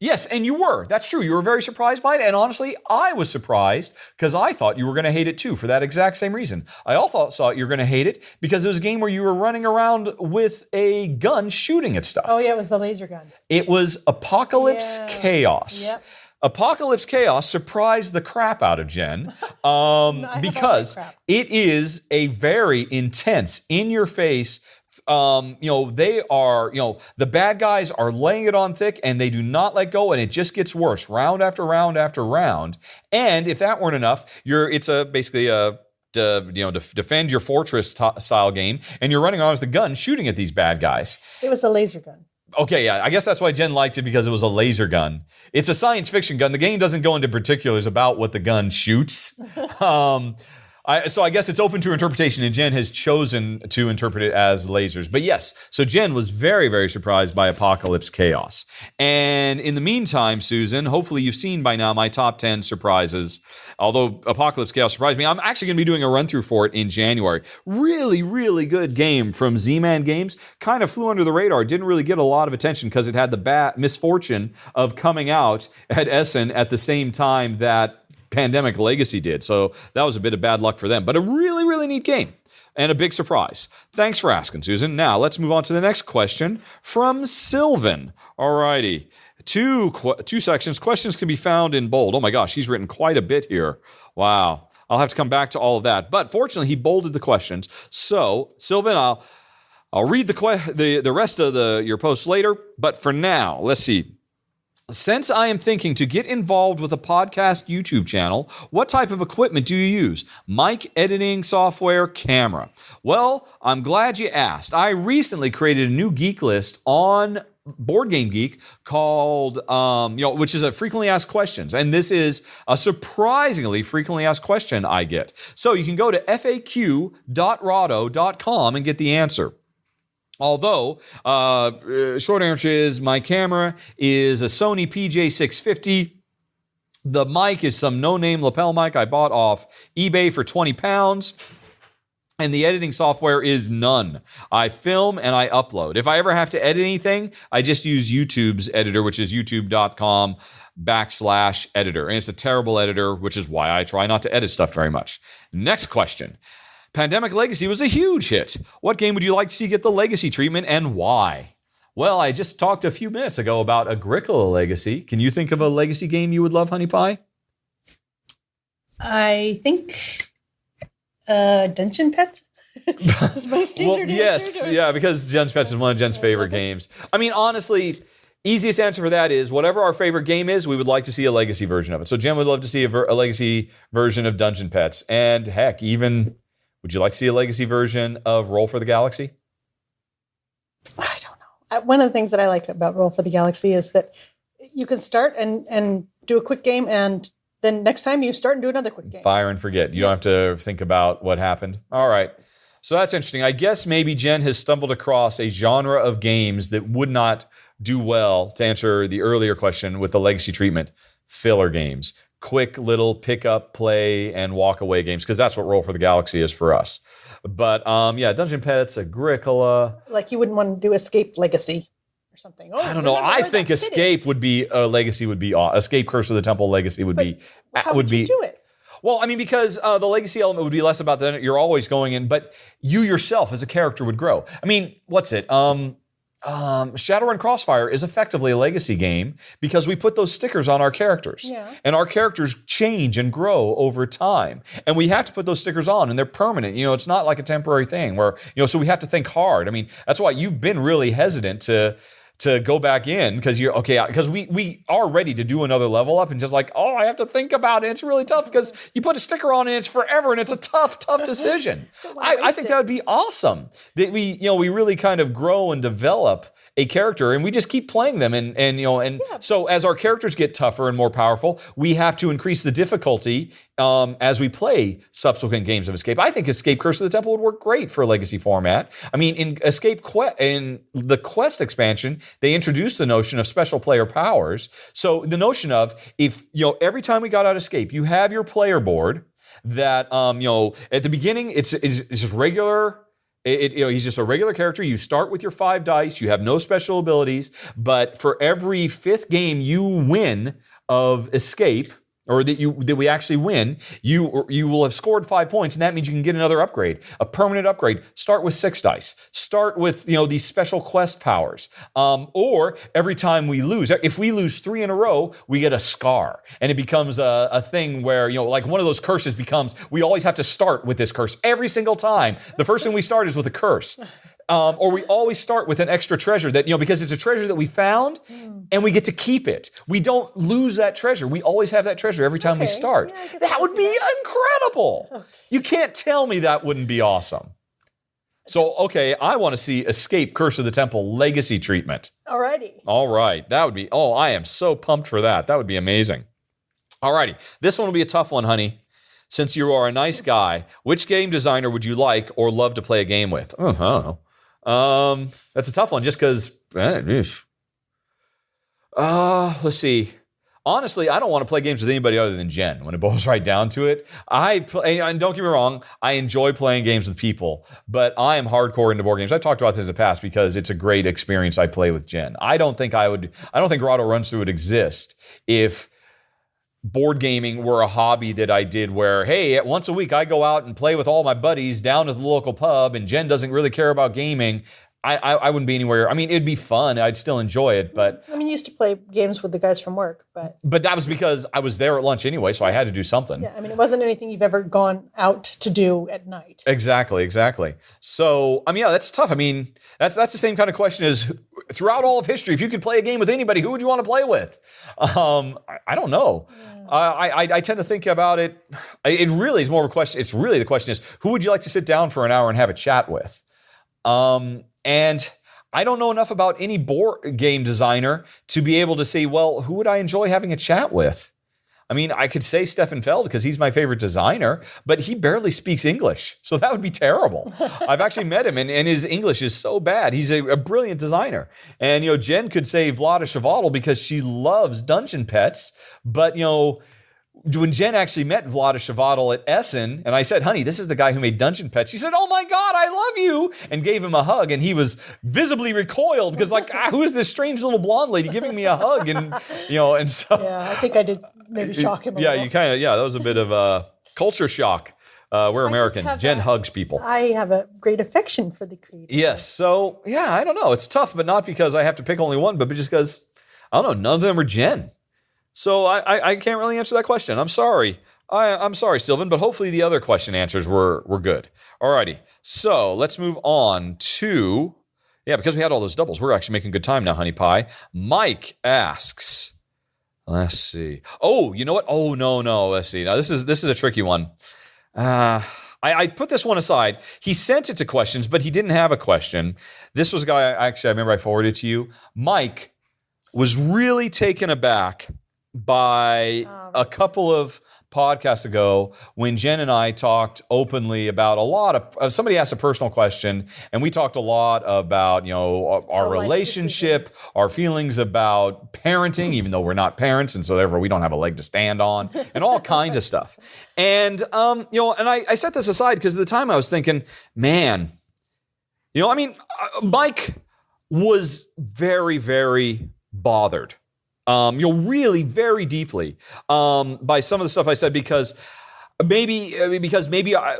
Yes, and you were. That's true. You were very surprised by it. And honestly, I was surprised because I thought you were going to hate it too for that exact same reason. I also thought you were going to hate it because it was a game where you were running around with a gun shooting at stuff. Oh, yeah, it was the laser gun. It was Apocalypse Chaos. Yep. Apocalypse Chaos surprised the crap out of Jen because it is a very intense, in-your-face. They are, the bad guys are laying it on thick, and they do not let go, and it just gets worse round after round after round. And if that weren't enough, it's basically a defend your fortress style game, and you're running around with a gun shooting at these bad guys. It was a laser gun. Okay, yeah, I guess that's why Jen liked it, because it was a laser gun. It's a science fiction gun. The game doesn't go into particulars about what the gun shoots. So I guess it's open to interpretation, and Jen has chosen to interpret it as lasers. But yes, so Jen was very, very surprised by Apocalypse Chaos. And in the meantime, Susan, hopefully you've seen by now my top 10 surprises. Although Apocalypse Chaos surprised me, I'm actually going to be doing a run-through for it in January. Really, really good game from Z-Man Games. Kind of flew under the radar. Didn't really get a lot of attention because it had the misfortune of coming out at Essen at the same time that Pandemic Legacy did. So that was a bit of bad luck for them. But a really, really neat game. And a big surprise. Thanks for asking, Susan. Now, let's move on to the next question from Sylvan. Alrighty. Two sections. Questions can be found in bold. Oh my gosh, he's written quite a bit here. Wow. I'll have to come back to all of that. But fortunately, he bolded the questions. So, Sylvan, I'll read the rest of your posts later. But for now, let's see. Since I am thinking to get involved with a podcast YouTube channel, what type of equipment do you use? Mic, editing software, camera? Well, I'm glad you asked. I recently created a new Geeklist on Board Game Geek called, which is a frequently asked questions. And this is a surprisingly frequently asked question I get. So you can go to faq.rahdo.com and get the answer. Although, short answer is my camera is a Sony PJ650. The mic is some no-name lapel mic I bought off eBay for £20. And the editing software is none. I film and I upload. If I ever have to edit anything, I just use YouTube's editor, which is youtube.com/editor. And it's a terrible editor, which is why I try not to edit stuff very much. Next question. Pandemic Legacy was a huge hit. What game would you like to see get the Legacy treatment, and why? Well, I just talked a few minutes ago about Agricola Legacy. Can you think of a Legacy game you would love, Honey Pie? I think Dungeon Pets is my standard answer. Yes, because Dungeon Pets is one of Jen's favorite games. I mean, honestly, easiest answer for that is whatever our favorite game is, we would like to see a Legacy version of it. So Jen would love to see a Legacy version of Dungeon Pets. And heck, even... would you like to see a Legacy version of Roll for the Galaxy? I don't know. One of the things that I like about Roll for the Galaxy is that you can start and do a quick game, and then next time you start and do another quick game. Fire and forget. You don't have to think about what happened. All right. So that's interesting. I guess maybe Jen has stumbled across a genre of games that would not do well, to answer the earlier question, with the Legacy treatment. Filler games. Quick little pick up, play, and walk away games, because that's what Roll for the Galaxy is for us. But Dungeon Pets, Agricola. Like you wouldn't want to do Escape Legacy or something. I don't know. I think Escape would be Legacy would be Escape Curse of the Temple Legacy would be. How would you do it? Well, I mean, because the Legacy element would be less about that you're always going in, but you yourself as a character would grow. I mean, what's it? Shadowrun Crossfire is effectively a Legacy game because we put those stickers on our characters. Yeah. And our characters change and grow over time. And we have to put those stickers on, and they're permanent. It's not like a temporary thing where, so we have to think hard. I mean, that's why you've been really hesitant to go back in, because we are ready to do another level up, and just like, I have to think about it. It's really tough because you put a sticker on and it's forever, and it's a tough decision. I think that would be awesome that we really kind of grow and develop a character, and we just keep playing them, so as our characters get tougher and more powerful, we have to increase the difficulty as we play subsequent games of Escape. I think Escape Curse of the Temple would work great for a Legacy format. I mean, in the Quest expansion, they introduced the notion of special player powers. So the notion of, if every time we got out Escape, you have your player board that at the beginning it's just regular. He's just a regular character. You start with your 5 dice. You have no special abilities. But for every 5th game you win of Escape, or that we actually win, you will have scored 5 points, and that means you can get another upgrade, a permanent upgrade. Start with 6 dice. Start with these special quest powers. Or every time we lose, if we lose 3 in a row, we get a scar, and it becomes a thing where like one of those curses becomes we always have to start with this curse every single time. The first thing we start is with a curse. Or we always start with an extra treasure that, because it's a treasure that we found and we get to keep it. We don't lose that treasure. We always have that treasure every time we start. Yeah, that would be incredible. Okay. You can't tell me that wouldn't be awesome. So, okay, I want to see Escape Curse of the Temple Legacy treatment. Alrighty. All right. That would be, I am so pumped for that. That would be amazing. Alrighty. This one will be a tough one, honey. Since you are a nice guy, which game designer would you like or love to play a game with? I don't know. That's a tough one just because, let's see. Honestly, I don't want to play games with anybody other than Jen when it boils right down to it. And don't get me wrong, I enjoy playing games with people, but I am hardcore into board games. I've talked about this in the past because it's a great experience I play with Jen. I don't think Rahdo Runs Through would exist if board gaming were a hobby that I did where, hey, once a week I go out and play with all my buddies down at the local pub and Jen doesn't really care about gaming. I wouldn't be anywhere. I mean, it'd be fun. I'd still enjoy it, but... I mean, you used to play games with the guys from work, but... But that was because I was there at lunch anyway, so I had to do something. Yeah, I mean, it wasn't anything you've ever gone out to do at night. Exactly. So, I mean, yeah, that's tough. I mean, that's the same kind of question as throughout all of history. If you could play a game with anybody, who would you want to play with? I don't know. Yeah. I tend to think about it. It really is more of a question. It's really the question is, who would you like to sit down for an hour and have a chat with? And I don't know enough about any board game designer to be able to say, well, who would I enjoy having a chat with? I mean, I could say Stefan Feld because he's my favorite designer, but he barely speaks English. So that would be terrible. I've actually met him and his English is so bad. He's a brilliant designer. And, Jen could say Vlada Chvátil because she loves Dungeon Pets, but, when Jen actually met Vlada Chvátil at Essen, and I said, honey, this is the guy who made Dungeon Pets. She said, oh my God, I love you, and gave him a hug, and he was visibly recoiled because who is this strange little blonde lady giving me a hug? And, and so. Yeah, I think I did maybe shock him a little. That was a bit of a culture shock. We're Americans. Jen hugs people. I have a great affection for the creator. Yes, so, yeah, I don't know. It's tough, but not because I have to pick only one, but just because, I don't know, none of them are Jen. So I can't really answer that question. I'm sorry. I'm sorry, Sylvan, but hopefully the other question answers were good. Alrighty. So let's move on to, because we had all those doubles, we're actually making good time now, Honey Pie. Mike asks, let's see. Oh, you know what? Oh, no. Let's see. Now this is a tricky one. I put this one aside. He sent it to questions, but he didn't have a question. This was a guy, I remember I forwarded to you. Mike was really taken aback by a couple of podcasts ago when Jen and I talked openly about a lot of somebody asked a personal question and we talked a lot about our relationship, our feelings about parenting, even though we're not parents and so therefore we don't have a leg to stand on, and all kinds of stuff. And and I set this aside because at the time I was thinking, man, Mike was very, very bothered. Really very deeply by some of the stuff I said because maybe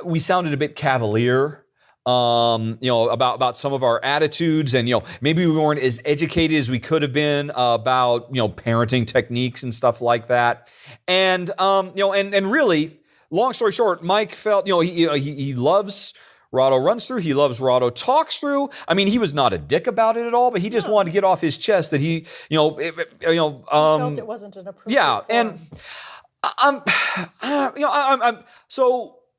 we sounded a bit cavalier, about some of our attitudes, and maybe we weren't as educated as we could have been about parenting techniques and stuff like that, and really, long story short, Mike felt he loves Rahdo Runs Through. He loves Rahdo Talks Through. I mean, he was not a dick about it at all, but he just wanted to get off his chest that he, felt it wasn't an appropriate form.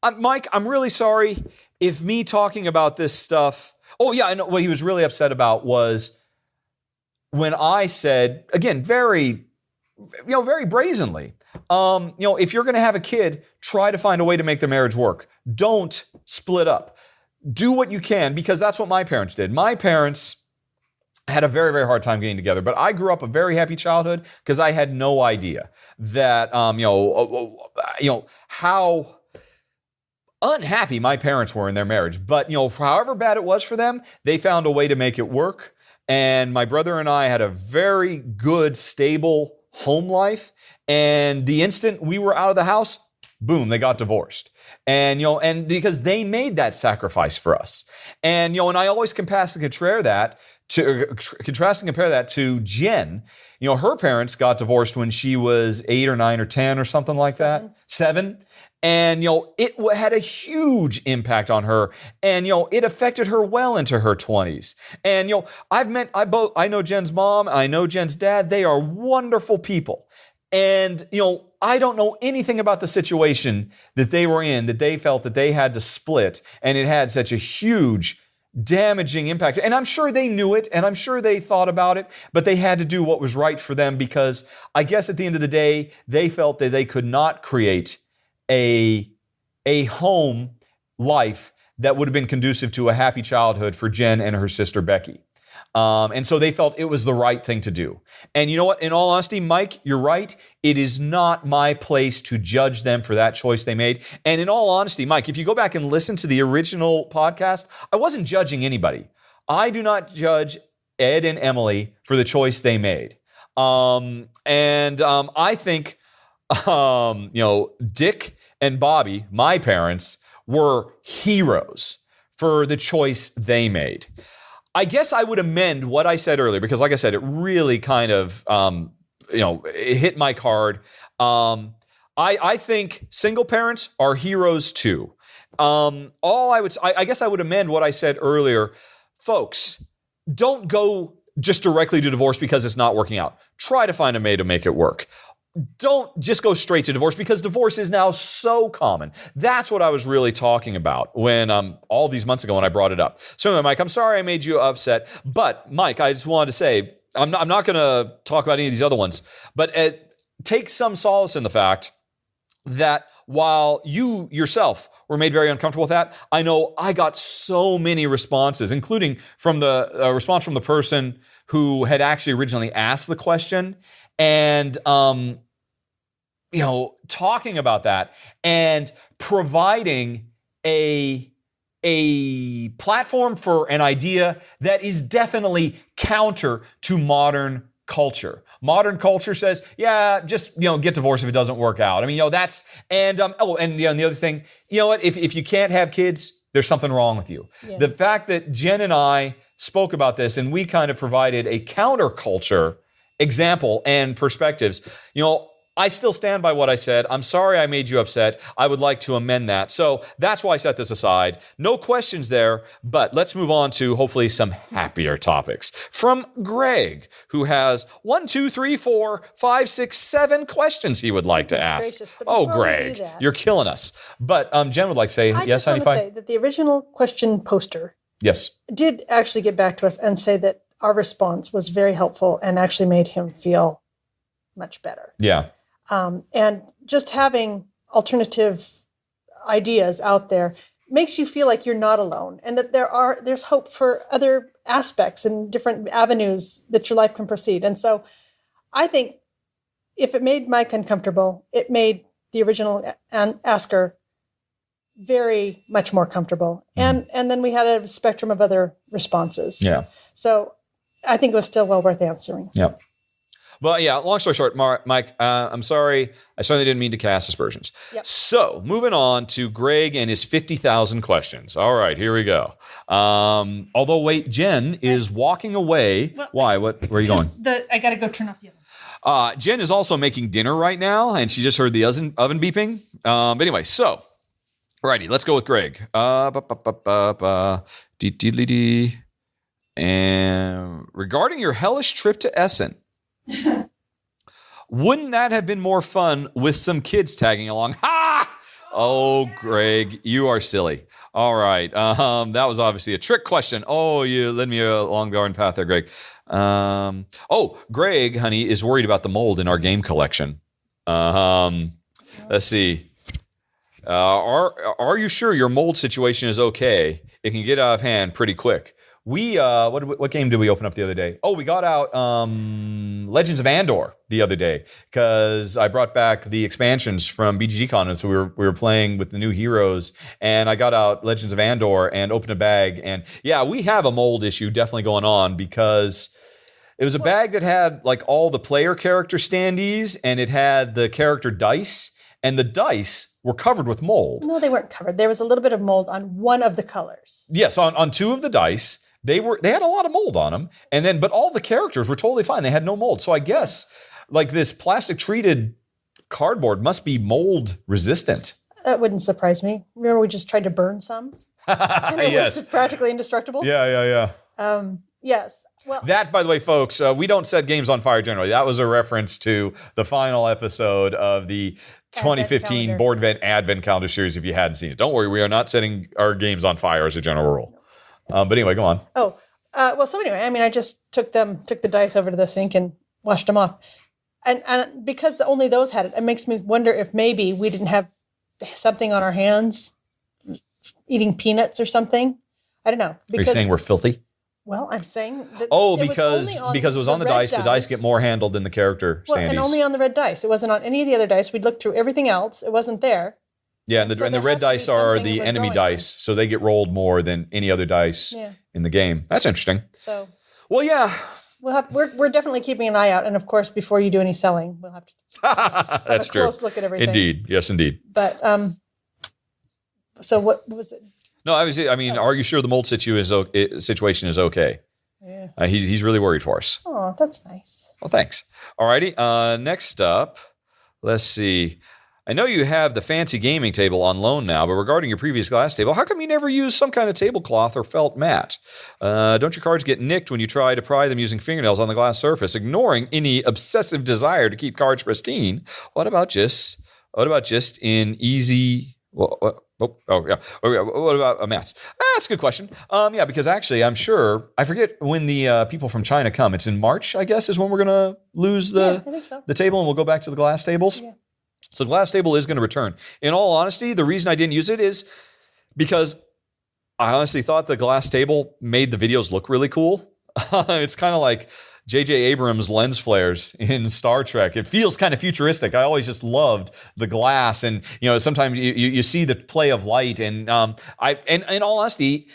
And Mike, I'm really sorry if me talking about this stuff. Oh yeah, I know what he was really upset about was when I said, again, very brazenly, if you're going to have a kid, try to find a way to make the marriage work. Don't split up. Do what you can, because that's what my parents did. My parents had a very, very hard time getting together, but I grew up a very happy childhood because I had no idea that, how unhappy my parents were in their marriage. But, for however bad it was for them, they found a way to make it work. And my brother and I had a very good, stable home life. And the instant we were out of the house, boom, they got divorced. And, and because they made that sacrifice for us. And, and I always contrast and compare that to Jen. Her parents got divorced when she was 8 or 9 or 10 or something like that. 7. And, it had a huge impact on her. And, it affected her well into her 20s. And, I know Jen's mom, I know Jen's dad. They are wonderful people. And, I don't know anything about the situation that they were in, that they felt that they had to split. And it had such a huge damaging impact. And I'm sure they knew it, and I'm sure they thought about it, but they had to do what was right for them, because I guess at the end of the day, they felt that they could not create a home life that would have been conducive to a happy childhood for Jen and her sister Becky. And so they felt it was the right thing to do. And you know what? In all honesty, Mike, you're right. It is not my place to judge them for that choice they made. And in all honesty, Mike, if you go back and listen to the original podcast, I wasn't judging anybody. I do not judge Ed and Emily for the choice they made. I think, Dick and Bobby, my parents, were heroes for the choice they made. I guess I would amend what I said earlier, because like I said, it really kind of, it hit my card. I think single parents are heroes too. I guess I would amend what I said earlier. Folks, don't go just directly to divorce because it's not working out. Try to find a way to make it work. Don't just go straight to divorce, because divorce is now so common. That's what I was really talking about when all these months ago when I brought it up. So anyway, Mike, I'm sorry I made you upset. But Mike, I just wanted to say, I'm not going to talk about any of these other ones, but take some solace in the fact that while you yourself were made very uncomfortable with that, I know I got so many responses, including from the response from the person who had actually originally asked the question. And, talking about that and providing a platform for an idea that is definitely counter to modern culture. Modern culture says, just, get divorced if it doesn't work out. I mean, that's, and the other thing, what, if you can't have kids, there's something wrong with you. Yeah. The fact that Jen and I spoke about this and we kind of provided a counterculture example and perspectives. I still stand by what I said. I'm sorry I made you upset. I would like to amend that. So that's why I set this aside. No questions there, but let's move on to hopefully some happier topics. From Greg, who has 1, 2, 3, 4, 5, 6, 7 questions he would like to ask. Gracious, Greg, you're killing us. But Jen would like to say, yes, I just want to say that the original question poster did actually get back to us and say that our response was very helpful and actually made him feel much better. Yeah. And just having alternative ideas out there makes you feel like you're not alone, and that there's hope for other aspects and different avenues that your life can proceed. And so I think if it made Mike uncomfortable, it made the original asker very much more comfortable. And then we had a spectrum of other responses. Yeah. So I think it was still well worth answering. Yeah. Well, yeah, long story short, Mike, I'm sorry. I certainly didn't mean to cast aspersions. Yep. So moving on to Greg and his 50,000 questions. All right, here we go. Although, wait, Jen is walking away. Well, why? Where are you going? I got to go turn off the oven. Jen is also making dinner right now, and she just heard the oven beeping. But anyway, so, alrighty, let's go with Greg. And regarding your hellish trip to Essen, wouldn't that have been more fun with some kids tagging along? Ha! Oh, Greg, you are silly. All right. That was obviously a trick question. Oh, you led me along the garden path there, Greg. Greg, honey, is worried about the mold in our game collection. Let's see. Are you sure your mold situation is okay? It can get out of hand pretty quick. We what game did we open up the other day? Oh, we got out Legends of Andor the other day because I brought back the expansions from BGGCon, and so we were playing with the new heroes, and I got out Legends of Andor and opened a bag, and yeah, we have a mold issue definitely going on because It was a bag that had like all the player character standees, and it had the character dice, and the dice were covered with mold. No, they weren't covered. There was a little bit of mold on one of the colors. Yes, on two of the dice, they had a lot of mold on them, but all the characters were totally fine. They had no mold. So I guess like this plastic treated cardboard must be mold resistant. That wouldn't surprise me. Remember, we just tried to burn some, and it was practically indestructible. Yeah. Yes. Well, that, by the way, folks, we don't set games on fire generally. That was a reference to the final episode of the 2015 Board Event Advent Calendar series, if you hadn't seen it. Don't worry, we are not setting our games on fire as a general rule. But anyway, go on. So anyway, I mean, I just took the dice over to the sink and washed them off. And because only those had it, it makes me wonder if maybe we didn't have something on our hands, eating peanuts or something. I don't know. Are you saying we're filthy? Well, I'm saying that because it was on the dice. The dice get more handled than the character standees. And only on the red dice. It wasn't on any of the other dice. We'd looked through everything else. It wasn't there. Yeah, and the red dice are the enemy dice, so they get rolled more than any other dice in the game. That's interesting. So, well, yeah. We're definitely keeping an eye out, and of course, before you do any selling, we'll have to have a close look at everything. Indeed, yes, indeed. But so what was it? No, are you sure the mold situation is okay? Yeah. He's really worried for us. Oh, that's nice. Well, thanks. All righty. Next up, let's see. I know you have the fancy gaming table on loan now, but regarding your previous glass table, how come you never use some kind of tablecloth or felt mat? Don't your cards get nicked when you try to pry them using fingernails on the glass surface, ignoring any obsessive desire to keep cards pristine? What about just in easy? What about a mat? That's a good question. Because actually, I'm sure, I forget when the people from China come. It's in March, I guess, is when we're going to lose I think so. the table, and we'll go back to the glass tables. Yeah. So glass table is going to return. In all honesty, the reason I didn't use it is because I honestly thought the glass table made the videos look really cool. It's kind of like J.J. Abrams' lens flares in Star Trek. It feels kind of futuristic. I always just loved the glass, and sometimes you see the play of light. And in all honesty,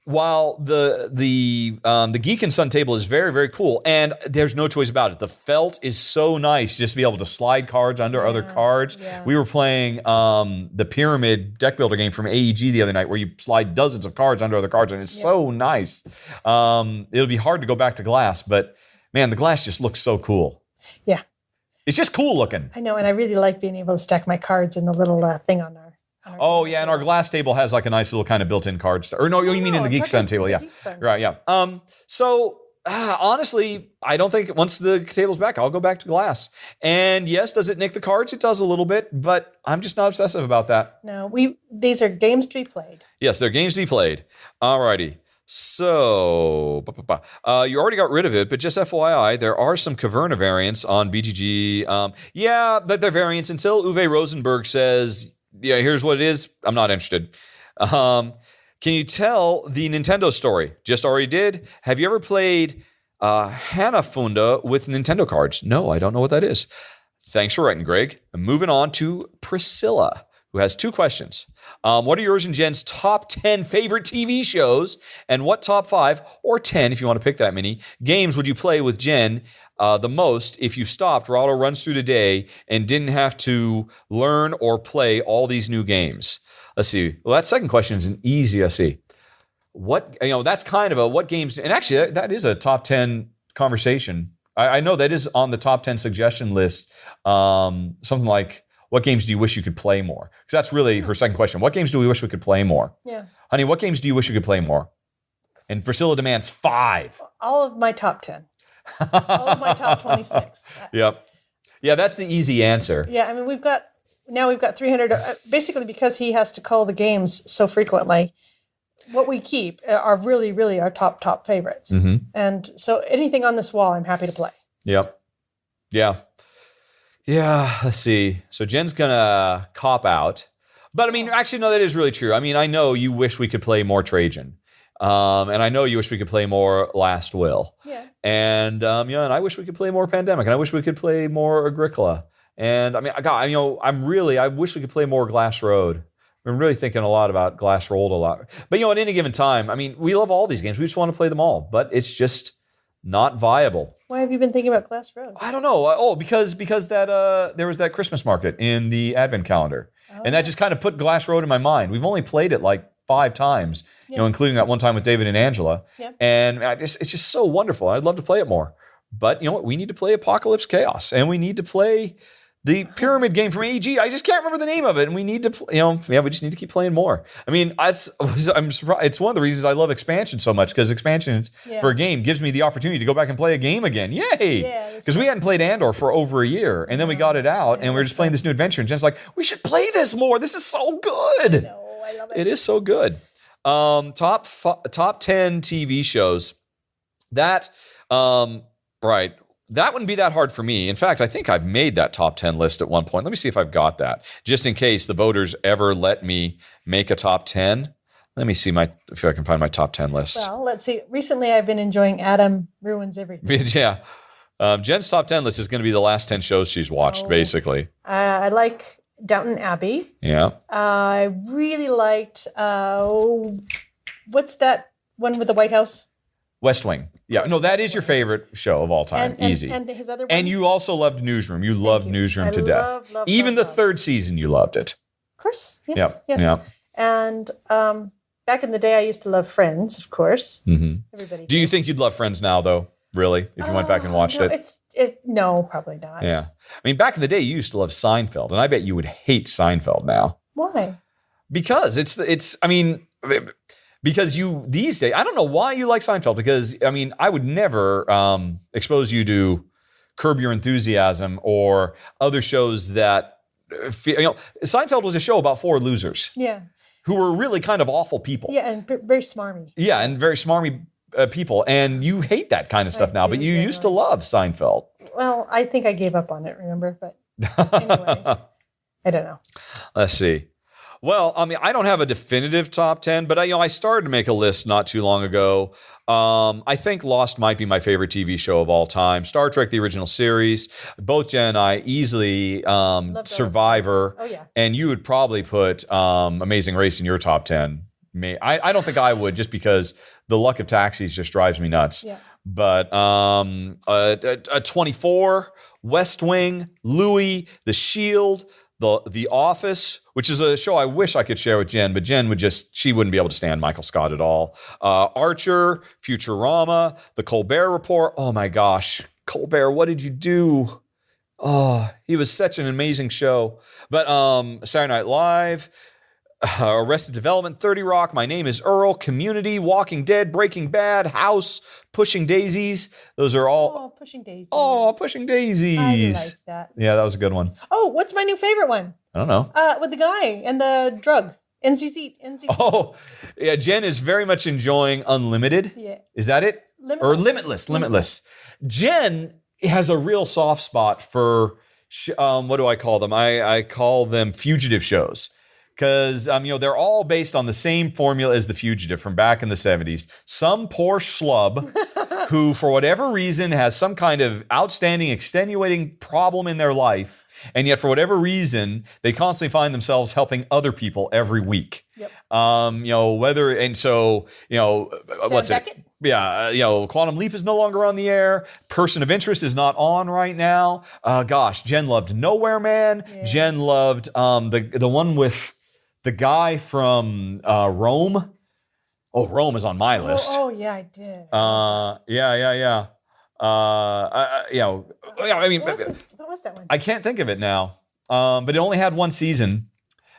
while the Geek and Sun table is very, very cool, and there's no choice about it. The felt is so nice just to be able to slide cards under other cards. Yeah. We were playing the Pyramid deck builder game from AEG the other night where you slide dozens of cards under other cards, and it's so nice. It'll be hard to go back to glass, but man, the glass just looks so cool. Yeah. It's just cool looking. I know, and I really like being able to stack my cards in the little thing on our and our glass table has like a nice little kind of built-in card. Or no, you mean in the Geek Sun table, yeah. Right, yeah. Honestly, I don't think once the table's back, I'll go back to glass. And yes, does it nick the cards? It does a little bit, but I'm just not obsessive about that. No, these are games to be played. Yes, they're games to be played. All righty. So, you already got rid of it, but just FYI, there are some Caverna variants on BGG. But they're variants until Uwe Rosenberg says, yeah, here's what it is. I'm not interested. Can you tell the Nintendo story? Just already did. Have you ever played Hanafunda with Nintendo cards? No, I don't know what that is. Thanks for writing, Greg. And moving on to Priscilla, who has two questions. What are yours and Jen's top 10 favorite TV shows? And what top 5, or 10, if you want to pick that many, games would you play with Jen the most if you stopped Rahdo Runs Through the Day and didn't have to learn or play all these new games? Let's see. Well, that second question is an easy, let's see. That's kind of what games, and actually that is a top 10 conversation. I know that is on the top 10 suggestion list. Something like, what games do you wish you could play more? Because that's really her second question. What games do we wish we could play more? Yeah. Honey, what games do you wish you could play more? And Priscilla demands 5. All of my top 10. All of my top 26. Yep. Yeah, that's the easy answer. Yeah, I mean, we've got 300, basically because he has to call the games so frequently. What we keep are really, really our top favorites. Mm-hmm. And so anything on this wall, I'm happy to play. Yep. Yeah. Yeah, let's see. So Jen's going to cop out. But I mean, actually, no, that is really true. I mean, I know you wish we could play more Trajan. And I know you wish we could play more Last Will. Yeah. And and I wish we could play more Pandemic, and I wish we could play more Agricola. And I mean, I wish we could play more Glass Road. I'm really thinking a lot about Glass Road a lot. But at any given time, I mean, we love all these games. We just want to play them all. But it's just not viable. Why have you been thinking about Glass Road? I don't know. Because that there was that Christmas market in the advent calendar, and that just kind of put Glass Road in my mind. We've only played it like 5 times, including that one time with David and Angela, and it's just so wonderful. I'd love to play it more, but you know what? We need to play Apocalypse Chaos, and we need to play the pyramid game from AEG. I just can't remember the name of it, and we need to, we just need to keep playing more. I mean, I'm surprised. It's one of the reasons I love expansion so much, because expansions for a game gives me the opportunity to go back and play a game again. Yay! Because we hadn't played Andor for over a year, and then we got it out, and we were just playing this new adventure, and Jen's like, we should play this more. This is so good. I know, I love it. It is so good. Top 10 TV shows. That, right. That wouldn't be that hard for me. In fact, I think I've made that top 10 list at one point. Let me see if I've got that. Just in case the voters ever let me make a top 10. Let me see if I can find my top 10 list. Well, let's see. Recently, I've been enjoying Adam Ruins Everything. Yeah. Jen's top 10 list is going to be the last 10 shows she's watched, basically. I like Downton Abbey. Yeah. I really liked, what's that one with the White House? West Wing. Yeah, no, that is your favorite show of all time. Easy. And his other one. And you also loved Newsroom. You loved Newsroom to death. Even the third season, you loved it. Of course. Yes. Yes. And back in the day, I used to love Friends, of course. Mm-hmm. Everybody. Do you think you'd love Friends now, though? Really? If you went back and watched it? No, probably not. Yeah. I mean, back in the day, you used to love Seinfeld, and I bet you would hate Seinfeld now. Why? Because because you, these days, I don't know why you like Seinfeld, because, I mean, I would never expose you to Curb Your Enthusiasm or other shows that, Seinfeld was a show about 4 losers. Yeah. Who were really kind of awful people. Yeah, and very smarmy. Yeah, and very smarmy people. And you hate that kind of stuff now, but you used to love Seinfeld. Well, I think I gave up on it, remember? But anyway, I don't know. Let's see. Well, I mean, I don't have a definitive top 10, but I started to make a list not too long ago. I think Lost might be my favorite TV show of all time. Star Trek, the original series. Both Jen and I easily Survivor. Oh, yeah. And you would probably put Amazing Race in your top 10. I don't think I would, just because the luck of taxis just drives me nuts. Yeah. But 24, West Wing, Louis, The Shield, The Office, which is a show I wish I could share with Jen, but Jen she wouldn't be able to stand Michael Scott at all. Archer, Futurama, The Colbert Report. Oh my gosh, Colbert, what did you do? Oh, he was such an amazing show. But Saturday Night Live, Arrested Development, 30 Rock, My Name is Earl, Community, Walking Dead, Breaking Bad, House, Pushing Daisies. Those are all... Oh, Pushing Daisies. Oh, Pushing Daisies. I like that. Yeah, that was a good one. Oh, what's my new favorite one? I don't know. With the guy and the drug. NCC. Oh, yeah, Jen is very much enjoying Unlimited. Yeah. Is that it? Limitless. Or Limitless. Jen has a real soft spot for, what do I call them? I call them fugitive shows. Because, they're all based on the same formula as The Fugitive from back in the 70s. Some poor schlub who, for whatever reason, has some kind of outstanding, extenuating problem in their life. And yet, for whatever reason, they constantly find themselves helping other people every week. Yep. What's Beckett? it? Yeah, Quantum Leap is no longer on the air. Person of Interest is not on right now. Jen loved Nowhere Man. Yeah. Jen loved the one with the guy from Rome. Oh, Rome is on my list. Oh, yeah, I did. Yeah. What was that one? I can't think of it now. But it only had one season.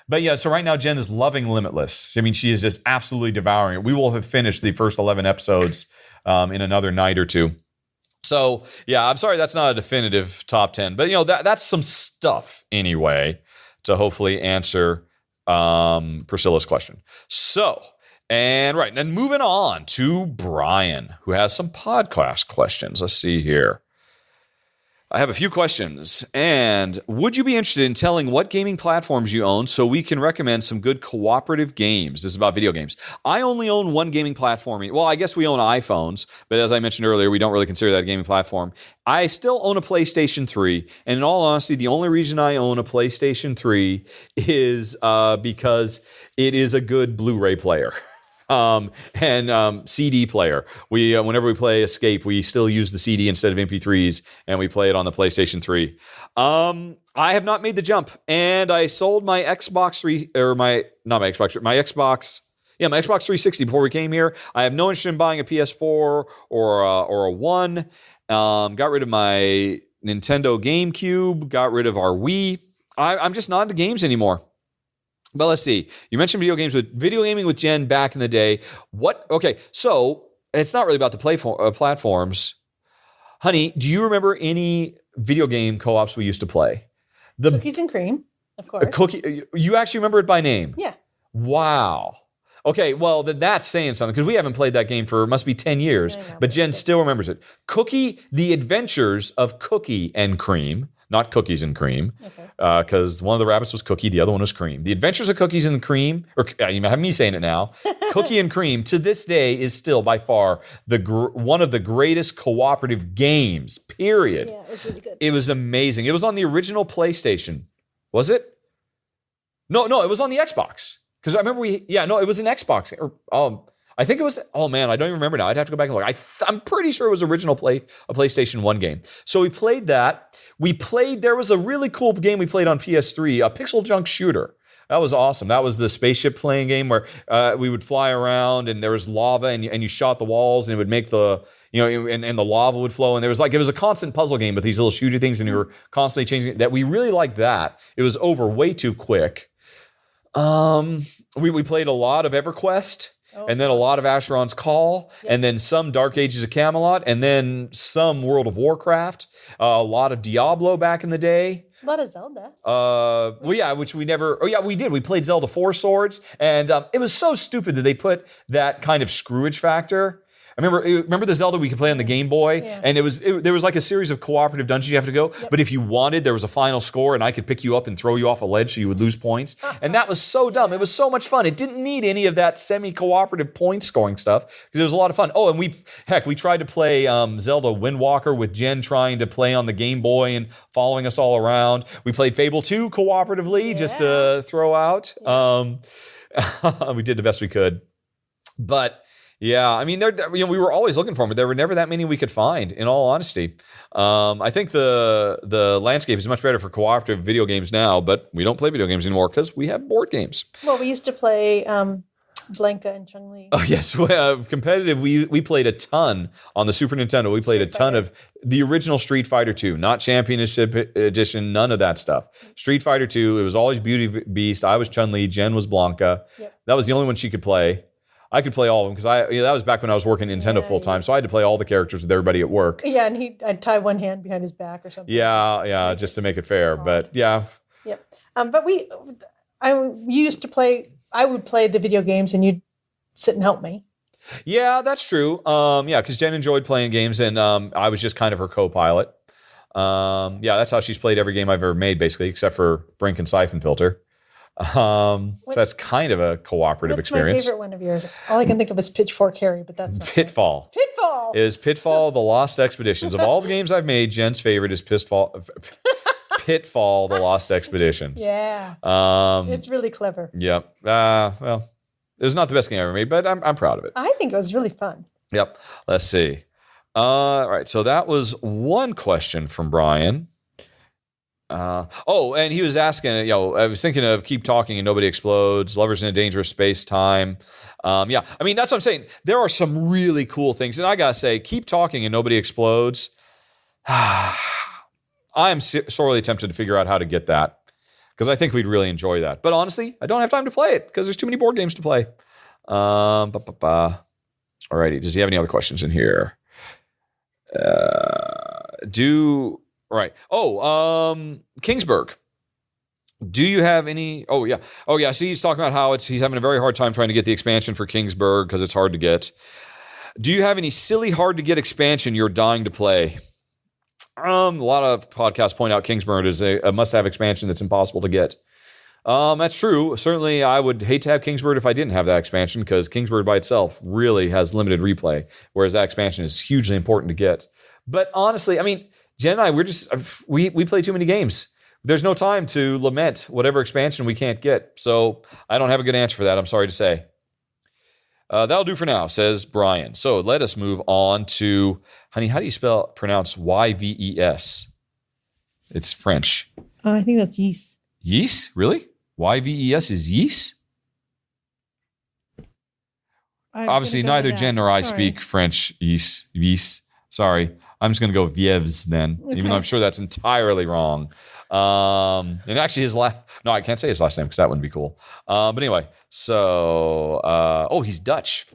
But yeah, so right now Jen is loving Limitless. I mean, she is just absolutely devouring it. We will have finished the first 11 episodes in another night or two. So yeah, I'm sorry that's not a definitive top 10, but that's some stuff anyway to hopefully answer Priscilla's question. So, and then moving on to Brian, who has some podcast questions. Let's see here. I have a few questions. And would you be interested in telling what gaming platforms you own so we can recommend some good cooperative games? This is about video games. I only own one gaming platform. Well, I guess we own iPhones, but as I mentioned earlier, we don't really consider that a gaming platform. I still own a PlayStation 3. And in all honesty, the only reason I own a PlayStation 3 is because it is a good Blu-ray player. and CD player. We whenever we play Escape, we still use the CD instead of MP3s, and we play it on the PlayStation 3. I have not made the jump, and I sold my Xbox 3 or my Xbox 360 before we came here. I have no interest in buying a PS4 or a One. Got rid of my Nintendo GameCube. Got rid of our Wii. I'm just not into games anymore. But let's see. You mentioned video gaming with Jen back in the day. Okay, so it's not really about the platforms. Honey, do you remember any video game co-ops we used to play? Cookies and Cream, of course. You actually remember it by name? Yeah. Wow. Okay, well, that's saying something, because we haven't played that game for, must be 10 years, but Jen still remembers it. The Adventures of Cookie and Cream, not Cookies and Cream, because one of the rabbits was Cookie, the other one was Cream. The Adventures of Cookies and Cream, or you have me saying it now, Cookie and Cream, to this day, is still by far one of the greatest cooperative games, period. Yeah, it was really good. It was amazing. It was on the original PlayStation. Was it? No, it was on the Xbox. Because I remember it was an Xbox. I think it was, I don't even remember now. I'd have to go back and look. I'm pretty sure it was original a PlayStation 1 game. So we played that. There was a really cool game we played on PS3, a pixel junk shooter. That was awesome. That was the spaceship playing game where we would fly around and there was lava and you shot the walls and it would make and the lava would flow. And it was a constant puzzle game with these little shooty things and you were constantly changing it. That we really liked that. It was over way too quick. We played a lot of EverQuest, and then a lot of Asheron's Call, and then some Dark Ages of Camelot, and then some World of Warcraft, a lot of Diablo back in the day. A lot of Zelda. Which we never... Oh, yeah, we did. We played Zelda Four Swords, and it was so stupid that they put that kind of screwage factor. Remember the Zelda we could play on the Game Boy? Yeah. And there was like a series of cooperative dungeons you have to go. Yep. But if you wanted, there was a final score and I could pick you up and throw you off a ledge so you would lose points. And that was so dumb. It was so much fun. It didn't need any of that semi-cooperative point scoring stuff because it was a lot of fun. Oh, and we tried to play Zelda Wind Walker with Jen trying to play on the Game Boy and following us all around. We played Fable 2 cooperatively just to throw out. Yeah. We did the best we could. But... yeah, we were always looking for them, but there were never that many we could find, in all honesty. I think the landscape is much better for cooperative video games now, but we don't play video games anymore because we have board games. Well, we used to play Blanca and Chun-Li. Oh, yes. Competitive, we played a ton on the Super Nintendo. We played a ton of the original Street Fighter 2, not Championship Edition, none of that stuff. Street Fighter 2, it was always Beauty Beast. I was Chun-Li. Jen was Blanca. Yep. That was the only one she could play. I could play all of them because that was back when I was working Nintendo full time, so I had to play all the characters with everybody at work. Yeah, and I'd tie one hand behind his back or something. Yeah, just to make it fair. But yeah. Yep. But used to play. I would play the video games, and you'd sit and help me. Yeah, that's true. Because Jen enjoyed playing games, and I was just kind of her co-pilot. That's how she's played every game I've ever made, basically, except for Brink and Siphon Filter. So that's kind of a cooperative experience. What's my favorite one of yours? All I can think of is Pitchfork Harry, but that's not Pitfall. Right. Pitfall is Pitfall: The Lost Expeditions. Of all the games I've made, Jen's favorite is Pitfall: The Lost Expeditions. Yeah, it's really clever. Yep. Well, it was not the best game I ever made, but I'm proud of it. I think it was really fun. Yep. Let's see. All right. So that was one question from Brian. And he was asking, I was thinking of Keep Talking and Nobody Explodes, Lovers in a Dangerous Space-Time. That's what I'm saying. There are some really cool things. And I got to say, Keep Talking and Nobody Explodes, I am sorely tempted to figure out how to get that because I think we'd really enjoy that. But honestly, I don't have time to play it because there's too many board games to play. Alrighty. Does he have any other questions in here? Right. Kingsburg. Do you have any? Oh yeah. See, he's talking about how he's having a very hard time trying to get the expansion for Kingsburg because it's hard to get. Do you have any silly hard to get expansion you're dying to play? A lot of podcasts point out Kingsburg is a must-have expansion that's impossible to get. That's true. Certainly, I would hate to have Kingsburg if I didn't have that expansion because Kingsburg by itself really has limited replay, whereas that expansion is hugely important to get. But honestly, Jen and I, we play too many games. There's no time to lament whatever expansion we can't get. So I don't have a good answer for that, I'm sorry to say. That'll do for now, says Brian. So let us move on to, honey, how do you pronounce YVES? It's French. I think that's yeast. Yeast? Really? YVES is yeast? Obviously, neither Jen nor I speak French. Yeast. Sorry. I'm just going to go Vievs then, even though I'm sure that's entirely wrong. And actually his last... No, I can't say his last name because that wouldn't be cool. But anyway, so... he's Dutch.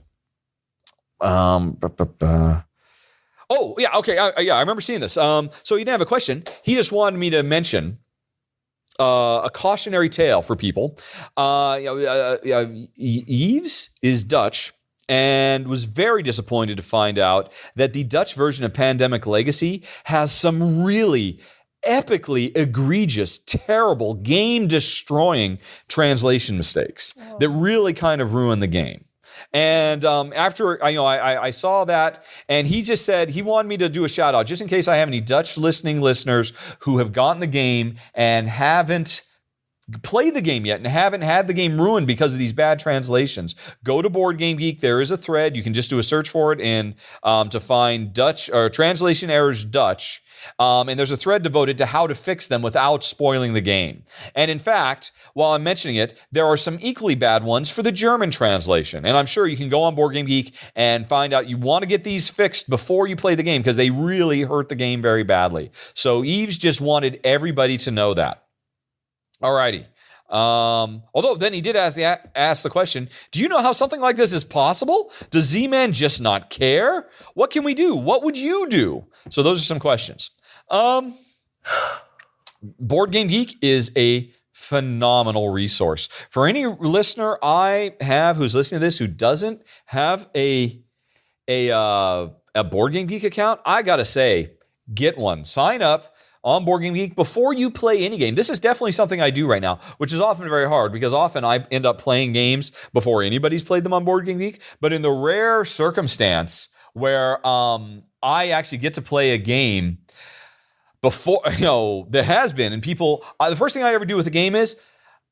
Oh, yeah, okay. I remember seeing this. So he didn't have a question. He just wanted me to mention a cautionary tale for people. Yves is Dutch and was very disappointed to find out that the Dutch version of Pandemic Legacy has some really epically egregious, terrible, game-destroying translation mistakes that really kind of ruin the game. And after I saw that, and he just said he wanted me to do a shout out just in case I have any Dutch listeners who have gotten the game and haven't played the game yet and haven't had the game ruined because of these bad translations. Go to Board Game Geek. There is a thread. You can just do a search for it to find Dutch or translation errors Dutch. And there's a thread devoted to how to fix them without spoiling the game. And in fact, while I'm mentioning it, there are some equally bad ones for the German translation. And I'm sure you can go on Board Game Geek and find out you want to get these fixed before you play the game because they really hurt the game very badly. So Yves just wanted everybody to know that. Alrighty. Although then he did ask the question, do you know how something like this is possible? Does Z-Man just not care? What can we do? What would you do? So those are some questions. Board Game Geek is a phenomenal resource. For any listener I have who's listening to this who doesn't have a Board Game Geek account, I gotta say, get one. Sign up on Board Game Geek before you play any game. This is definitely something I do right now, which is often very hard because often I end up playing games before anybody's played them on Board Game Geek. But in the rare circumstance where I actually get to play a game before, that has been, and people, the first thing I ever do with a game is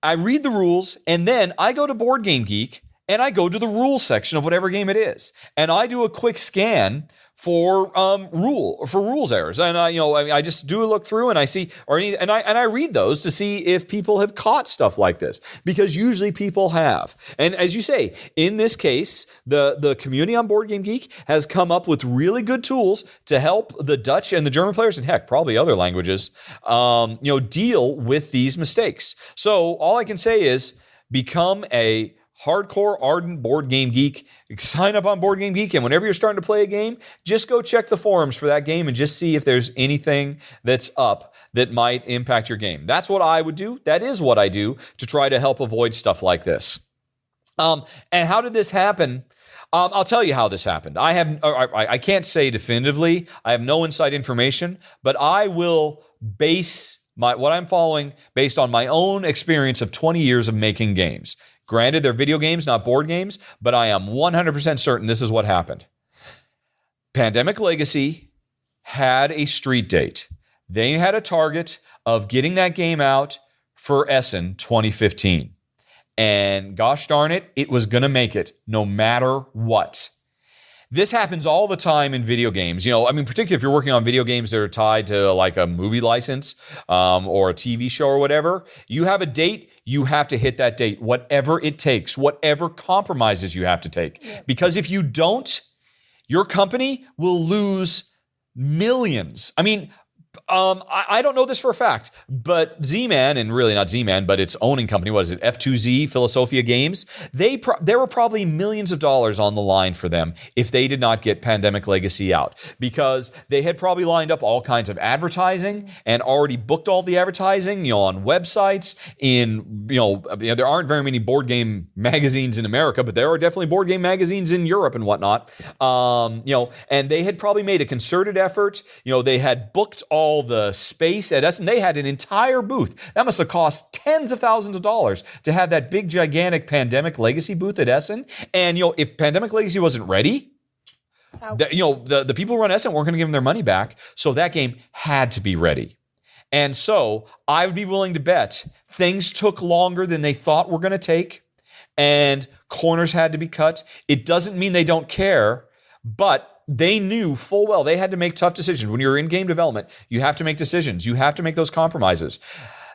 I read the rules and then I go to Board Game Geek and I go to the rules section of whatever game it is. And I do a quick scan for rules errors, and I just do a look through and I see, and I read those to see if people have caught stuff like this, because usually people have. And as you say, in this case, the community on Board Game Geek has come up with really good tools to help the Dutch and the German players, and heck, probably other languages, deal with these mistakes. So all I can say is become a hardcore, ardent Board Game Geek. Sign up on Board Game Geek, and whenever you're starting to play a game, just go check the forums for that game and just see if there's anything that's up that might impact your game. That's what I would do. That is what I do to try to help avoid stuff like this. And how did this happen? I'll tell you how this happened. I can't say definitively. I have no inside information, but I will base what I'm following based on my own experience of 20 years of making games. Granted, they're video games, not board games, but I am 100% certain this is what happened. Pandemic Legacy had a street date. They had a target of getting that game out for Essen 2015. And gosh darn it, it was going to make it no matter what. This happens all the time in video games. Particularly if you're working on video games that are tied to like a movie license or a TV show or whatever. You have a date, you have to hit that date, whatever it takes, whatever compromises you have to take. Yeah. Because if you don't, your company will lose millions. I don't know this for a fact, but Z-Man, and really not Z-Man, but its owning company, what is it, F2Z, Philosophia Games, there were probably millions of dollars on the line for them if they did not get Pandemic Legacy out, because they had probably lined up all kinds of advertising and already booked all the advertising, on websites, there aren't very many board game magazines in America, but there are definitely board game magazines in Europe and whatnot, and they had probably made a concerted effort, they had booked all the space at Essen. They had an entire booth. That must have cost tens of thousands of dollars to have that big, gigantic Pandemic Legacy booth at Essen. And, if Pandemic Legacy wasn't ready, the people who run Essen weren't going to give them their money back. So that game had to be ready. And so I would be willing to bet things took longer than they thought were going to take. and corners had to be cut. It doesn't mean they don't care, but they knew full well they had to make tough decisions. When you're in game development, you have to make decisions. You have to make those compromises.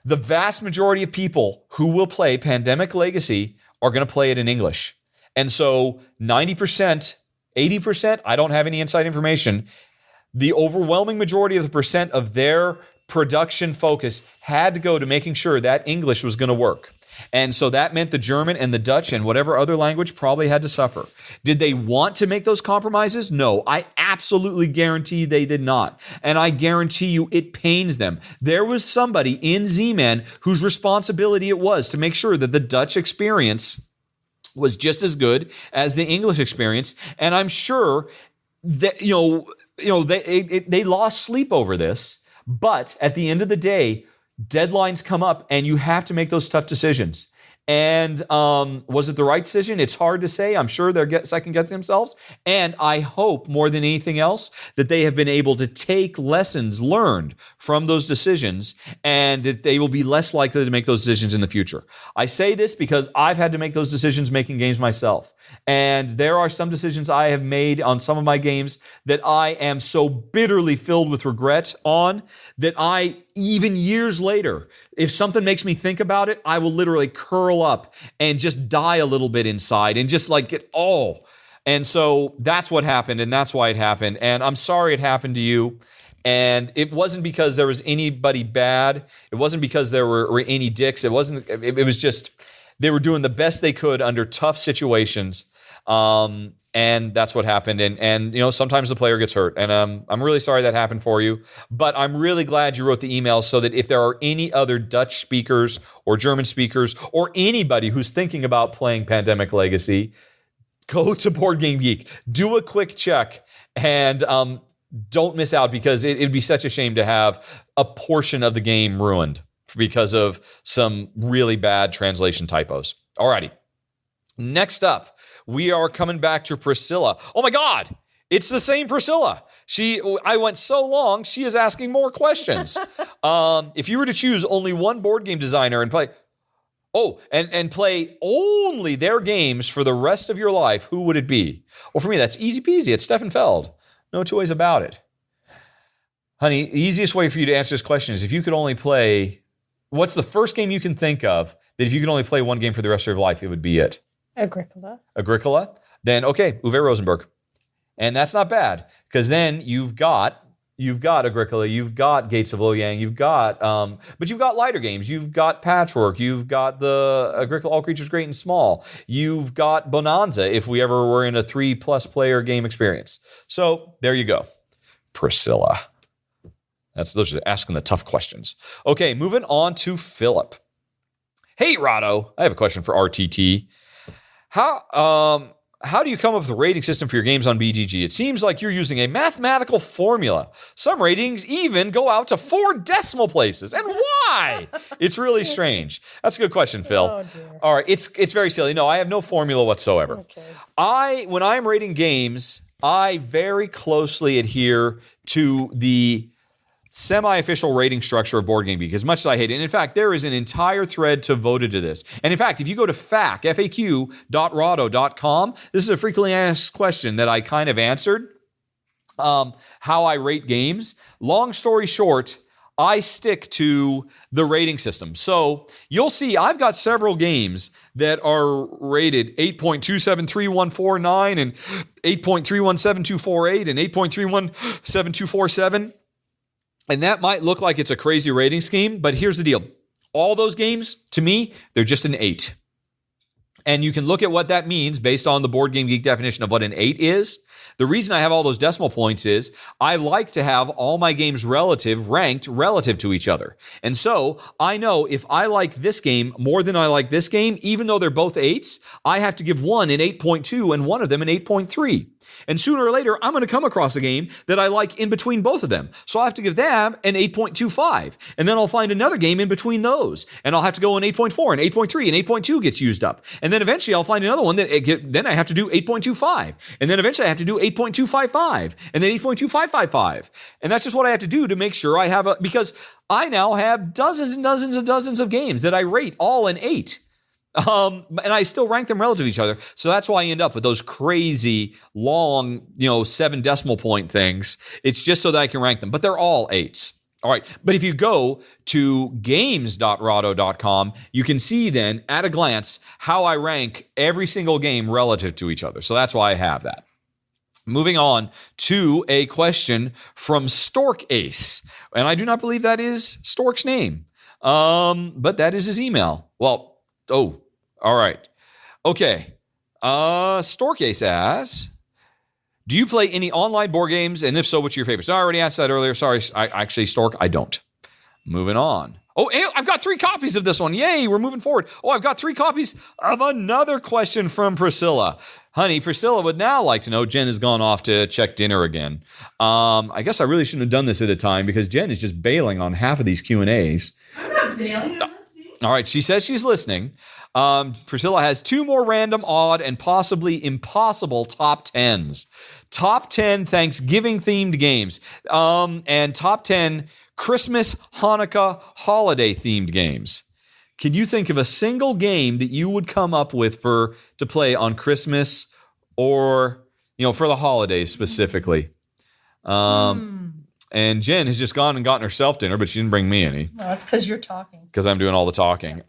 The vast majority of people who will play Pandemic Legacy are going to play it in English. And so 90%, 80%, I don't have any inside information. The overwhelming majority of the percent of their production focus had to go to making sure that English was going to work. And so that meant the German and the Dutch and whatever other language probably had to suffer. Did they want to make those compromises? No, I absolutely guarantee they did not. And I guarantee you it pains them. There was somebody in Z-Man whose responsibility it was to make sure that the Dutch experience was just as good as the English experience. And I'm sure that, they lost sleep over this. But at the end of the day, deadlines come up and you have to make those tough decisions. And was it the right decision? It's hard to say. I'm sure they're second-guessing themselves. And I hope more than anything else that they have been able to take lessons learned from those decisions and that they will be less likely to make those decisions in the future. I say this because I've had to make those decisions making games myself. And there are some decisions I have made on some of my games that I am so bitterly filled with regret on that I, even years later, if something makes me think about it, I will literally curl up and just die a little bit inside and just like get, And so that's what happened, and that's why it happened. And I'm sorry it happened to you. And it wasn't because there was anybody bad. It wasn't because there were any dicks. It was just they were doing the best they could under tough situations. And that's what happened. And sometimes the player gets hurt. And I'm really sorry that happened for you. But I'm really glad you wrote the email so that if there are any other Dutch speakers or German speakers or anybody who's thinking about playing Pandemic Legacy, go to Board Game Geek. Do a quick check and don't miss out, because it'd be such a shame to have a portion of the game ruined because of some really bad translation typos. Alrighty. Next up, we are coming back to Priscilla. Oh my God, it's the same Priscilla. I went so long, she is asking more questions. If you were to choose only one board game designer and play, and play only their games for the rest of your life, who would it be? Well, for me, that's easy peasy. It's Stefan Feld. No two ways about it. Honey, the easiest way for you to answer this question is if you could only play, what's the first game you can think of that if you could only play one game for the rest of your life, it would be it? Agricola? Then, okay, Uwe Rosenberg. And that's not bad, because then you've got Agricola, you've got Gates of Loyang, but you've got lighter games, you've got Patchwork, you've got the Agricola All Creatures Great and Small, you've got Bonanza if we ever were in a 3+ player game experience. So there you go. Priscilla. Those are asking the tough questions. Okay, moving on to Philip. Hey, Rahdo, I have a question for RTT. How do you come up with a rating system for your games on BGG? It seems like you're using a mathematical formula. Some ratings even go out to 4 decimal places. And why? It's really strange. That's a good question, Phil. Oh, dear. All right, it's very silly. No, I have no formula whatsoever. Okay. When I'm rating games, I very closely adhere to the semi-official rating structure of Board Game Geek, as much as I hate it. And in fact, there is an entire thread devoted to this. And in fact, if you go to faq.rahdo.com, this is a frequently asked question that I kind of answered, how I rate games. Long story short, I stick to the rating system. So you'll see I've got several games that are rated 8.273149 and 8.317248 and 8.317247. And that might look like it's a crazy rating scheme, but here's the deal. All those games, to me, they're just an 8. And you can look at what that means based on the Board Game Geek definition of what an 8 is. The reason I have all those decimal points is I like to have all my games ranked relative to each other. And so I know if I like this game more than I like this game, even though they're both 8s, I have to give one an 8.2 and one of them an 8.3. And sooner or later, I'm going to come across a game that I like in between both of them. So I'll have to give them an 8.25. And then I'll find another game in between those. And I'll have to go an 8.4 and 8.3 and 8.2 gets used up. And then eventually I'll find another one then I have to do 8.25. And then eventually I have to do 8.255. And then 8.2555. And that's just what I have to do to make sure I have because I now have dozens and dozens and dozens of games that I rate all an 8. And I still rank them relative to each other. So that's why I end up with those crazy long, 7 decimal point things. It's just so that I can rank them. But they're all 8s. All right. But if you go to games.rahdo.com, you can see then at a glance how I rank every single game relative to each other. So that's why I have that. Moving on to a question from Stork Ace. And I do not believe that is Stork's name. But that is his email. Well, all right. Okay. Stork Ace asks, do you play any online board games? And if so, what's your favorite? So I already answered that earlier. Sorry. Stork, I don't. Moving on. Oh, I've got 3 copies of this one. Yay, we're moving forward. Oh, I've got 3 copies of another question from Priscilla. Honey, Priscilla would now like to know, Jen has gone off to check dinner again. I guess I really shouldn't have done this at a time because Jen is just bailing on half of these Q&As. I'm not bailing, I'm listening. All right, she says she's listening. Priscilla has 2 more random, odd, and possibly impossible top 10s. Top 10 Thanksgiving-themed games. And top 10 Christmas, Hanukkah, holiday-themed games. Can you think of a single game that you would come up with to play on Christmas or, for the holidays specifically? And Jen has just gone and gotten herself dinner, but she didn't bring me any. No, that's because you're talking. Because I'm doing all the talking.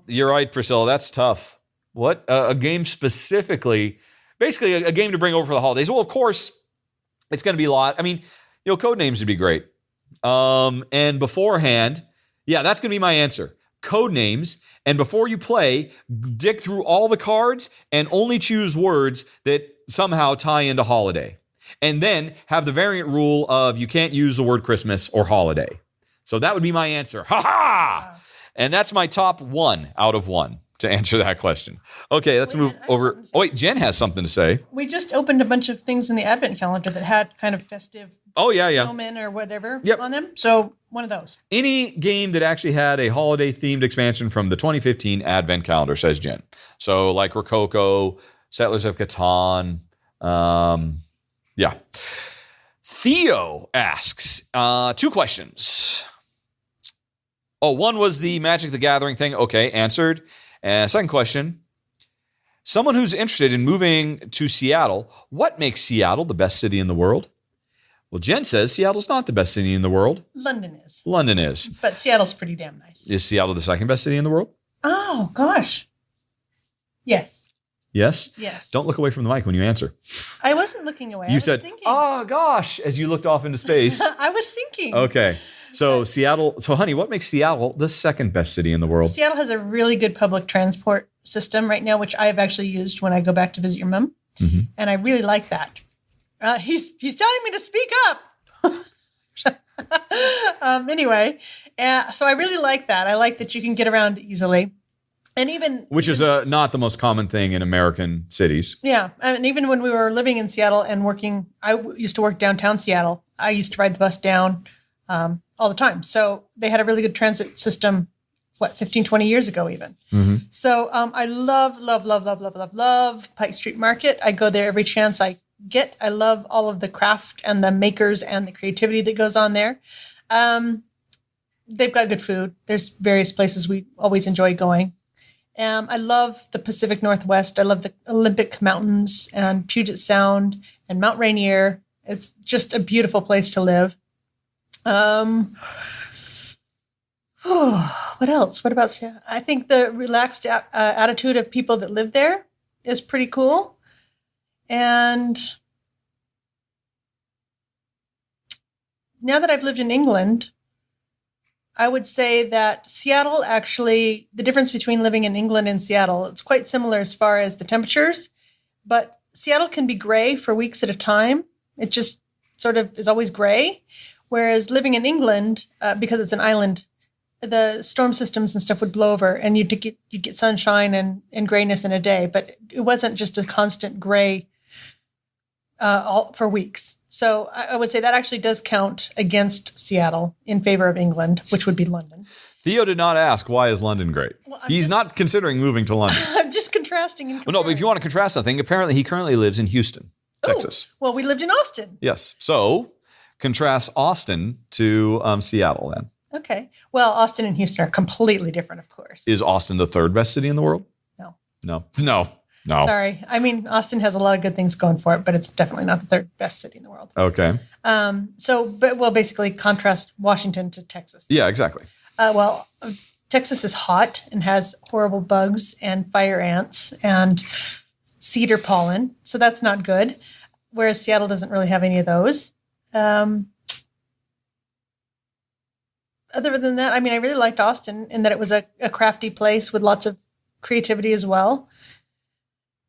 You're right, Priscilla. That's tough. What? A game specifically, basically a game to bring over for the holidays. Well, of course, it's going to be a lot. I mean, Codenames would be great. And beforehand, that's going to be my answer. Codenames, and before you play, dig through all the cards and only choose words that somehow tie into holiday. And then have the variant rule of you can't use the word Christmas or holiday. So that would be my answer. Ha ha! And that's my top 1 out of 1 to answer that question. Okay, let's move over. Oh, wait, Jen has something to say. We just opened a bunch of things in the Advent calendar that had kind of festive snowmen or whatever on them. So one of those. Any game that actually had a holiday-themed expansion from the 2015 Advent calendar, says Jen. So like Rokoko, Settlers of Catan. Theo asks 2 questions. One was the Magic the Gathering thing. Okay, answered. Second question. Someone who's interested in moving to Seattle, what makes Seattle the best city in the world? Well, Jen says Seattle's not the best city in the world. London is. London is. But Seattle's pretty damn nice. Is Seattle the second best city in the world? Oh, gosh. Yes. Yes? Yes. Don't look away from the mic when you answer. I wasn't looking away. You said, oh, gosh, as you looked off into space. I was thinking. Okay. So Seattle, honey, what makes Seattle the second best city in the world? Seattle has a really good public transport system right now, which I've actually used when I go back to visit your mom. Mm-hmm. And I really like that. He's telling me to speak up. Anyway, so I really like that. I like that you can get around easily. And which is not the most common thing in American cities. Yeah. And even when we were living in Seattle and working, I used to work downtown Seattle. I used to ride the bus down all the time. So they had a really good transit system, 15, 20 years ago even. Mm-hmm. So I love Pike Street Market. I go there every chance I get. I love all of the craft and the makers and the creativity that goes on there. They've got good food. There's various places we always enjoy going. I love the Pacific Northwest. I love the Olympic Mountains and Puget Sound and Mount Rainier. It's just a beautiful place to live. What else? What about, I think the relaxed attitude of people that live there is pretty cool. And now that I've lived in England, I would say that Seattle actually, the difference between living in England and Seattle, it's quite similar as far as the temperatures, but Seattle can be gray for weeks at a time. It just sort of is always gray. Whereas living in England, because it's an island, the storm systems and stuff would blow over and you'd get sunshine and grayness in a day, but it wasn't just a constant gray for weeks. So I would say that actually does count against Seattle in favor of England, which would be London. Theo did not ask, why is London great? Well, He's not considering moving to London. I'm just contrasting. And well, no, but if you want to contrast something, apparently he currently lives in Houston, Texas. Well, we lived in Austin. Yes. So contrast Austin to Seattle then. Okay. Well, Austin and Houston are completely different, of course. Is Austin the third best city in the world? No. Sorry. I mean, Austin has a lot of good things going for it, but it's definitely not the third best city in the world. Okay. Basically contrast Washington to Texas. Yeah, exactly. Texas is hot and has horrible bugs and fire ants and cedar pollen, so that's not good. Whereas Seattle doesn't really have any of those. Other than that, I mean, I really liked Austin in that it was a crafty place with lots of creativity as well.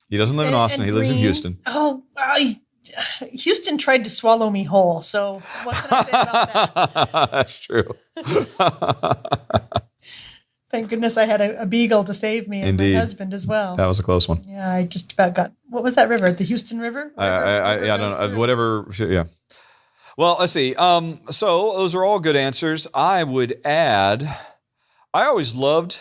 He doesn't live in Austin. He lives in Houston. Oh, Houston tried to swallow me whole. So what can I say about that? That's true. Thank goodness I had a beagle to save me and Indeed. my husband as well. That was a close one. Yeah, I just about got... What was that river? The Houston River? I don't know. Whatever. Yeah. Well, let's see. So those are all good answers. I would add, I always loved,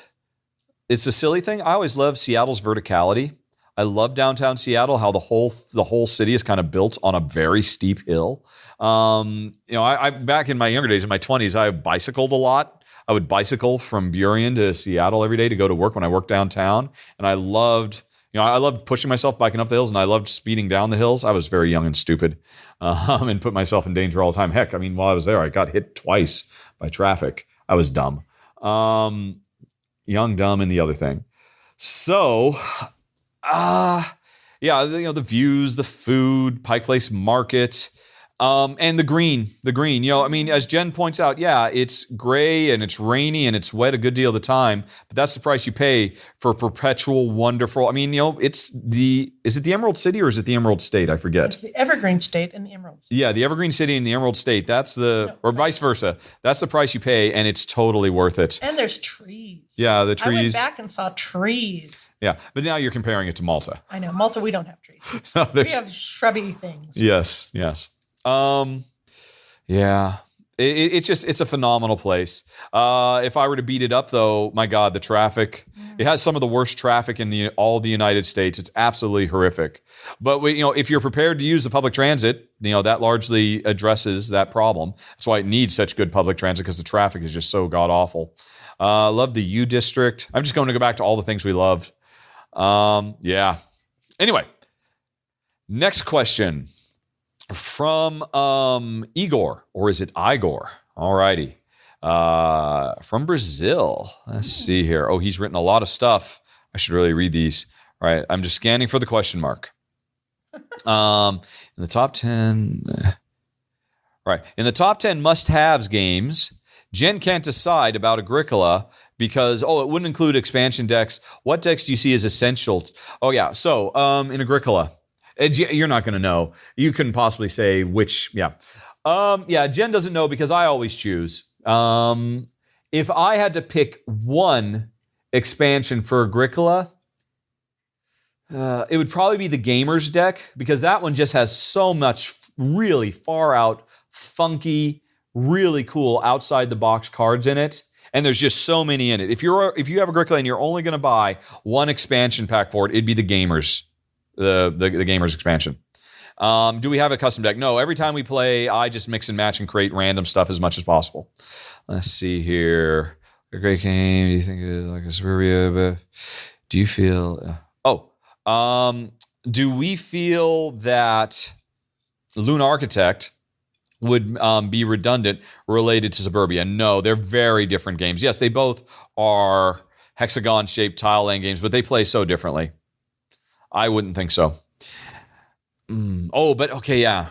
it's a silly thing, I always loved Seattle's verticality. I love downtown Seattle, how the whole city is kind of built on a very steep hill. I back in my younger days, in my 20s, I bicycled a lot. I would bicycle from Burien to Seattle every day to go to work when I worked downtown. And I loved pushing myself biking up the hills, and I loved speeding down the hills. I was very young and stupid and put myself in danger all the time. Heck, I mean, while I was there, I got hit twice by traffic. I was dumb. Young, dumb, and the other thing. So... the views, the food, Pike Place Market, and the green. I mean, as Jen points out, yeah, it's gray and it's rainy and it's wet a good deal of the time, but that's the price you pay for perpetual, wonderful. I mean, is it the Emerald City or is it the Emerald State? I forget. It's the Evergreen State and the Emerald State. Yeah, the Evergreen City and the Emerald State. Or vice versa. That's the price you pay, and it's totally worth it. And there's trees. Yeah, the trees. I went back and saw trees. Yeah, but now you're comparing it to Malta. I know. Malta, we don't have trees. No, we have shrubby things. Yes. Yeah. It's a phenomenal place. If I were to beat it up, though, my God, the traffic. It has some of the worst traffic in all the United States. It's absolutely horrific. But if you're prepared to use the public transit, that largely addresses that problem. That's why it needs such good public transit, because the traffic is just so god awful. Love the U District. I'm just going to go back to all the things we loved. Yeah. Anyway, next question. From Igor, or is it Igor? All righty. From Brazil. Let's see here. Oh, he's written a lot of stuff. I should really read these. All right, I'm just scanning for the question mark. In the top 10... All right. In the top 10 must-haves games, Jen can't decide about Agricola because, it wouldn't include expansion decks. What decks do you see as essential? Oh, yeah. So, in Agricola... You're not going to know. You couldn't possibly say which. Yeah. Jen doesn't know because I always choose. If I had to pick one expansion for Agricola, it would probably be the Gamers deck, because that one just has so much really far out, funky, really cool outside the box cards in it. And there's just so many in it. If you have Agricola and you're only going to buy one expansion pack for it, it'd be the Gamers. The Gamers expansion. Do we have a custom deck? No. Every time we play, I just mix and match and create random stuff as much as possible. Let's see here. A great game. Do you think it's like a Simurgh? Do you feel... do we feel that Lunarchitect would be redundant related to Suburbia? No, they're very different games. Yes, they both are hexagon-shaped tile laying games, but they play so differently. I wouldn't think so. But okay, yeah.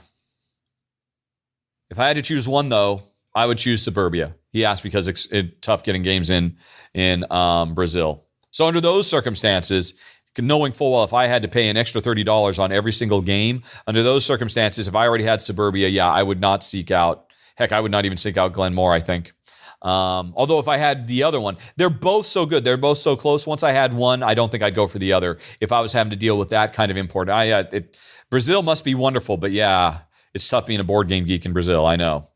If I had to choose one, though, I would choose Suburbia. He asked because it's tough getting games in Brazil. So under those circumstances, knowing full well if I had to pay an extra $30 on every single game, under those circumstances, if I already had Suburbia, I would not seek out. Heck, I would not even seek out Glenmore, I think. Although if I had the other one, they're both so good. They're both so close. Once I had one, I don't think I'd go for the other if I was having to deal with that kind of import. Brazil must be wonderful, but yeah, it's tough being a board game geek in Brazil, I know.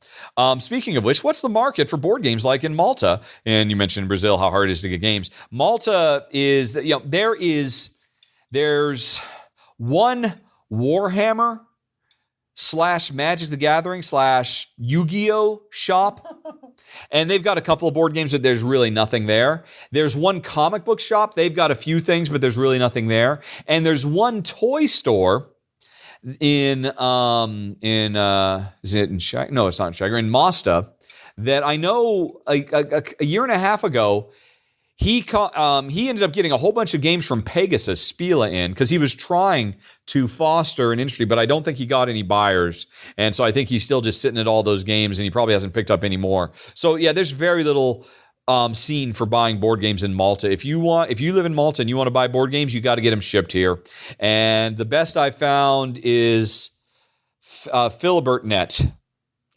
Speaking of which, what's the market for board games like in Malta? And you mentioned in Brazil how hard it is to get games. Malta is, there's one Warhammer / Magic the Gathering / Yu-Gi-Oh shop. And they've got a couple of board games, but there's really nothing there. There's one comic book shop. They've got a few things, but there's really nothing there. And there's one toy store in is it in Shag? No, it's not in Shagger. In Mazda, that I know a year and a half ago, he ended up getting a whole bunch of games from Pegasus Spila in because he was trying to foster an industry, but I don't think he got any buyers. And so I think he's still just sitting at all those games, and he probably hasn't picked up any more. So yeah, there's very little scene for buying board games in Malta. If you live in Malta and you want to buy board games, you got to get them shipped here. And the best I found is Filbertnet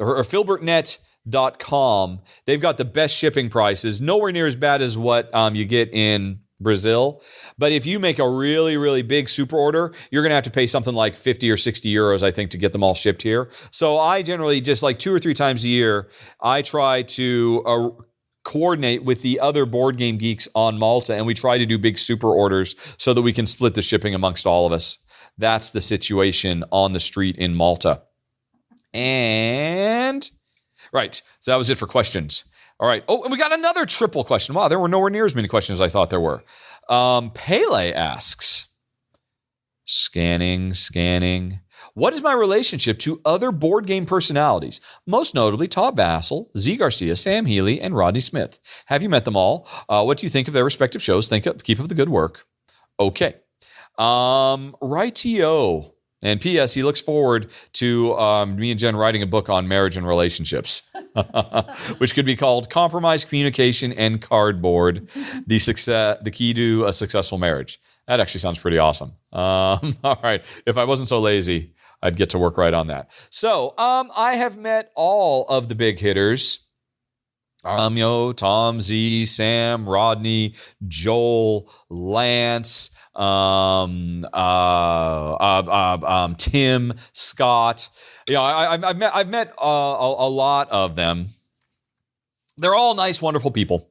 or Filbertnet.com. They've got the best shipping prices, nowhere near as bad as what you get in Brazil. But if you make a really, really big super order, you're going to have to pay something like 50 or 60 euros, I think, to get them all shipped here. So I generally just like 2 or 3 times a year, I try to coordinate with the other board game geeks on Malta, and we try to do big super orders so that we can split the shipping amongst all of us. That's the situation on the street in Malta. And right, so that was it for questions. All right. Oh, and we got another triple question. Wow, there were nowhere near as many questions as I thought there were. Pele asks, scanning. What is my relationship to other board game personalities, most notably Todd Bassel, Z Garcia, Sam Healy, and Rodney Smith? Have you met them all? What do you think of their respective shows? Keep up the good work. Okay. Rightio. And P.S. He looks forward to me and Jen writing a book on marriage and relationships, which could be called Compromise, Communication, and Cardboard, the key to a successful marriage. That actually sounds pretty awesome. All right. If I wasn't so lazy, I'd get to work right on that. So I have met all of the big hitters. Tom, Z, Sam, Rodney, Joel, Lance, Tim, Scott. I've met a lot of them. They're all nice, wonderful people.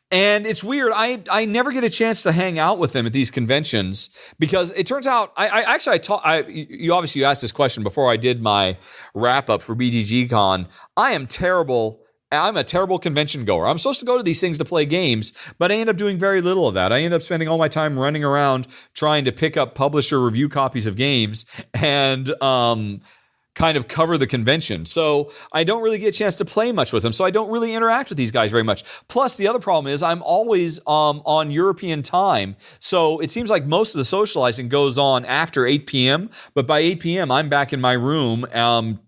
And it's weird. I never get a chance to hang out with them at these conventions because it turns out you obviously asked this question before I did my wrap up for BGG Con. I'm a terrible convention goer. I'm supposed to go to these things to play games, but I end up doing very little of that. I end up spending all my time running around trying to pick up publisher review copies of games and kind of cover the convention. So I don't really get a chance to play much with them. So I don't really interact with these guys very much. Plus, the other problem is I'm always on European time. So it seems like most of the socializing goes on after 8 p.m. But by 8 p.m., I'm back in my room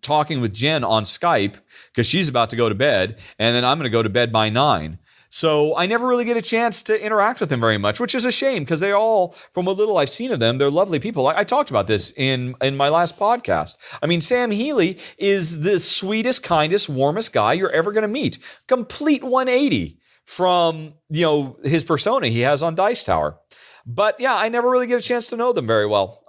talking with Jen on Skype because she's about to go to bed. And then I'm going to go to bed by 9. So I never really get a chance to interact with them very much, which is a shame because they all, from what little I've seen of them, they're lovely people. I talked about this in my last podcast. I mean, Sam Healy is the sweetest, kindest, warmest guy you're ever going to meet. Complete 180 from, his persona he has on Dice Tower. But yeah, I never really get a chance to know them very well.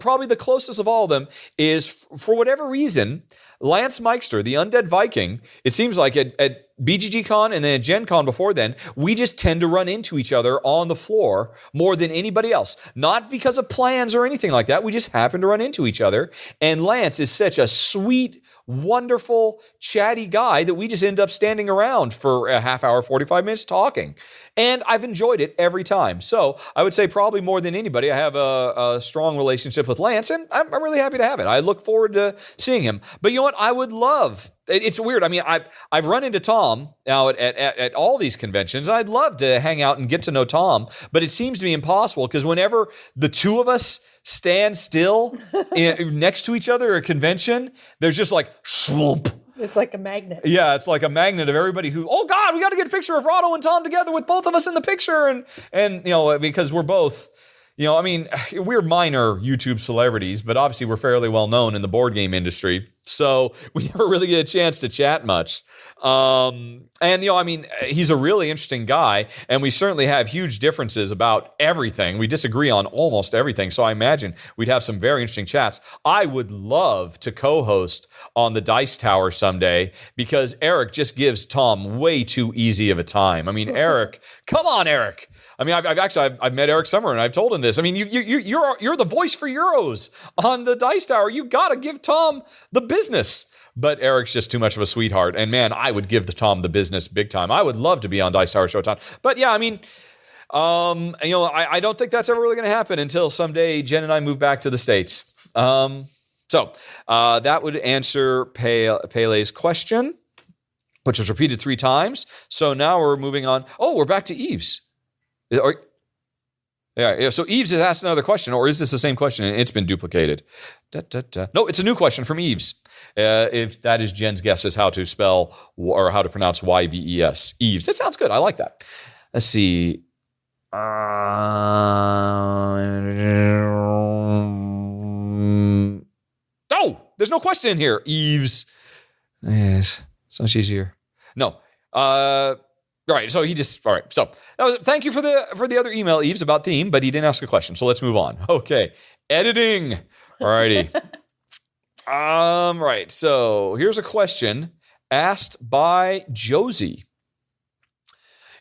Probably the closest of all of them is, for whatever reason, Lance Meister, the Undead Viking. It seems like at BGG Con and then at Gen Con before then, we just tend to run into each other on the floor more than anybody else. Not because of plans or anything like that. We just happen to run into each other. And Lance is such a sweet, wonderful, chatty guy that we just end up standing around for a half hour, 45 minutes talking. And I've enjoyed it every time. So I would say probably more than anybody, I have a strong relationship with Lance, and I'm really happy to have it. I look forward to seeing him. But you know what? I would love... It's weird. I mean, I've run into Tom now at all these conventions. I'd love to hang out and get to know Tom, but it seems to be impossible because whenever the two of us stand still next to each other at a convention, there's just like swoop. It's like a magnet. Yeah, it's like a magnet of everybody who, oh God, we got to get a picture of Rahdo and Tom together with both of us in the picture. And because we're both, we're minor YouTube celebrities, but obviously we're fairly well known in the board game industry. So we never really get a chance to chat much. He's a really interesting guy, and we certainly have huge differences about everything. We disagree on almost everything. So I imagine we'd have some very interesting chats. I would love to co-host on the Dice Tower someday because Eric just gives Tom way too easy of a time. I mean, Eric, come on, Eric. I mean, I've met Eric Summer and I've told him this. I mean, you're the voice for Euros on the Dice Tower. You got to give Tom the business. But Eric's just too much of a sweetheart. And man, I would give Tom the business big time. I would love to be on Dice Tower Showtime. But yeah, I mean, I don't think that's ever really going to happen until someday Jen and I move back to the States. So that would answer Pele's question, which was repeated 3 times. So now we're moving on. Oh, we're back to Eve's. Yeah, so Eves has asked another question, or is this the same question and it's been duplicated? No, it's a new question from Eves. If that is Jen's guess as how to spell or how to pronounce Yves. Eves. It sounds good. I like that. Let's see. Oh, there's no question in here. Eves. Yes, so much easier. No. All right, so So thank you for the other email, Eves, about theme, but he didn't ask a question. So let's move on. Okay, editing. All righty. Right. So here's a question asked by Josie.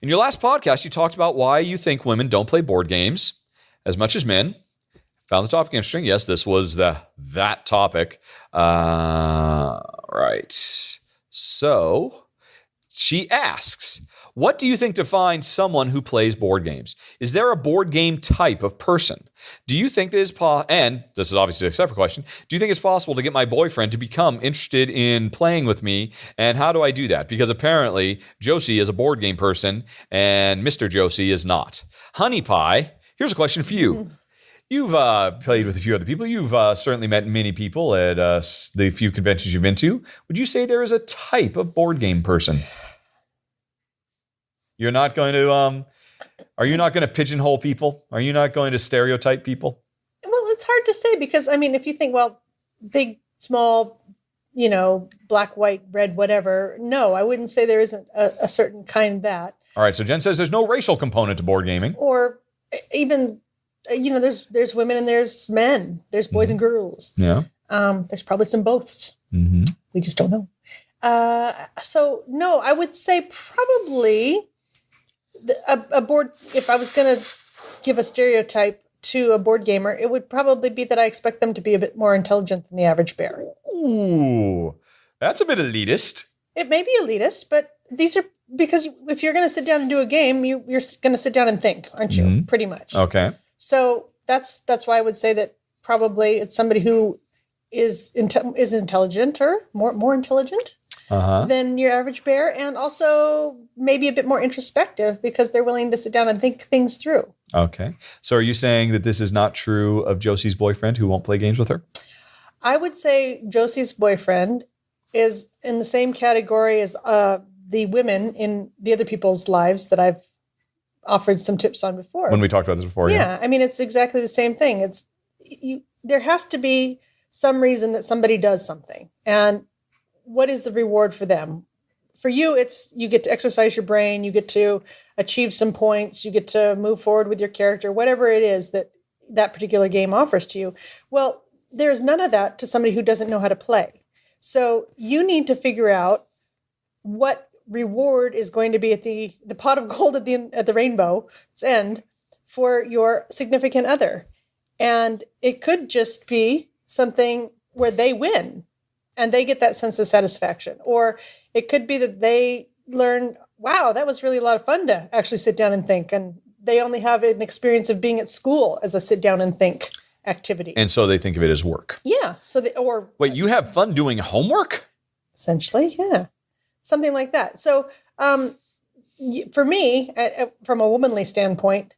In your last podcast, you talked about why you think women don't play board games as much as men. Found the topic interesting. Yes, this was that topic. Right. So she asks, what do you think defines someone who plays board games? Is there a board game type of person? Do you think that is and this is obviously a separate question, do you think it's possible to get my boyfriend to become interested in playing with me? And how do I do that? Because apparently Josie is a board game person and Mr. Josie is not. Honey Pie, here's a question for you. You've played with a few other people. You've certainly met many people at the few conventions you've been to. Would you say there is a type of board game person? You're not going to, are you not going to pigeonhole people? Are you not going to stereotype people? Well, it's hard to say because, I mean, if you think, well, big, small, black, white, red, whatever, no, I wouldn't say there isn't a certain kind of that. All right, so Jen says there's no racial component to board gaming. Or even, there's women and there's men. There's boys and girls. Yeah. There's probably some boths. Mm-hmm. We just don't know. So, no, I would say probably... A board, if I was going to give a stereotype to a board gamer, it would probably be that I expect them to be a bit more intelligent than the average bear. Ooh, that's a bit elitist. It may be elitist, but these are, because if you're going to sit down and do a game, you're going to sit down and think, aren't you? Mm-hmm. Pretty much. Okay. So that's why I would say that probably it's somebody who is intelligent or more intelligent. Than your average bear, and also maybe a bit more introspective because they're willing to sit down and think things through. Okay. So are you saying that this is not true of Josie's boyfriend who won't play games with her? I would say Josie's boyfriend is in the same category as the women in the other people's lives that I've offered some tips on before. When we talked about this before, yeah. I mean, it's exactly the same thing. There has to be some reason that somebody does something. And what is the reward for them? For you, it's you get to exercise your brain, you get to achieve some points, you get to move forward with your character, whatever it is that particular game offers to you. Well, there's none of that to somebody who doesn't know how to play. So you need to figure out what reward is going to be at the pot of gold at the rainbow's end for your significant other. And it could just be something where they win. And they get that sense of satisfaction. Or it could be that they learn, wow, that was really a lot of fun to actually sit down and think. And they only have an experience of being at school as a sit down and think activity. And so they think of it as work. Yeah. Wait, you have fun doing homework? Essentially, yeah. Something like that. So for me, from a womanly standpoint,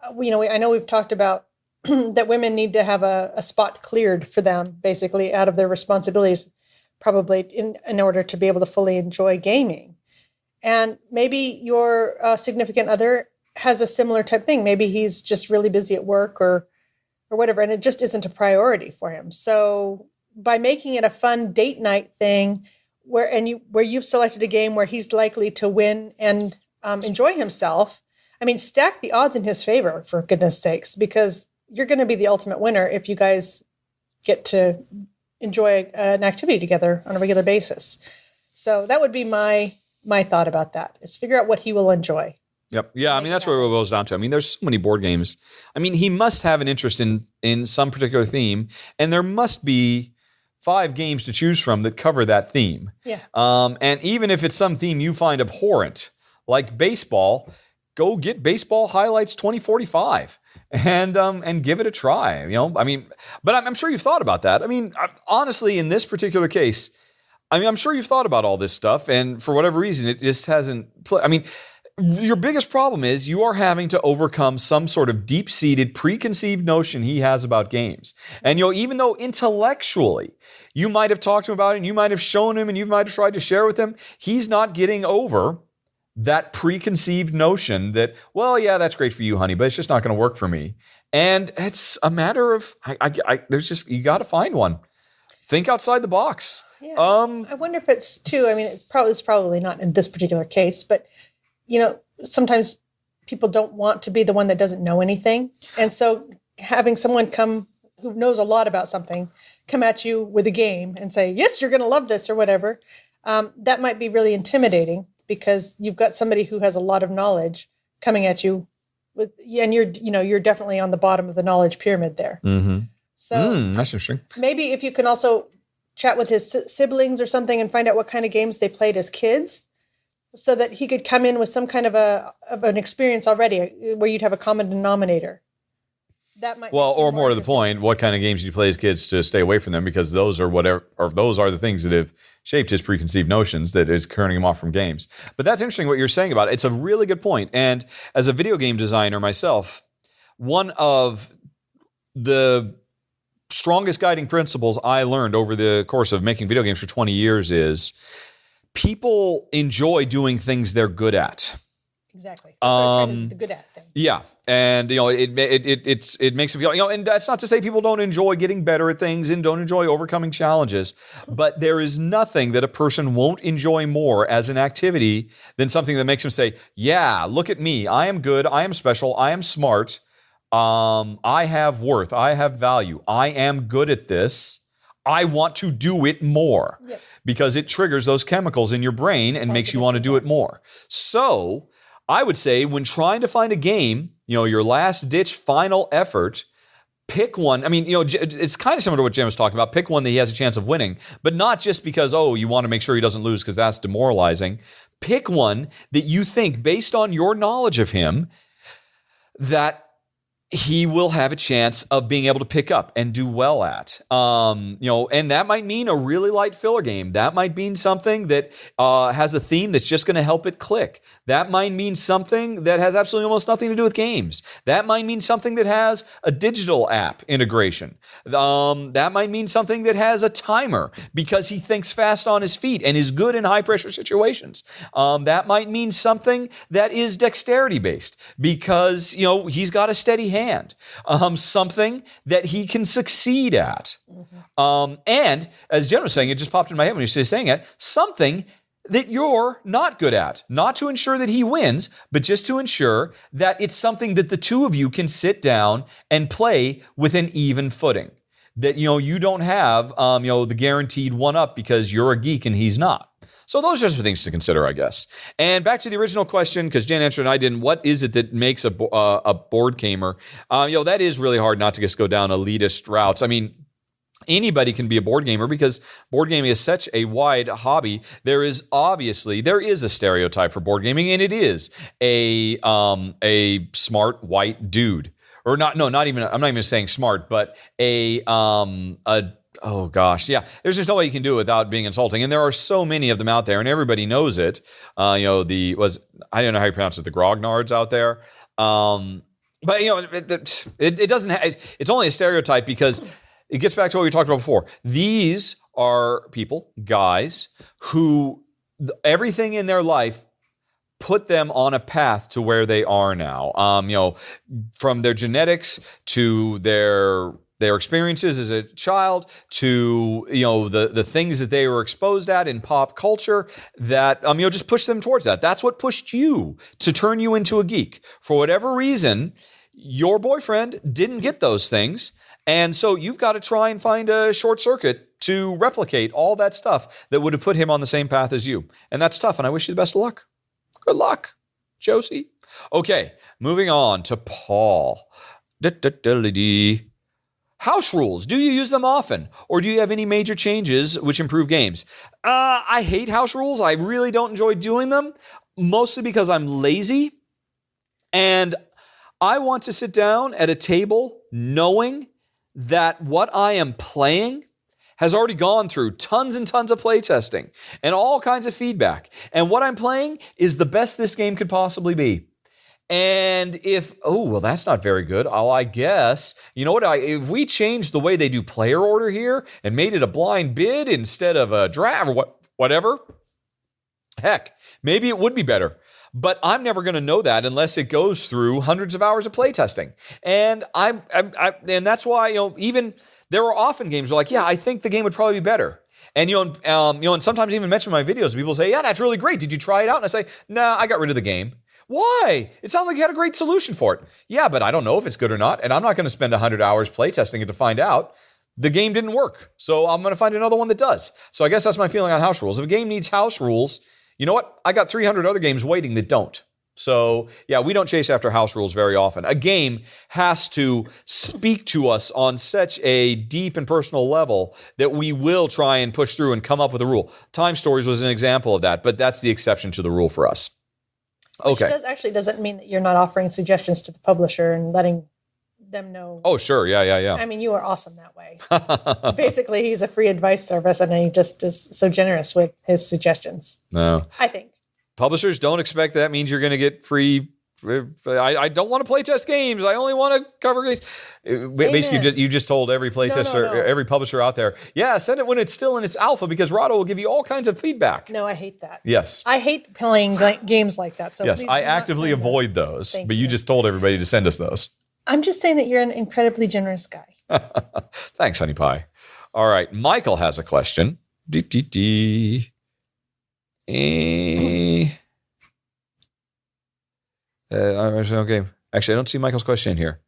I know we've talked about that women need to have a spot cleared for them, basically, out of their responsibilities, probably in order to be able to fully enjoy gaming. And maybe your significant other has a similar type thing. Maybe he's just really busy at work or whatever, and it just isn't a priority for him. So by making it a fun date night thing where you've selected a game where he's likely to win and enjoy himself, I mean, stack the odds in his favor, for goodness sakes, because you're going to be the ultimate winner if you guys get to enjoy an activity together on a regular basis. So that would be my thought about that, is figure out what he will enjoy. Yep. Yeah, I mean, that's where it boils down to. I mean, there's so many board games. I mean, he must have an interest in some particular theme, and there must be 5 games to choose from that cover that theme. Yeah. And even if it's some theme you find abhorrent, like baseball, go get Baseball Highlights 2045 and give it a try. But I'm sure you've thought about that. Honestly, in this particular case, I'm sure you've thought about all this stuff, and for whatever reason, it just hasn't. Your biggest problem is you are having to overcome some sort of deep-seated, preconceived notion he has about games. And even though intellectually you might have talked to him about it, and you might have shown him, and you might have tried to share with him, he's not getting over that preconceived notion that, well, yeah, that's great for you, honey, but it's just not going to work for me. And it's a matter of, you got to find one. Think outside the box. Yeah. I wonder if it's too, it's probably not in this particular case, but sometimes people don't want to be the one that doesn't know anything. And so having someone come who knows a lot about something come at you with a game and say, yes, you're going to love this or whatever, that might be really intimidating because you've got somebody who has a lot of knowledge coming at you and you're definitely on the bottom of the knowledge pyramid there. Mm-hmm. So that's interesting. Maybe if you can also chat with his siblings or something and find out what kind of games they played as kids, so that he could come in with some kind of an experience already where you'd have a common denominator. That might or more to the point, what kind of games did you play as kids to stay away from them? Because those are the things that have shaped his preconceived notions that is turning him off from games. But that's interesting what you're saying about it. It's a really good point. And as a video game designer myself, one of the strongest guiding principles I learned over the course of making video games for 20 years is people enjoy doing things they're good at. Exactly. The good at thing. Yeah, and it makes them feel and that's not to say people don't enjoy getting better at things and don't enjoy overcoming challenges, but there is nothing that a person won't enjoy more as an activity than something that makes them say, "Yeah, look at me. I am good. I am special. I am smart. I have worth. I have value. I am good at this. I want to do it more." Yep. Because it triggers those chemicals in your brain and makes you want to do it more. So I would say when trying to find a game, your last-ditch final effort, pick one. It's kind of similar to what Jim was talking about. Pick one that he has a chance of winning, but not just because, you want to make sure he doesn't lose because that's demoralizing. Pick one that you think, based on your knowledge of him, that he will have a chance of being able to pick up and do well at. And that might mean a really light filler game. That might mean something that has a theme that's just going to help it click. That might mean something that has absolutely almost nothing to do with games. That might mean something that has a digital app integration. That might mean something that has a timer because he thinks fast on his feet and is good in high-pressure situations. That might mean something that is dexterity-based because, he's got a steady hand. Something that he can succeed at. Mm-hmm. And as Jen was saying, it just popped in my head when you were saying it, something that you're not good at. Not to ensure that he wins, but just to ensure that it's something that the two of you can sit down and play with an even footing. That, you don't have, the guaranteed one-up because you're a geek and he's not. So those are some things to consider, I guess. And back to the original question, because Jen answered and I didn't, what is it that makes a board gamer? That is really hard not to just go down elitist routes. Anybody can be a board gamer because board gaming is such a wide hobby. There is a stereotype for board gaming, and it is a smart white dude. Or not even, I'm not even saying smart, but oh gosh, yeah. There's just no way you can do it without being insulting, and there are so many of them out there, and everybody knows it. I don't know how you pronounce it, the grognards out there. But it doesn't. It's only a stereotype because it gets back to what we talked about before. These are people, guys, who everything in their life put them on a path to where they are now. From their genetics to their experiences as a child to the things that they were exposed at in pop culture that just push them towards that. That's what pushed you to turn you into a geek. For whatever reason, your boyfriend didn't get those things, and so you've got to try and find a short circuit to replicate all that stuff that would have put him on the same path as you. And that's tough, and I wish you the best of luck. Good luck, Josie. Okay, moving on to Paul. House rules. Do you use them often? Or do you have any major changes which improve games? I hate house rules. I really don't enjoy doing them, mostly because I'm lazy. And I want to sit down at a table knowing that what I am playing has already gone through tons and tons of playtesting and all kinds of feedback. And what I'm playing is the best this game could possibly be. And if, that's not very good. I guess, you know what? If we changed the way they do player order here and made it a blind bid instead of a draft or whatever, heck, maybe it would be better. But I'm never going to know that unless it goes through hundreds of hours of playtesting. And and that's why, even there are often games where like, I think the game would probably be better. And and sometimes even mention my videos. People say, yeah, that's really great. Did you try it out? And I say, nah, I got rid of the game. Why? It sounds like you had a great solution for it. Yeah, but I don't know if it's good or not, and I'm not going to spend 100 hours playtesting it to find out. The game didn't work, so I'm going to find another one that does. So I guess that's my feeling on house rules. If a game needs house rules, you know what? I got 300 other games waiting that don't. So, yeah, we don't chase after house rules very often. A game has to speak to us on such a deep and personal level that we will try and push through and come up with a rule. Time Stories was an example of that, but that's the exception to the rule for us. Okay. Which doesn't mean that you're not offering suggestions to the publisher and letting them know. Oh, sure. Yeah. I mean, you are awesome that way. Basically, he's a free advice service, and he just is so generous with his suggestions. No. I think. Publishers don't expect that means you're going to get free. I don't want to playtest games. I only want to cover games. Basically, you just told every playtester, every publisher out there, send it when it's still in its alpha because Rahdo will give you all kinds of feedback. No, I hate that. Yes. I hate playing games like that. So yes, I actively avoid those, but you just told everybody to send us those. I'm just saying that you're an incredibly generous guy. Thanks, honey pie. All right, Michael has a question. Okay. Actually, I don't see Michael's question in here.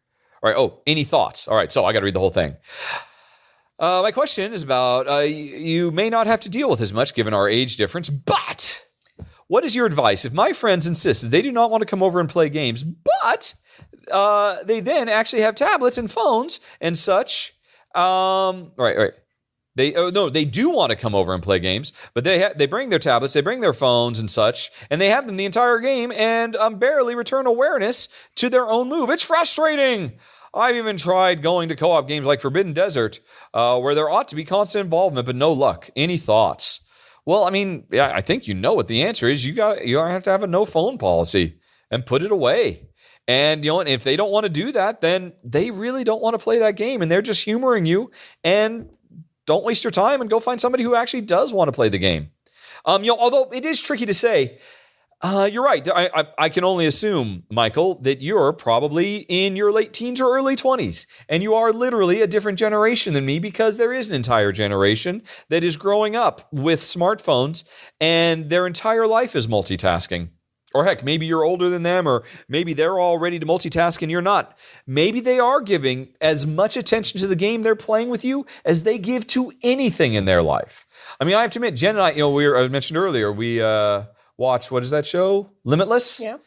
All right. Oh, any thoughts? All right. So I got to read the whole thing. My question is about, you may not have to deal with as much given our age difference, but what is your advice if my friends insist that they do not want to come over and play games, but they then actually have tablets and phones and such? Right. They do want to come over and play games, but they bring their tablets, they bring their phones and such, and they have them the entire game and barely return awareness to their own move. It's frustrating. I've even tried going to co-op games like Forbidden Desert, where there ought to be constant involvement, but no luck. Any thoughts? Well, I mean, I think you know what the answer is. You have to have a no phone policy and put it away. And and if they don't want to do that, then they really don't want to play that game, and they're just humoring you. And don't waste your time and go find somebody who actually does want to play the game. Although it is tricky to say, you're right. I can only assume, Michael, that you're probably in your late teens or early 20s, and you are literally a different generation than me because there is an entire generation that is growing up with smartphones, and their entire life is multitasking. Or heck, maybe you're older than them, or maybe they're all ready to multitask and you're not. Maybe they are giving as much attention to the game they're playing with you as they give to anything in their life. I mean, I have to admit, Jen and I mentioned earlier, we watch, what is that show? Limitless? Yeah.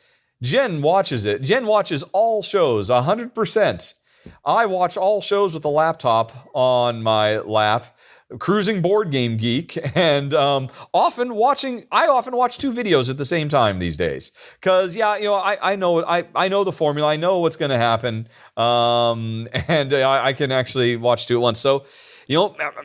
Jen watches it. Jen watches all shows 100%. I watch all shows with a laptop on my lap. Cruising Board Game Geek, and I often watch 2 videos at the same time these days. Because I know the formula, I know what's going to happen, and I can actually watch 2 at once. So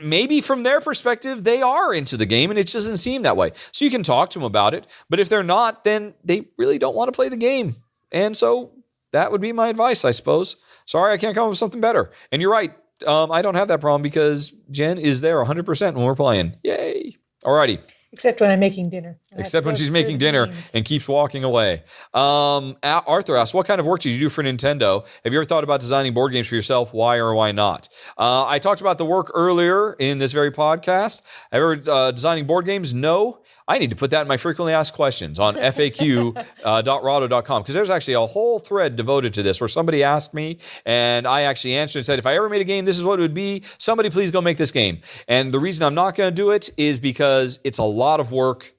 maybe from their perspective they are into the game, and it doesn't seem that way. So you can talk to them about it, but if they're not, then they really don't want to play the game. And so that would be my advice, I suppose. Sorry, I can't come up with something better. And you're right. I don't have that problem because Jen is there 100% when we're playing. Yay. Alrighty. Except when I'm making dinner. Except when she's making dinner and keeps walking away. Arthur asks, what kind of work did you do for Nintendo? Have you ever thought about designing board games for yourself? Why or why not? I talked about the work earlier in this very podcast. Ever designing board games? No. I need to put that in my frequently asked questions on faq.rahdo.com because there's actually a whole thread devoted to this where somebody asked me and I actually answered and said, if I ever made a game, this is what it would be. Somebody please go make this game. And the reason I'm not going to do it is because it's a lot of work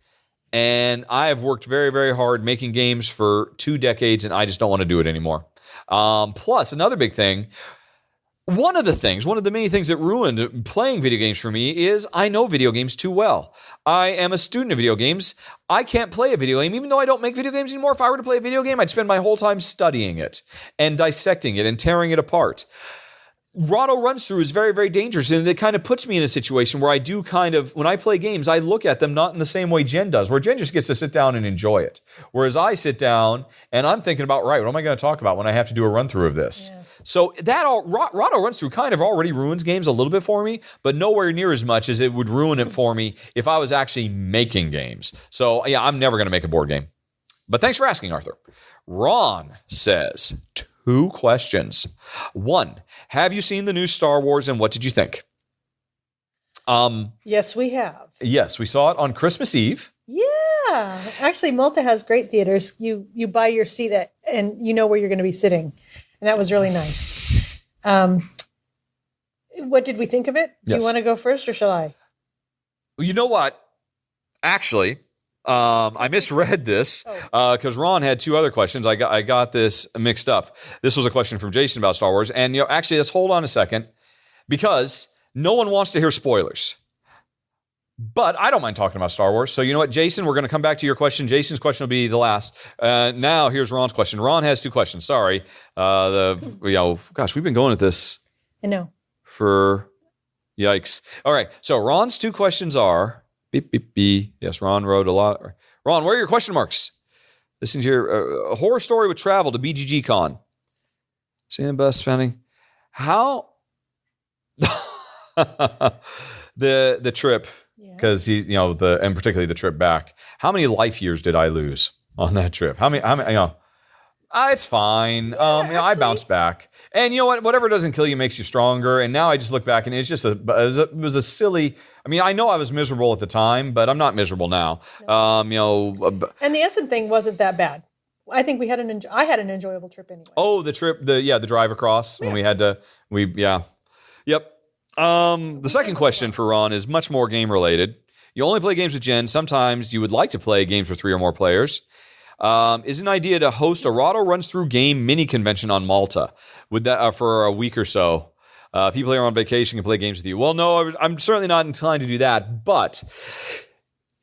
and I have worked very, very hard making games for 2 decades and I just don't want to do it anymore. Plus, another big thing, one of the many things that ruined playing video games for me is I know video games too well. I am a student of video games. I can't play a video game, even though I don't make video games anymore. If I were to play a video game, I'd spend my whole time studying it and dissecting it and tearing it apart. Rahdo runs through is very, very dangerous, and it kind of puts me in a situation where I do when I play games, I look at them not in the same way Jen does, where Jen just gets to sit down and enjoy it. Whereas I sit down and I'm thinking about, right, what am I going to talk about when I have to do a run through of this? Yeah. So Rahdo runs through kind of already ruins games a little bit for me, but nowhere near as much as it would ruin it for me if I was actually making games. So yeah, I'm never going to make a board game. But thanks for asking, Arthur. Ron says, 2 questions. 1, have you seen the new Star Wars and what did you think? Yes, we have. Yes, we saw it on Christmas Eve. Yeah. Actually, Malta has great theaters. You buy your seat and you know where you're going to be sitting. And that was really nice. What did we think of it? Do you want to go first or shall I? Well, you know what? Actually, I misread this because Ron had 2 other questions. I got this mixed up. This was a question from Jason about Star Wars. And actually, let's hold on a second because no one wants to hear spoilers. But I don't mind talking about Star Wars. So you know what, Jason, we're going to come back to your question. Jason's question will be the last. Now here's Ron's question. Ron has 2 questions. Sorry. Gosh, we've been going at this. I know. For yikes. All right. So Ron's 2 questions are beep, beep, beep. Yes, Ron wrote a lot. Ron, where are your question marks? Listen to your a horror story with travel to BGG Con. Seeing bus spending. How the trip. Because and particularly the trip back. How many life years did I lose on that trip? How many? It's fine. I bounced back, and you know what? Whatever doesn't kill you makes you stronger. And now I just look back, and it's just it was a silly. I mean, I know I was miserable at the time, but I'm not miserable now. No. And the Essen thing wasn't that bad. I think we had I had an enjoyable trip anyway. Oh, the trip, the drive across when we had to. Yep. The second question for Ron is much more game related. You only play games with Jen. Sometimes you would like to play games with 3 or more players. Is an idea to host a Rahdo runs through game mini convention on Malta? Would that for a week or so? People here on vacation can play games with you. Well, no, I'm certainly not inclined to do that. But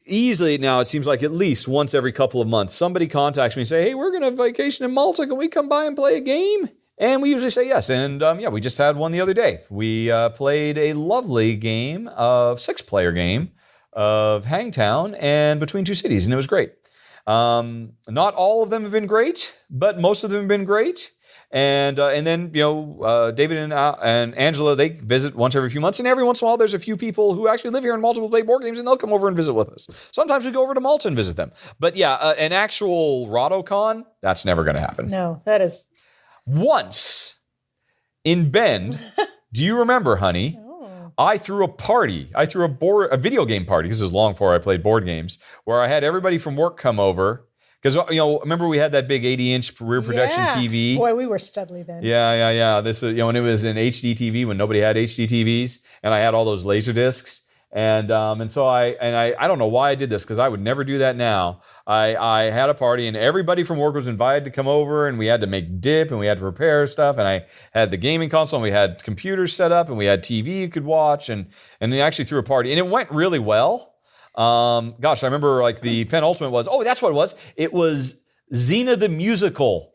easily now, it seems like at least once every couple of months, somebody contacts me and say, "Hey, we're going to vacation in Malta. Can we come by and play a game?" And we usually say yes. And we just had one the other day. We played a lovely game of 6-player game of Hangtown and Between Two Cities, and it was great. Not all of them have been great, but most of them have been great. And then David and Angela, they visit once every few months, and every once in a while there's a few people who actually live here in Malta who play board games, and they'll come over and visit with us. Sometimes we go over to Malta and visit them. But an actual RahdoCon, that's never going to happen. No, that is. Once in Bend, do you remember, honey? Oh. I threw a party. I threw a video game party. This is long before I played board games, where I had everybody from work come over. Because, remember we had that big 80-inch rear projection TV? Boy, we were studly then. Yeah. This is, and it was an HD TV when nobody had HD TVs, and I had all those laser discs. And so I don't know why I did this, because I would never do that now. I had a party, and everybody from work was invited to come over, and we had to make dip, and we had to prepare stuff, and I had the gaming console, and we had computers set up, and we had TV you could watch, and they actually threw a party, and it went really well. I remember like the penultimate was, that's what it was. It was Xena the Musical.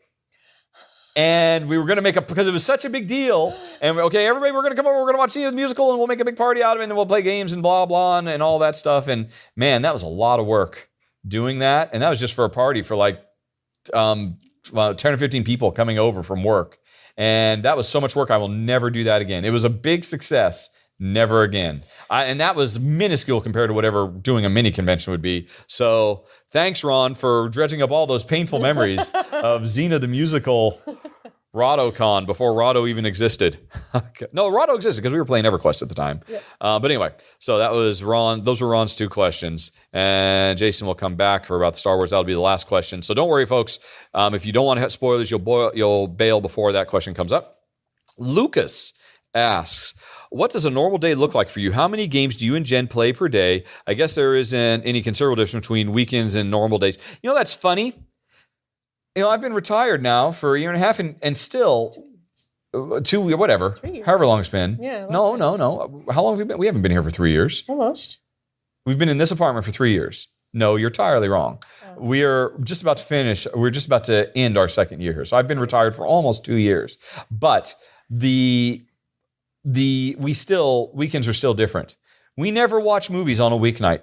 And we were going to because it was such a big deal. And everybody, we're going to come over, we're going to watch Xena the Musical, and we'll make a big party out of it, and we'll play games and blah, blah, and all that stuff. And man, that was a lot of work doing that. And that was just for a party for 10 or 15 people coming over from work. And that was so much work, I will never do that again. It was a big success. Never again. And that was minuscule compared to whatever doing a mini convention would be. So thanks, Ron, for dredging up all those painful memories of Xena the Musical RahdoCon before Rahdo even existed. No, Rahdo existed because we were playing EverQuest at the time. Yep. But anyway, so that was Ron. Those were Ron's 2 questions. And Jason will come back for about the Star Wars. That'll be the last question. So don't worry, folks. If you don't want to have spoilers, you'll bail before that question comes up. Lucas asks, what does a normal day look like for you? How many games do you and Jen play per day? I guess there isn't any considerable difference between weekends and normal days. That's funny. I've been retired now for a year and a half, and still, whatever. 3 years. However long it's been. Yeah. No. How long have we been? We haven't been here for 3 years. Almost. We've been in this apartment for 3 years. No, you're entirely wrong. Oh. We're just about to finish. We're just about to end our second year here. So I've been retired for almost 2 years. But weekends are still different. We never watch movies on a weeknight.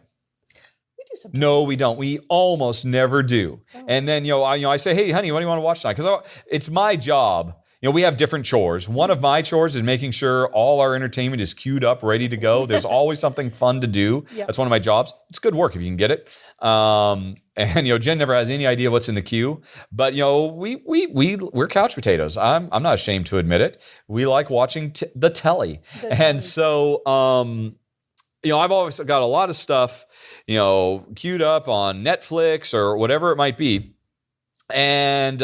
We do sometimes. No, we don't. We almost never do. Oh. And then I say, hey, honey, what do you want to watch tonight? Because it's my job. We have different chores. One of my chores is making sure all our entertainment is queued up, ready to go. There's always something fun to do. Yep. That's one of my jobs. It's good work if you can get it. And Jen never has any idea what's in the queue. But we're couch potatoes. I'm not ashamed to admit it. We like watching the telly. And so I've always got a lot of stuff queued up on Netflix or whatever it might be. And,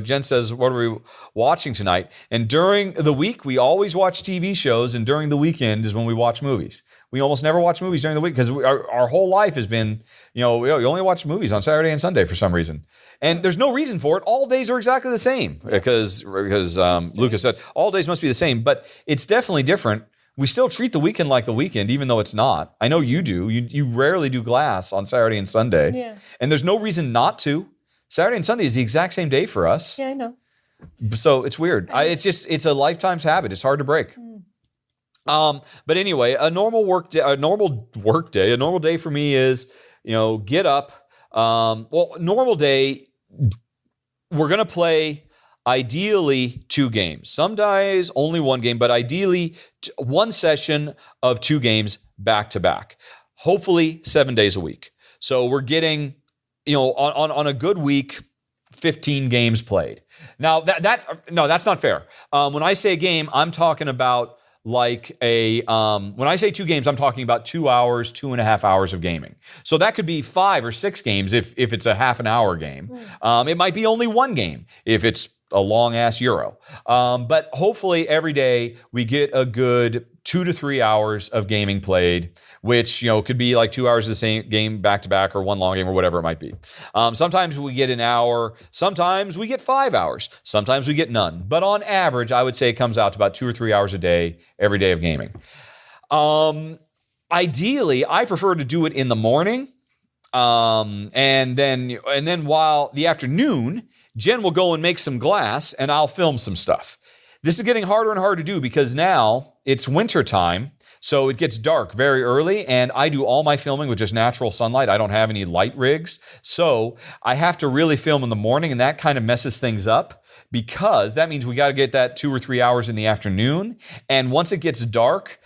Jen says, what are we watching tonight? And during the week, we always watch TV shows. And during the weekend is when we watch movies. We almost never watch movies during the week because our whole life has been, we only watch movies on Saturday and Sunday for some reason. And there's no reason for it. All days are exactly the same because Lucas said all days must be the same. But it's definitely different. We still treat the weekend like the weekend, even though it's not. I know you do. You rarely do glass on Saturday and Sunday. Yeah. And there's no reason not to. Saturday and Sunday is the exact same day for us. Yeah, I know. So it's weird. It's a lifetime's habit. It's hard to break. But anyway, a normal day for me is, get up. Normal day, we're going to play ideally 2 games. Some days only 1 game, but ideally 1 session of 2 games back to back. Hopefully 7 days a week. So we're getting on a good week, 15 games played. Now that's not fair. When I say game, I'm talking about like when I say 2 games, I'm talking about 2 hours, 2.5 hours of gaming. So that could be 5 or 6 games if it's a half an hour game. It might be only 1 game if it's a long ass Euro. But hopefully every day we get a good 2 to 3 hours of gaming played, which could be like 2 hours of the same game back to back or 1 long game or whatever it might be. Sometimes we get an hour, sometimes we get 5 hours, sometimes we get none. But on average, I would say it comes out to about 2 or 3 hours a day, every day of gaming. Ideally, I prefer to do it in the morning, and then while the afternoon, Jen will go and make some glass, and I'll film some stuff. This is getting harder and harder to do because now it's winter time. So it gets dark very early, and I do all my filming with just natural sunlight. I don't have any light rigs. So I have to really film in the morning, and that kind of messes things up because that means we got to get that 2 or 3 hours in the afternoon. And once it gets dark,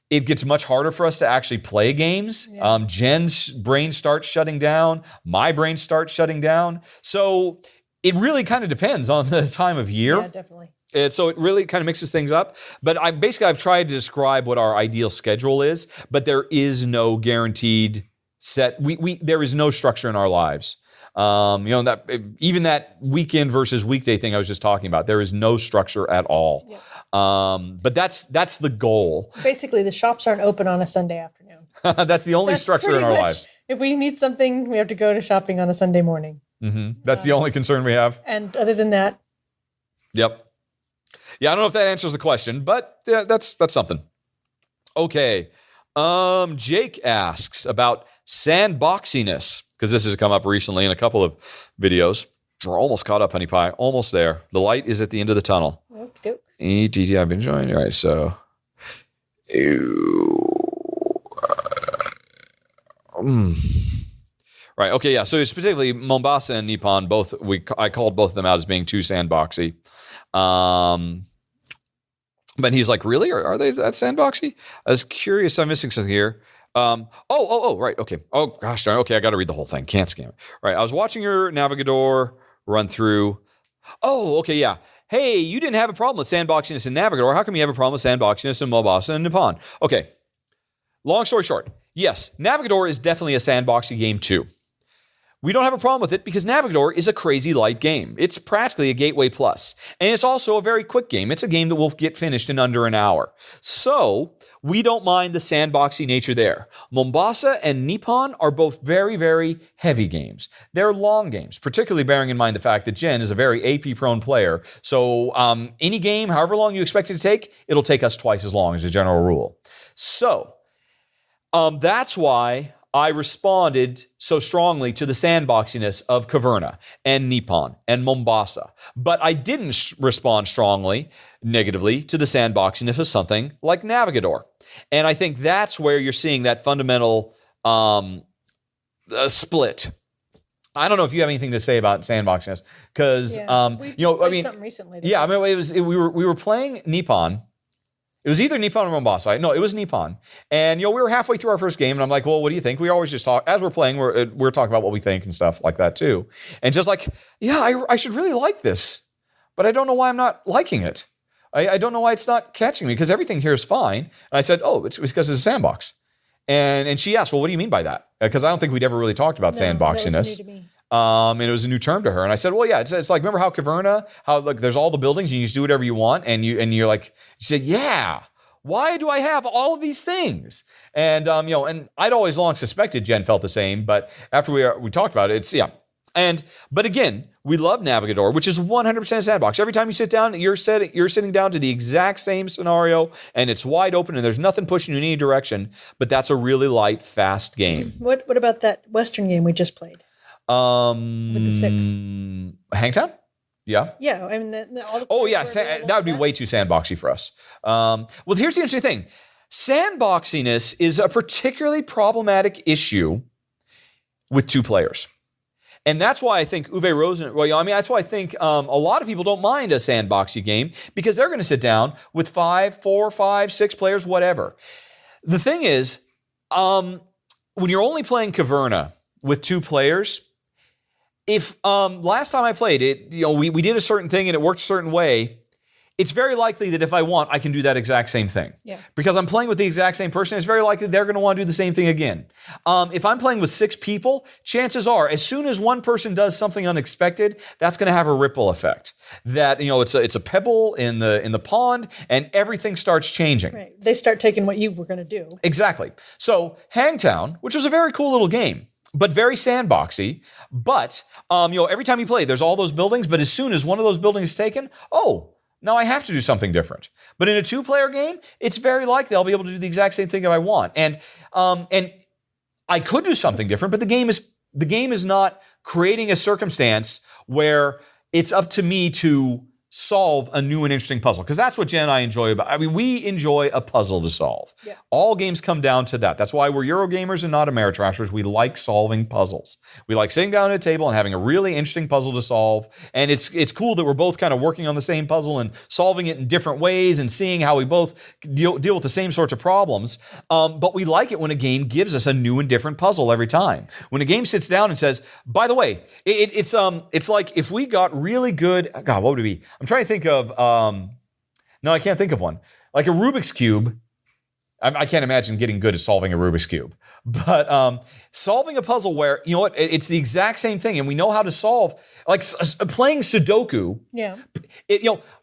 it gets much harder for us to actually play games. Yeah. Jen's brain starts shutting down. My brain starts shutting down. So it really kind of depends on the time of year. Yeah, definitely. So it really kind of mixes things up. But I've tried to describe what our ideal schedule is, but there is no guaranteed set. There is no structure in our lives. Even that weekend versus weekday thing I was just talking about, there is no structure at all. Yeah. But that's the goal. Basically, the shops aren't open on a Sunday afternoon. That's the only structure in our lives. If we need something, we have to go to shopping on a Sunday morning. Mm-hmm. That's the only concern we have. And other than that. Yep. Yeah, I don't know if that answers the question, but yeah, that's something. Okay. Jake asks about sandboxiness, because this has come up recently in a couple of videos. We're almost caught up, honey pie. Almost there. The light is at the end of the tunnel. Okey-doke. ETT, I've been enjoying. All right, so. Right, okay, yeah. So specifically, Mombasa and Nippon, both I called both of them out as being too sandboxy. But he's like, really? Are they that sandboxy? I was curious. I'm missing something here. Right. Okay. Oh, gosh darn. Okay, I got to read the whole thing. Can't scam it. Right. I was watching your Navigador run through. Oh, okay, yeah. Hey, you didn't have a problem with sandboxiness in Navigador. How come you have a problem with sandboxiness in Mombasa and Nippon? Okay. Long story short. Yes, Navigador is definitely a sandboxy game too. We don't have a problem with it because Navigator is a crazy light game. It's practically a Gateway Plus. And it's also a very quick game. It's a game that will get finished in under an hour. So we don't mind the sandboxy nature there. Mombasa and Nippon are both very, very heavy games. They're long games, particularly bearing in mind the fact that Jen is a very AP-prone player. So any game, however long you expect it to take, it'll take us twice as long as a general rule. So that's why I responded so strongly to the sandboxiness of Caverna and Nippon and Mombasa. But I didn't respond strongly, negatively, to the sandboxiness of something like Navigator. And I think that's where you're seeing that fundamental split. I don't know if you have anything to say about sandboxiness, because something recently. We were playing Nippon. It was either Nippon or Mombasa. No, it was Nippon. And, we were halfway through our first game, and I'm like, well, what do you think? We always just talk, as we're playing, we're talking about what we think and stuff like that, too. And just like, I should really like this, but I don't know why I'm not liking it. I don't know why it's not catching me, because everything here is fine. And I said, it's because it's a sandbox. And she asked, well, what do you mean by that? Because I don't think we'd ever really talked about sandboxiness. That was new to me. And it was a new term to her. And I said, well, yeah, it's like, remember how Caverna, how like there's all the buildings and you just do whatever you want. And you're like, she said, yeah, why do I have all of these things? And, and I'd always long suspected Jen felt the same, but after we talked about it, but again, we love Navigator, which is 100% sandbox. Every time you sit down, you're sitting down to the exact same scenario, and it's wide open, and there's nothing pushing you in any direction, but that's a really light, fast game. What about that Western game we just played? With the 6. Hangtown? Yeah. Yeah. I mean, all the that would be way too sandboxy for us. Well, here's the interesting thing. Sandboxiness is a particularly problematic issue with 2 players. And that's why I think Uwe Rosen, that's why I think a lot of people don't mind a sandboxy game, because they're going to sit down with 4, 5, 6 players, whatever. The thing is, when you're only playing Caverna with 2 players, if last time I played it, we did a certain thing and it worked a certain way, it's very likely that if I want, I can do that exact same thing. Yeah. Because I'm playing with the exact same person, it's very likely they're going to want to do the same thing again. If I'm playing with 6 people, chances are, as soon as one person does something unexpected, that's going to have a ripple effect. That it's a pebble in the pond, and everything starts changing. Right. They start taking what you were going to do. Exactly. So Hangtown, which was a very cool little game, but very sandboxy. But every time you play, there's all those buildings. But as soon as one of those buildings is taken, now I have to do something different. But in a 2-player game, it's very likely I'll be able to do the exact same thing if I want. And I could do something different, but the game is not creating a circumstance where it's up to me to solve a new and interesting puzzle, because that's what Jen and I enjoy about. I mean, we enjoy a puzzle to solve. Yeah. All games come down to that. That's why we're Eurogamers and not Ameritrashers. We like solving puzzles. We like sitting down at a table and having a really interesting puzzle to solve. And it's cool that we're both kind of working on the same puzzle and solving it in different ways and seeing how we both deal with the same sorts of problems. But we like it when a game gives us a new and different puzzle every time. When a game sits down and says, by the way, it's like if we got really good. God, what would it be? I'm trying to think of, no, I can't think of one. Like a Rubik's Cube. I can't imagine getting good at solving a Rubik's Cube. But solving a puzzle where, it's the exact same thing and we know how to solve, like playing Sudoku. Yeah.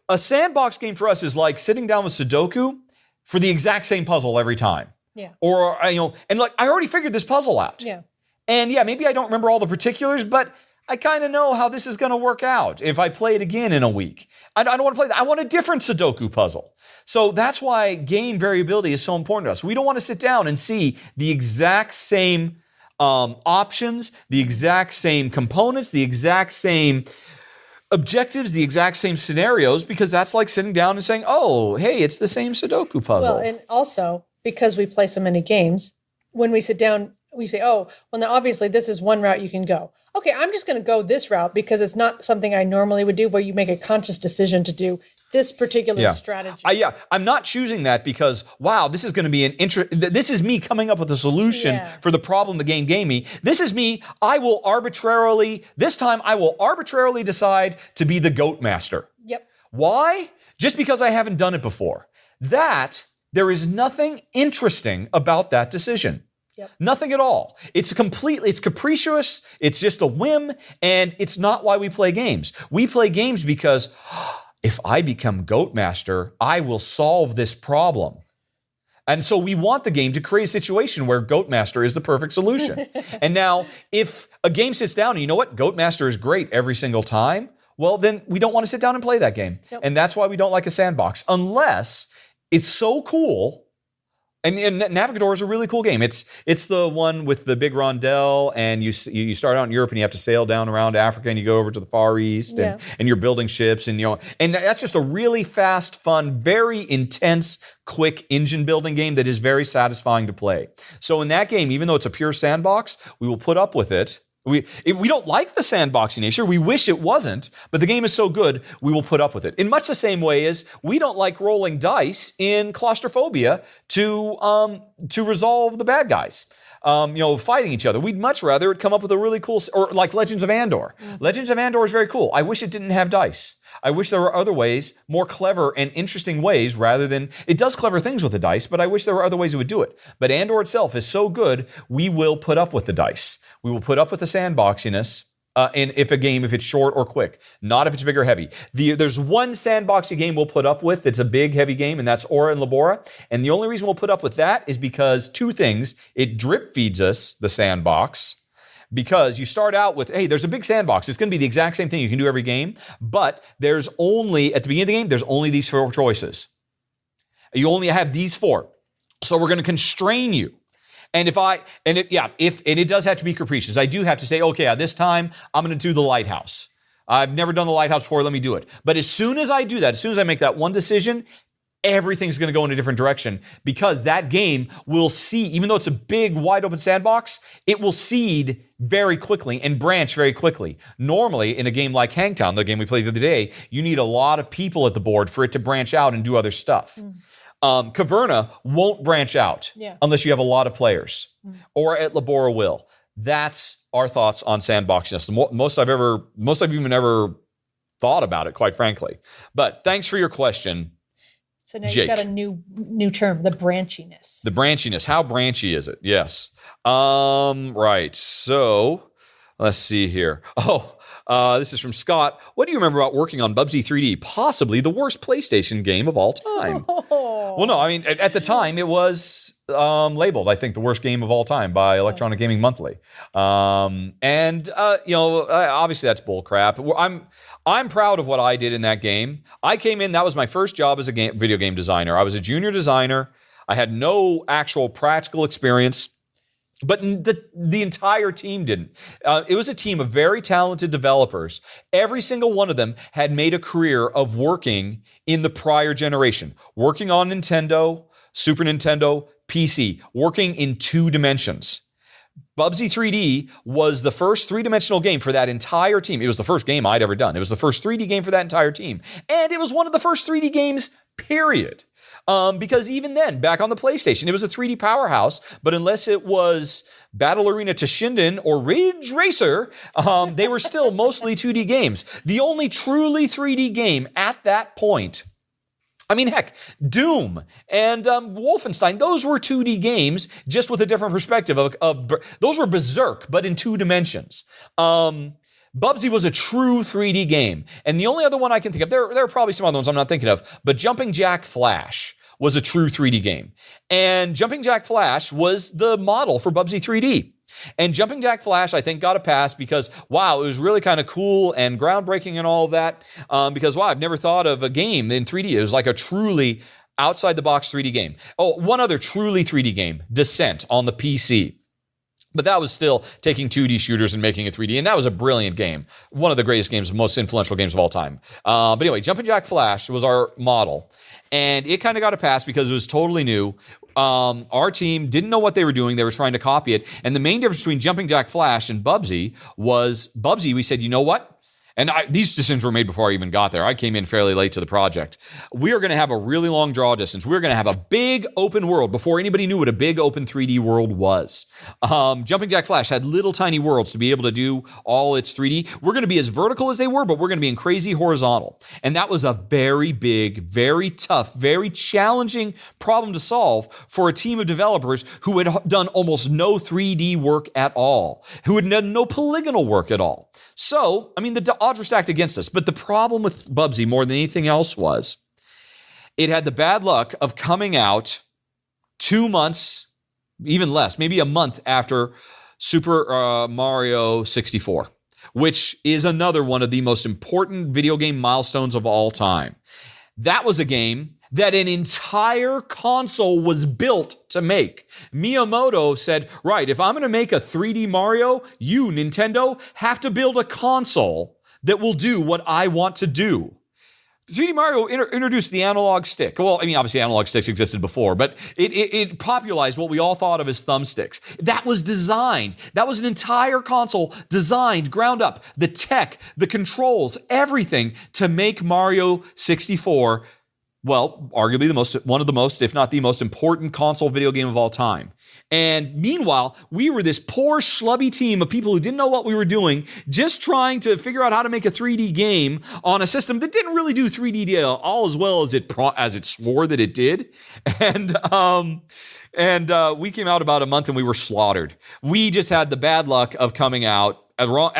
A sandbox game for us is like sitting down with Sudoku for the exact same puzzle every time. Yeah. Or, and like, I already figured this puzzle out. Yeah. And maybe I don't remember all the particulars, but I kind of know how this is going to work out if I play it again in a week. I don't want to play that. I want a different Sudoku puzzle. So that's why game variability is so important to us. We don't want to sit down and see the exact same options, the exact same components, the exact same objectives, the exact same scenarios, because that's like sitting down and saying, oh, hey, it's the same Sudoku puzzle. Well, and also, because we play so many games, when we sit down, we say, oh, well, now obviously this is one route you can go. Okay, I'm just going to go this route because it's not something I normally would do, where you make a conscious decision to do this particular strategy. I'm not choosing that because, wow, this is going to be this is me coming up with a solution for the problem the game gave me. This is me. This time I will arbitrarily decide to be the goat master. Yep. Why? Just because I haven't done it before. There is nothing interesting about that decision. Yep. Nothing at all. It's capricious, it's just a whim, and it's not why we play games. We play games because if I become Goat Master, I will solve this problem. And so we want the game to create a situation where Goat Master is the perfect solution. And now, if a game sits down and you know what, Goat Master is great every single time, well, then we don't want to sit down and play that game. Yep. And that's why we don't like a sandbox, unless it's so cool. And Navigador is a really cool game. It's the one with the big rondelle, and you start out in Europe and you have to sail down around Africa and you go over to the Far East, and you're building ships, and and that's just a really fast, fun, very intense, quick engine building game that is very satisfying to play. So in that game, even though it's a pure sandbox, we will put up with it. We don't like the sandboxing nature. We wish it wasn't, but the game is so good, we will put up with it. In much the same way as we don't like rolling dice in Claustrophobia to resolve the bad guys. Fighting each other. We'd much rather it come up with a really cool, or like Legends of Andor. Legends of Andor is very cool. I wish it didn't have dice. I wish there were other ways, more clever and interesting ways, rather than, it does clever things with the dice, but I wish there were other ways it would do it. But Andor itself is so good, we will put up with the dice. We will put up with the sandboxiness, and if it's short or quick, not if it's big or heavy. There's one sandboxy game we'll put up with. It's a big, heavy game, and that's Ora and Labora. And the only reason we'll put up with that is because two things. It drip feeds us the sandbox, because you start out with, hey, there's a big sandbox. It's going to be the exact same thing you can do every game, but there's only, at the beginning of the game, there's only these 4 choices. You only have these 4. So we're going to constrain you. And it does have to be capricious. I do have to say, okay, this time I'm going to do the lighthouse. I've never done the lighthouse before, let me do it. But as soon as I do that, as soon as I make that one decision, everything's going to go in a different direction, because that game will see, even though it's a big, wide open sandbox, it will seed very quickly and branch very quickly. Normally, in a game like Hangtown, the game we played the other day, you need a lot of people at the board for it to branch out and do other stuff. Caverna won't branch out unless you have a lot of players, or at Labora will. That's our thoughts on sandboxiness. Most I've even ever thought about it, quite frankly. But thanks for your question. So now Jake. You've got a new term, the branchiness. The branchiness. How branchy is it? Yes. Right. So let's see here. This is from Scott. What do you remember about working on Bubsy 3D? Possibly the worst PlayStation game of all time. Well, no, I mean, at the time it was labeled, I think, the worst game of all time by Electronic Gaming Monthly. Obviously that's bull crap. I'm proud of what I did in that game. I came in, that was my first job as a video game designer. I was a junior designer. I had no actual practical experience, but the entire team didn't. It was a team of very talented developers. Every single one of them had made a career of working in the prior generation, working on Nintendo, Super Nintendo, PC, working in 2 dimensions. Bubsy 3D was the first 3-dimensional game for that entire team. It was the first game I'd ever done. It was the first 3D game for that entire team. And it was one of the first 3D games, period. Because even then, back on the PlayStation, it was a 3D powerhouse, but unless it was Battle Arena Toshinden or Ridge Racer, they were still mostly 2D games. The only truly 3D game at that point, I mean, heck, Doom and Wolfenstein, those were 2D games, just with a different perspective. Those were Berserk, but in 2 dimensions. Bubsy was a true 3D game. And the only other one I can think of, there are probably some other ones I'm not thinking of, but Jumping Jack Flash was a true 3D game. And Jumping Jack Flash was the model for Bubsy 3D. And Jumping Jack Flash, I think, got a pass because, wow, it was really kind of cool and groundbreaking and all of that. Because, wow, I've never thought of a game in 3D. It was like a truly outside-the-box 3D game. Oh, one other truly 3D game, Descent on the PC. But that was still taking 2D shooters and making it 3D, and that was a brilliant game. One of the greatest games, most influential games of all time. But anyway, Jumpin' Jack Flash was our model, and it kind of got a pass because it was totally new. Our team didn't know what they were doing. They were trying to copy it, and the main difference between Jumping Jack Flash and Bubsy was Bubsy, we said, you know what? and these decisions were made before I even got there. I came in fairly late to the project. We are going to have a really long draw distance. We're going to have a big open world before anybody knew what a big open 3D world was. Jumping Jack Flash had little tiny worlds to be able to do all its 3D. We're going to be as vertical as they were, but we're going to be in crazy horizontal. And that was a very big, very tough, very challenging problem to solve for a team of developers who had done almost no 3D work at all, who had done no polygonal work at all. So, I mean, the odds were stacked against us. But the problem with Bubsy more than anything else was it had the bad luck of coming out 2 months, even less, maybe a month after Super Mario 64, which is another one of the most important video game milestones of all time. That was a game that an entire console was built to make. Miyamoto said, right, if I'm going to make a 3D Mario, you, Nintendo, have to build a console that will do what I want to do. 3D Mario introduced the analog stick. Well, I mean, obviously analog sticks existed before, but it popularized what we all thought of as thumbsticks. That was designed. That was an entire console designed, ground up. The tech, the controls, everything to make Mario 64, well, arguably one of the most, if not the most important console video game of all time. And meanwhile, we were this poor schlubby team of people who didn't know what we were doing, just trying to figure out how to make a 3D game on a system that didn't really do 3D all as well as it swore that it did. And we came out about a month and we were slaughtered. We just had the bad luck of coming out wrong.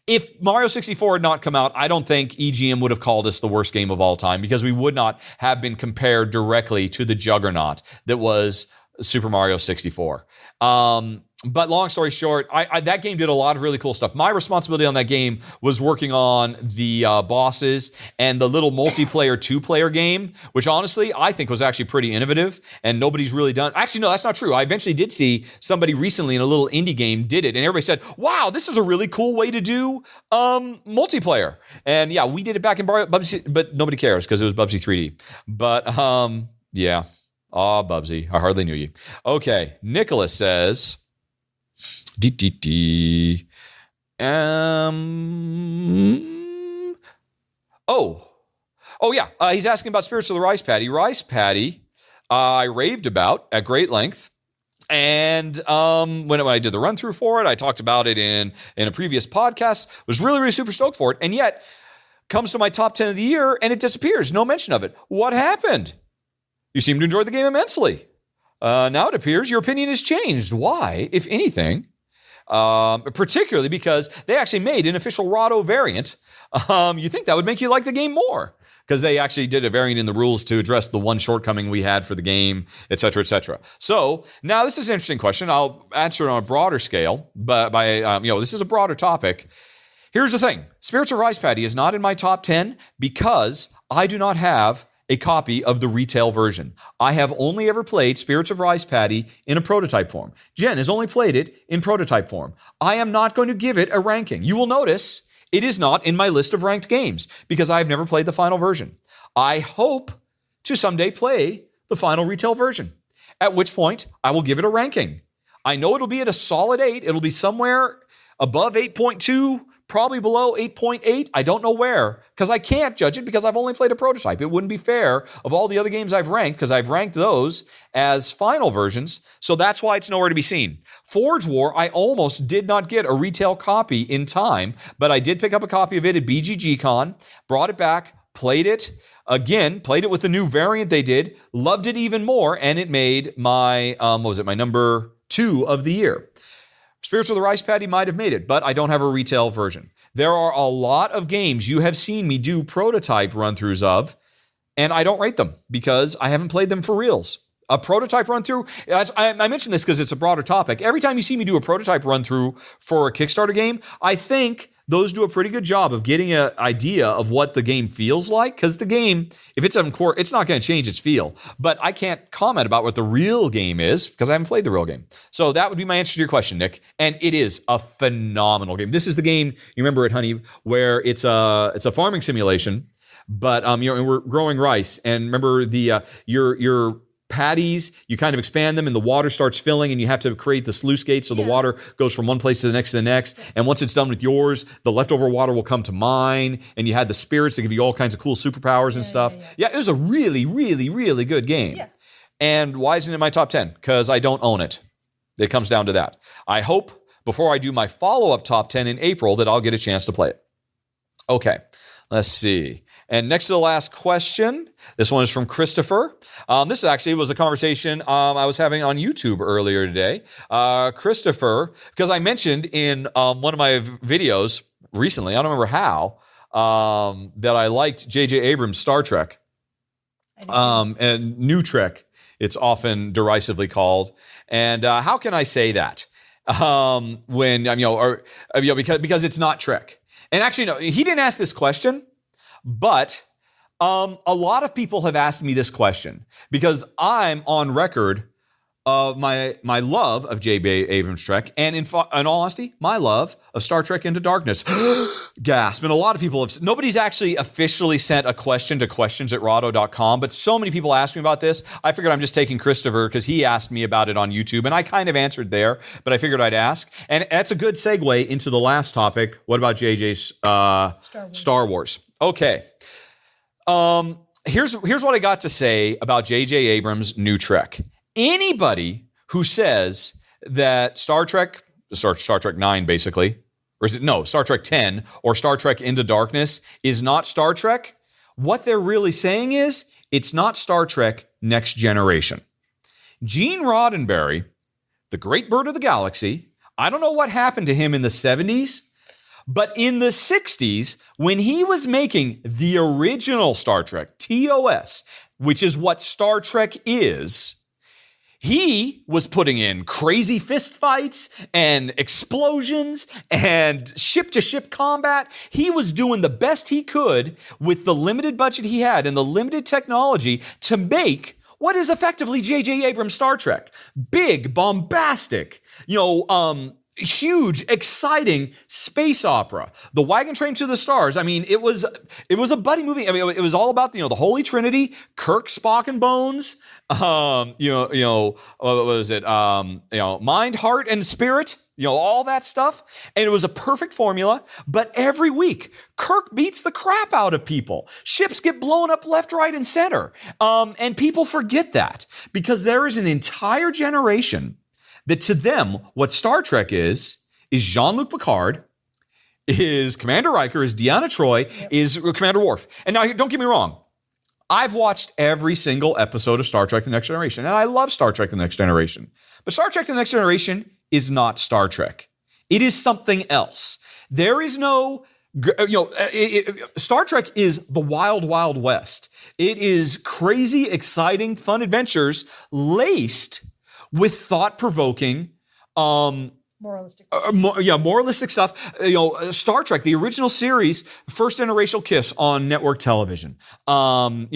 If Mario 64 had not come out, I don't think EGM would have called us the worst game of all time, because we would not have been compared directly to the juggernaut that was Super Mario 64. But long story short, that game did a lot of really cool stuff. My responsibility on that game was working on the bosses and the little multiplayer 2-player game, which honestly I think was actually pretty innovative and nobody's really done. Actually, no, that's not true. I eventually did see somebody recently in a little indie game did it, and everybody said, wow, this is a really cool way to do multiplayer. And yeah, we did it back in Bubsy, but nobody cares because it was Bubsy 3D. But yeah. Aw, Bubsy, I hardly knew you. Okay, Nicholas says, yeah, he's asking about Spirits of the Rice Paddy. Rice Paddy, I raved about at great length. And when I did the run through for it, I talked about it in a previous podcast, was really, really super stoked for it. And yet comes to my top 10 of the year and it disappears. No mention of it. What happened? You seem to enjoy the game immensely. Now it appears your opinion has changed. Why, if anything? Particularly because they actually made an official Rahdo variant. You think that would make you like the game more, because they actually did a variant in the rules to address the one shortcoming we had for the game, et cetera, et cetera. So now this is an interesting question. I'll answer it on a broader scale, but this is a broader topic. Here's the thing. Spirits of Rice Paddy is not in my top 10 because I do not have a copy of the retail version. I have only ever played Spirits of Rice Paddy in a prototype form. Jen has only played it in prototype form. I am not going to give it a ranking. You will notice it is not in my list of ranked games because I have never played the final version. I hope to someday play the final retail version, at which point I will give it a ranking. I know it'll be at a solid 8. It'll be somewhere above 8.2, probably below 8.8. I don't know where, because I can't judge it because I've only played a prototype. It wouldn't be fair of all the other games I've ranked, because I've ranked those as final versions. So that's why it's nowhere to be seen. Forge War, I almost did not get a retail copy in time, but I did pick up a copy of it at BGG-Con, brought it back, played it again, played it with the new variant they did, loved it even more, and it made my, my number 2 of the year. Spirits of the Rice Paddy might have made it, but I don't have a retail version. There are a lot of games you have seen me do prototype run-throughs of, and I don't rate them because I haven't played them for reals. A prototype run-through, I mention this because it's a broader topic. Every time you see me do a prototype run-through for a Kickstarter game, I think those do a pretty good job of getting an idea of what the game feels like, because the game, if it's on core, it's not going to change its feel. But I can't comment about what the real game is because I haven't played the real game. So that would be my answer to your question, Nick. And it is a phenomenal game. This is the game, you remember it, Honey, where it's a farming simulation, but we're growing rice. And remember, your patties, you kind of expand them and the water starts filling and you have to create the sluice gate so the water goes from one place to the next to the next. And once it's done with yours, the leftover water will come to mine, and you had the spirits that give you all kinds of cool superpowers and stuff. Yeah, it was a really, really, really good game. Yeah. And why isn't it in my top 10? Because I don't own it. It comes down to that. I hope before I do my follow-up top 10 in April that I'll get a chance to play it. Okay, let's see. And next to the last question, this one is from Christopher. This actually was a conversation I was having on YouTube earlier today. Christopher, because I mentioned in one of my videos recently, I don't remember how, that I liked J.J. Abrams' Star Trek. And New Trek, it's often derisively called. And how can I say that? Because it's not Trek. And actually, no, he didn't ask this question. But a lot of people have asked me this question because I'm on record of my love of J.J. Abrams' Trek, and in all honesty, my love of Star Trek Into Darkness. Gasp. And a lot of people have... Nobody's actually officially sent a question to questions@rahdo.com, but so many people ask me about this. I figured I'm just taking Christopher because he asked me about it on YouTube, and I kind of answered there, but I figured I'd ask. And that's a good segue into the last topic. What about J.J.'s Star Wars? Okay. Here's what I got to say about J.J. Abrams' New Trek. Anybody who says that Star Trek 9 basically, or is it no, Star Trek 10 or Star Trek Into Darkness is not Star Trek, what they're really saying is it's not Star Trek Next Generation. Gene Roddenberry, the great bird of the galaxy, I don't know what happened to him in the 70s, but in the 60s, when he was making the original Star Trek, TOS, which is what Star Trek is, he was putting in crazy fist fights and explosions and ship-to-ship combat. He was doing the best he could with the limited budget he had and the limited technology to make what is effectively J.J. Abrams' Star Trek. Big, bombastic, huge, exciting space opera. The Wagon Train to the Stars. I mean, it was a buddy movie. I mean, it was all about the Holy Trinity, Kirk, Spock, and Bones. What was it? Mind, heart, and spirit. All that stuff. And it was a perfect formula. But every week, Kirk beats the crap out of people. Ships get blown up left, right, and center. And people forget that because there is an entire generation that to them, what Star Trek is Jean-Luc Picard, is Commander Riker, is Deanna Troi, is Commander Worf. And now, don't get me wrong. I've watched every single episode of Star Trek The Next Generation, and I love Star Trek The Next Generation. But Star Trek The Next Generation is not Star Trek. It is something else. There is no... Star Trek is the wild, wild west. It is crazy, exciting, fun adventures laced with thought-provoking, moralistic stuff. Star Trek, the original series, first interracial kiss on network television. All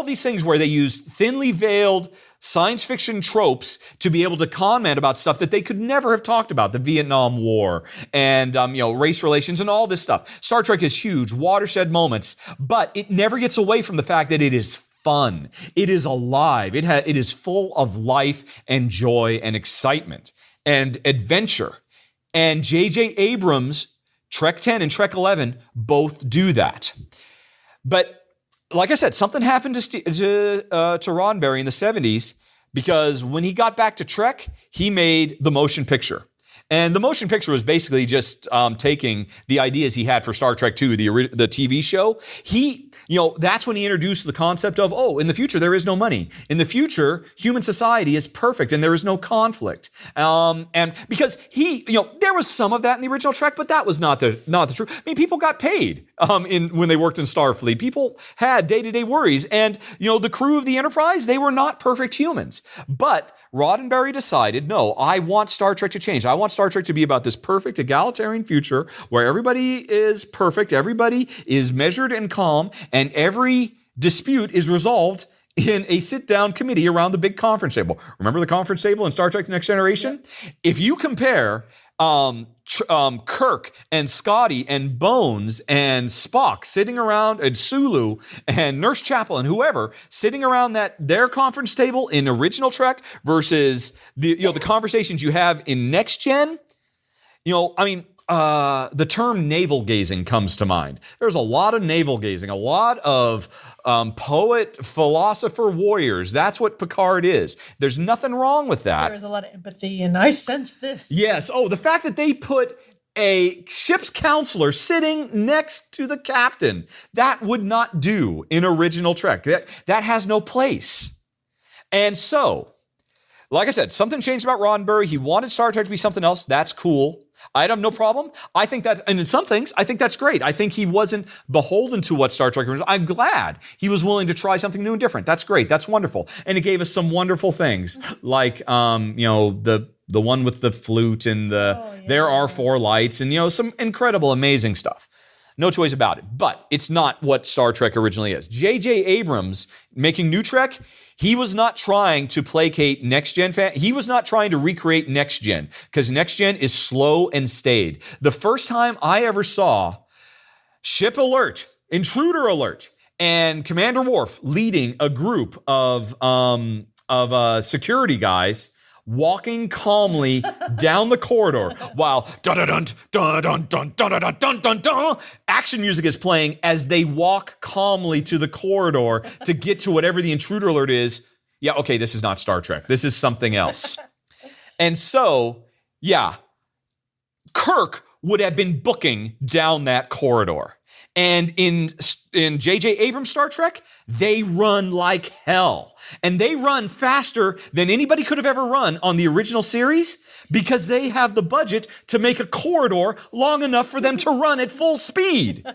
these things where they use thinly veiled science fiction tropes to be able to comment about stuff that they could never have talked about, the Vietnam War and race relations and all this stuff. Star Trek is huge, watershed moments, but it never gets away from the fact that it is fun. It is alive. It is full of life and joy and excitement and adventure. And J.J. Abrams, Trek 10 and Trek 11 both do that. But like I said, something happened to Roddenberry in the 70s because when he got back to Trek, he made the motion picture. And the motion picture was basically just taking the ideas he had for Star Trek II, the TV show. That's when he introduced the concept of, in the future, there is no money. In the future, human society is perfect and there is no conflict. And because there was some of that in the original Trek, but that was not the truth. I mean, people got paid when they worked in Starfleet. People had day-to-day worries. And, the crew of the Enterprise, they were not perfect humans. But Roddenberry decided, no, I want Star Trek to change. I want Star Trek to be about this perfect egalitarian future where everybody is perfect, everybody is measured and calm, and every dispute is resolved in a sit-down committee around the big conference table. Remember the conference table in Star Trek The Next Generation? If you compare Kirk and Scotty and Bones and Spock sitting around, and Sulu and Nurse Chapel and whoever sitting around their conference table in original Trek versus the conversations you have in Next Gen. The term navel gazing comes to mind. There's a lot of navel gazing, a lot of poet, philosopher, warriors. That's what Picard is. There's nothing wrong with that. There's a lot of empathy, and I sense this. Yes. Oh, the fact that they put a ship's counselor sitting next to the captain, that would not do in original Trek. That has no place. And so, like I said, something changed about Roddenberry. He wanted Star Trek to be something else. That's cool. I have no problem. I think that, and in some things, I think that's great. I think he wasn't beholden to what Star Trek was. I'm glad he was willing to try something new and different. That's great. That's wonderful. And it gave us some wonderful things, like the one with the flute and there are four lights, and some incredible, amazing stuff. No choice about it. But it's not what Star Trek originally is. J.J. Abrams making new Trek. He was not trying to placate Next Gen fans. He was not trying to recreate Next Gen, because Next Gen is slow and staid. The first time I ever saw Ship Alert, Intruder Alert, and Commander Worf leading a group of security guys walking calmly down the corridor while action music is playing as they walk calmly to the corridor to get to whatever the intruder alert is. Yeah, okay, this is not Star Trek. This is something else. And so, yeah, Kirk would have been booking down that corridor. And in J.J. Abrams' Star Trek, they run like hell. And they run faster than anybody could have ever run on the original series, because they have the budget to make a corridor long enough for them to run at full speed.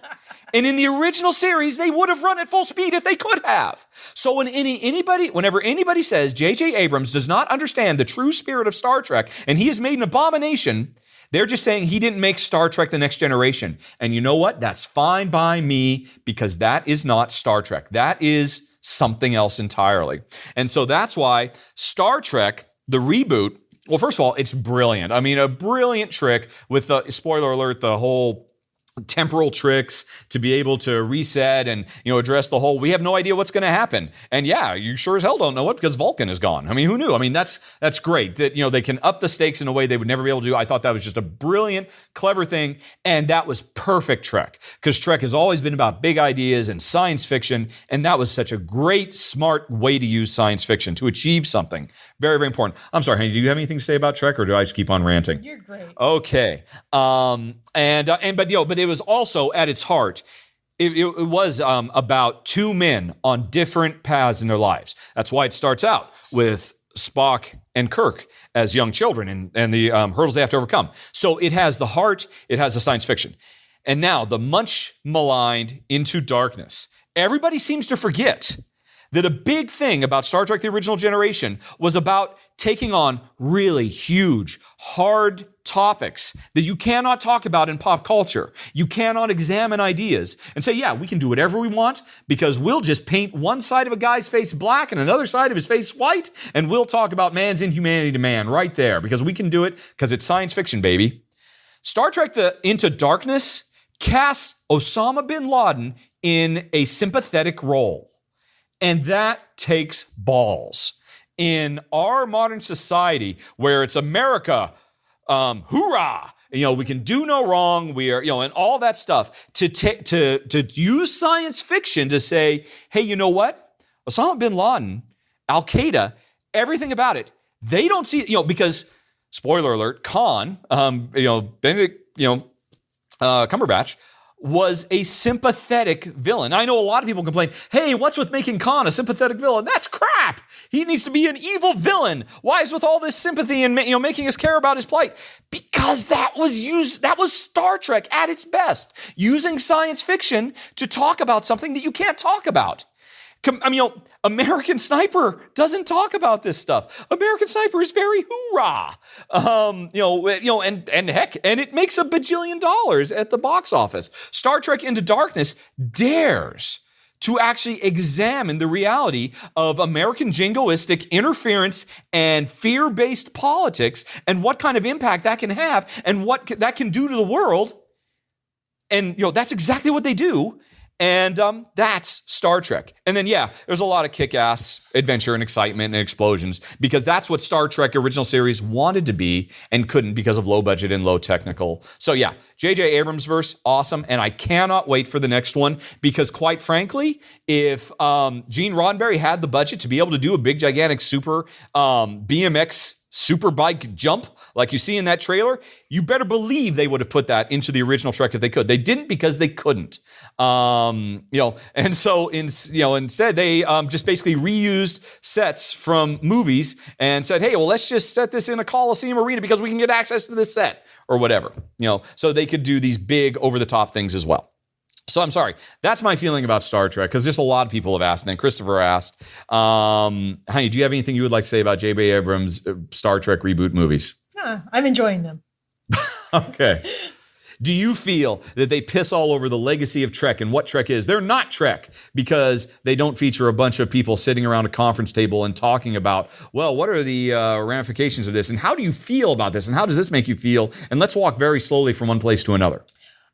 And in the original series, they would have run at full speed if they could have. So whenever anybody says J.J. Abrams does not understand the true spirit of Star Trek, and he has made an abomination, they're just saying he didn't make Star Trek The Next Generation. And you know what? That's fine by me, because that is not Star Trek. That is something else entirely. And so that's why Star Trek, the reboot, well, first of all, it's brilliant. I mean, a brilliant trick with the, spoiler alert, the whole temporal tricks to be able to reset and address the whole we have no idea what's going to happen. And yeah, you sure as hell don't know it, because Vulcan is gone. I mean, who knew? I mean, that's great that they can up the stakes in a way they would never be able to do. I thought that was just a brilliant, clever thing, and that was perfect Trek, because Trek has always been about big ideas and science fiction, and that was such a great, smart way to use science fiction to achieve something very, very important. I'm sorry, Hanny, do you have anything to say about Trek, or do I just keep on ranting? You're great. Okay. But it was also at its heart, it was about two men on different paths in their lives. That's why it starts out with Spock and Kirk as young children and the hurdles they have to overcome. So it has the heart, it has the science fiction. And now the much maligned Into Darkness. Everybody seems to forget that a big thing about Star Trek The Original Generation was about taking on really huge, hard topics that you cannot talk about in pop culture. You cannot examine ideas and say, yeah, we can do whatever we want, because we'll just paint one side of a guy's face black and another side of his face white, and we'll talk about man's inhumanity to man right there, because we can do it, because it's science fiction, baby. Star Trek Into Darkness casts Osama bin Laden in a sympathetic role. And that takes balls. In our modern society, where it's America, hoorah, we can do no wrong, we are, and all that stuff, to use science fiction to say, hey, you know what? Osama bin Laden, Al-Qaeda, everything about it, they don't see, because, spoiler alert, Khan, Benedict, Cumberbatch, was a sympathetic villain. I know a lot of people complain, hey, what's with making Khan a sympathetic villain? That's crap. He needs to be an evil villain. Why is with all this sympathy and making us care about his plight? Because that was Star Trek at its best, using science fiction to talk about something that you can't talk about. American Sniper doesn't talk about this stuff. American Sniper is very hoorah. And heck, and it makes $1 bajillion at the box office. Star Trek Into Darkness dares to actually examine the reality of American jingoistic interference and fear-based politics and what kind of impact that can have and what that can do to the world. And, that's exactly what they do. And that's Star Trek. And then, there's a lot of kick-ass adventure and excitement and explosions because that's what Star Trek original series wanted to be and couldn't because of low budget and low technical. So J.J. Abrams verse, awesome. And I cannot wait for the next one because quite frankly, if Gene Roddenberry had the budget to be able to do a big, gigantic super BMX super bike jump like you see in that trailer, you better believe they would have put that into the original Trek if they could. They didn't because they couldn't. And so instead they just basically reused sets from movies and said, hey, well, let's just set this in a Coliseum arena because we can get access to this set or whatever, so they could do these big over-the-top things as well. So I'm sorry. That's my feeling about Star Trek because just a lot of people have asked. And then Christopher asked, Honey, do you have anything you would like to say about J.J. Abrams' Star Trek reboot movies? No, I'm enjoying them. Okay. Do you feel that they piss all over the legacy of Trek and what Trek is? They're not Trek because they don't feature a bunch of people sitting around a conference table and talking about, well, what are the ramifications of this? And how do you feel about this? And how does this make you feel? And let's walk very slowly from one place to another.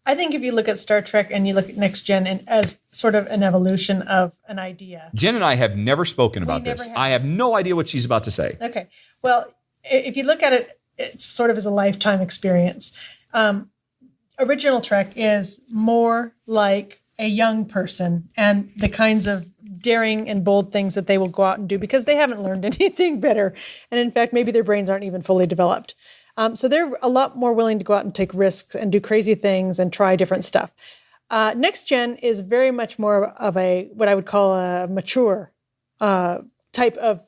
I think if you look at Star Trek and you look at Next Gen and as sort of an evolution of an idea. Jen and I have never spoken about this. I have no idea what she's about to say. Okay. Well, if you look at it, it's sort of as a lifetime experience. Original Trek is more like a young person and the kinds of daring and bold things that they will go out and do because they haven't learned anything better. And in fact, maybe their brains aren't even fully developed. So they're a lot more willing to go out and take risks and do crazy things and try different stuff. Next Gen is very much more of a, what I would call a mature type of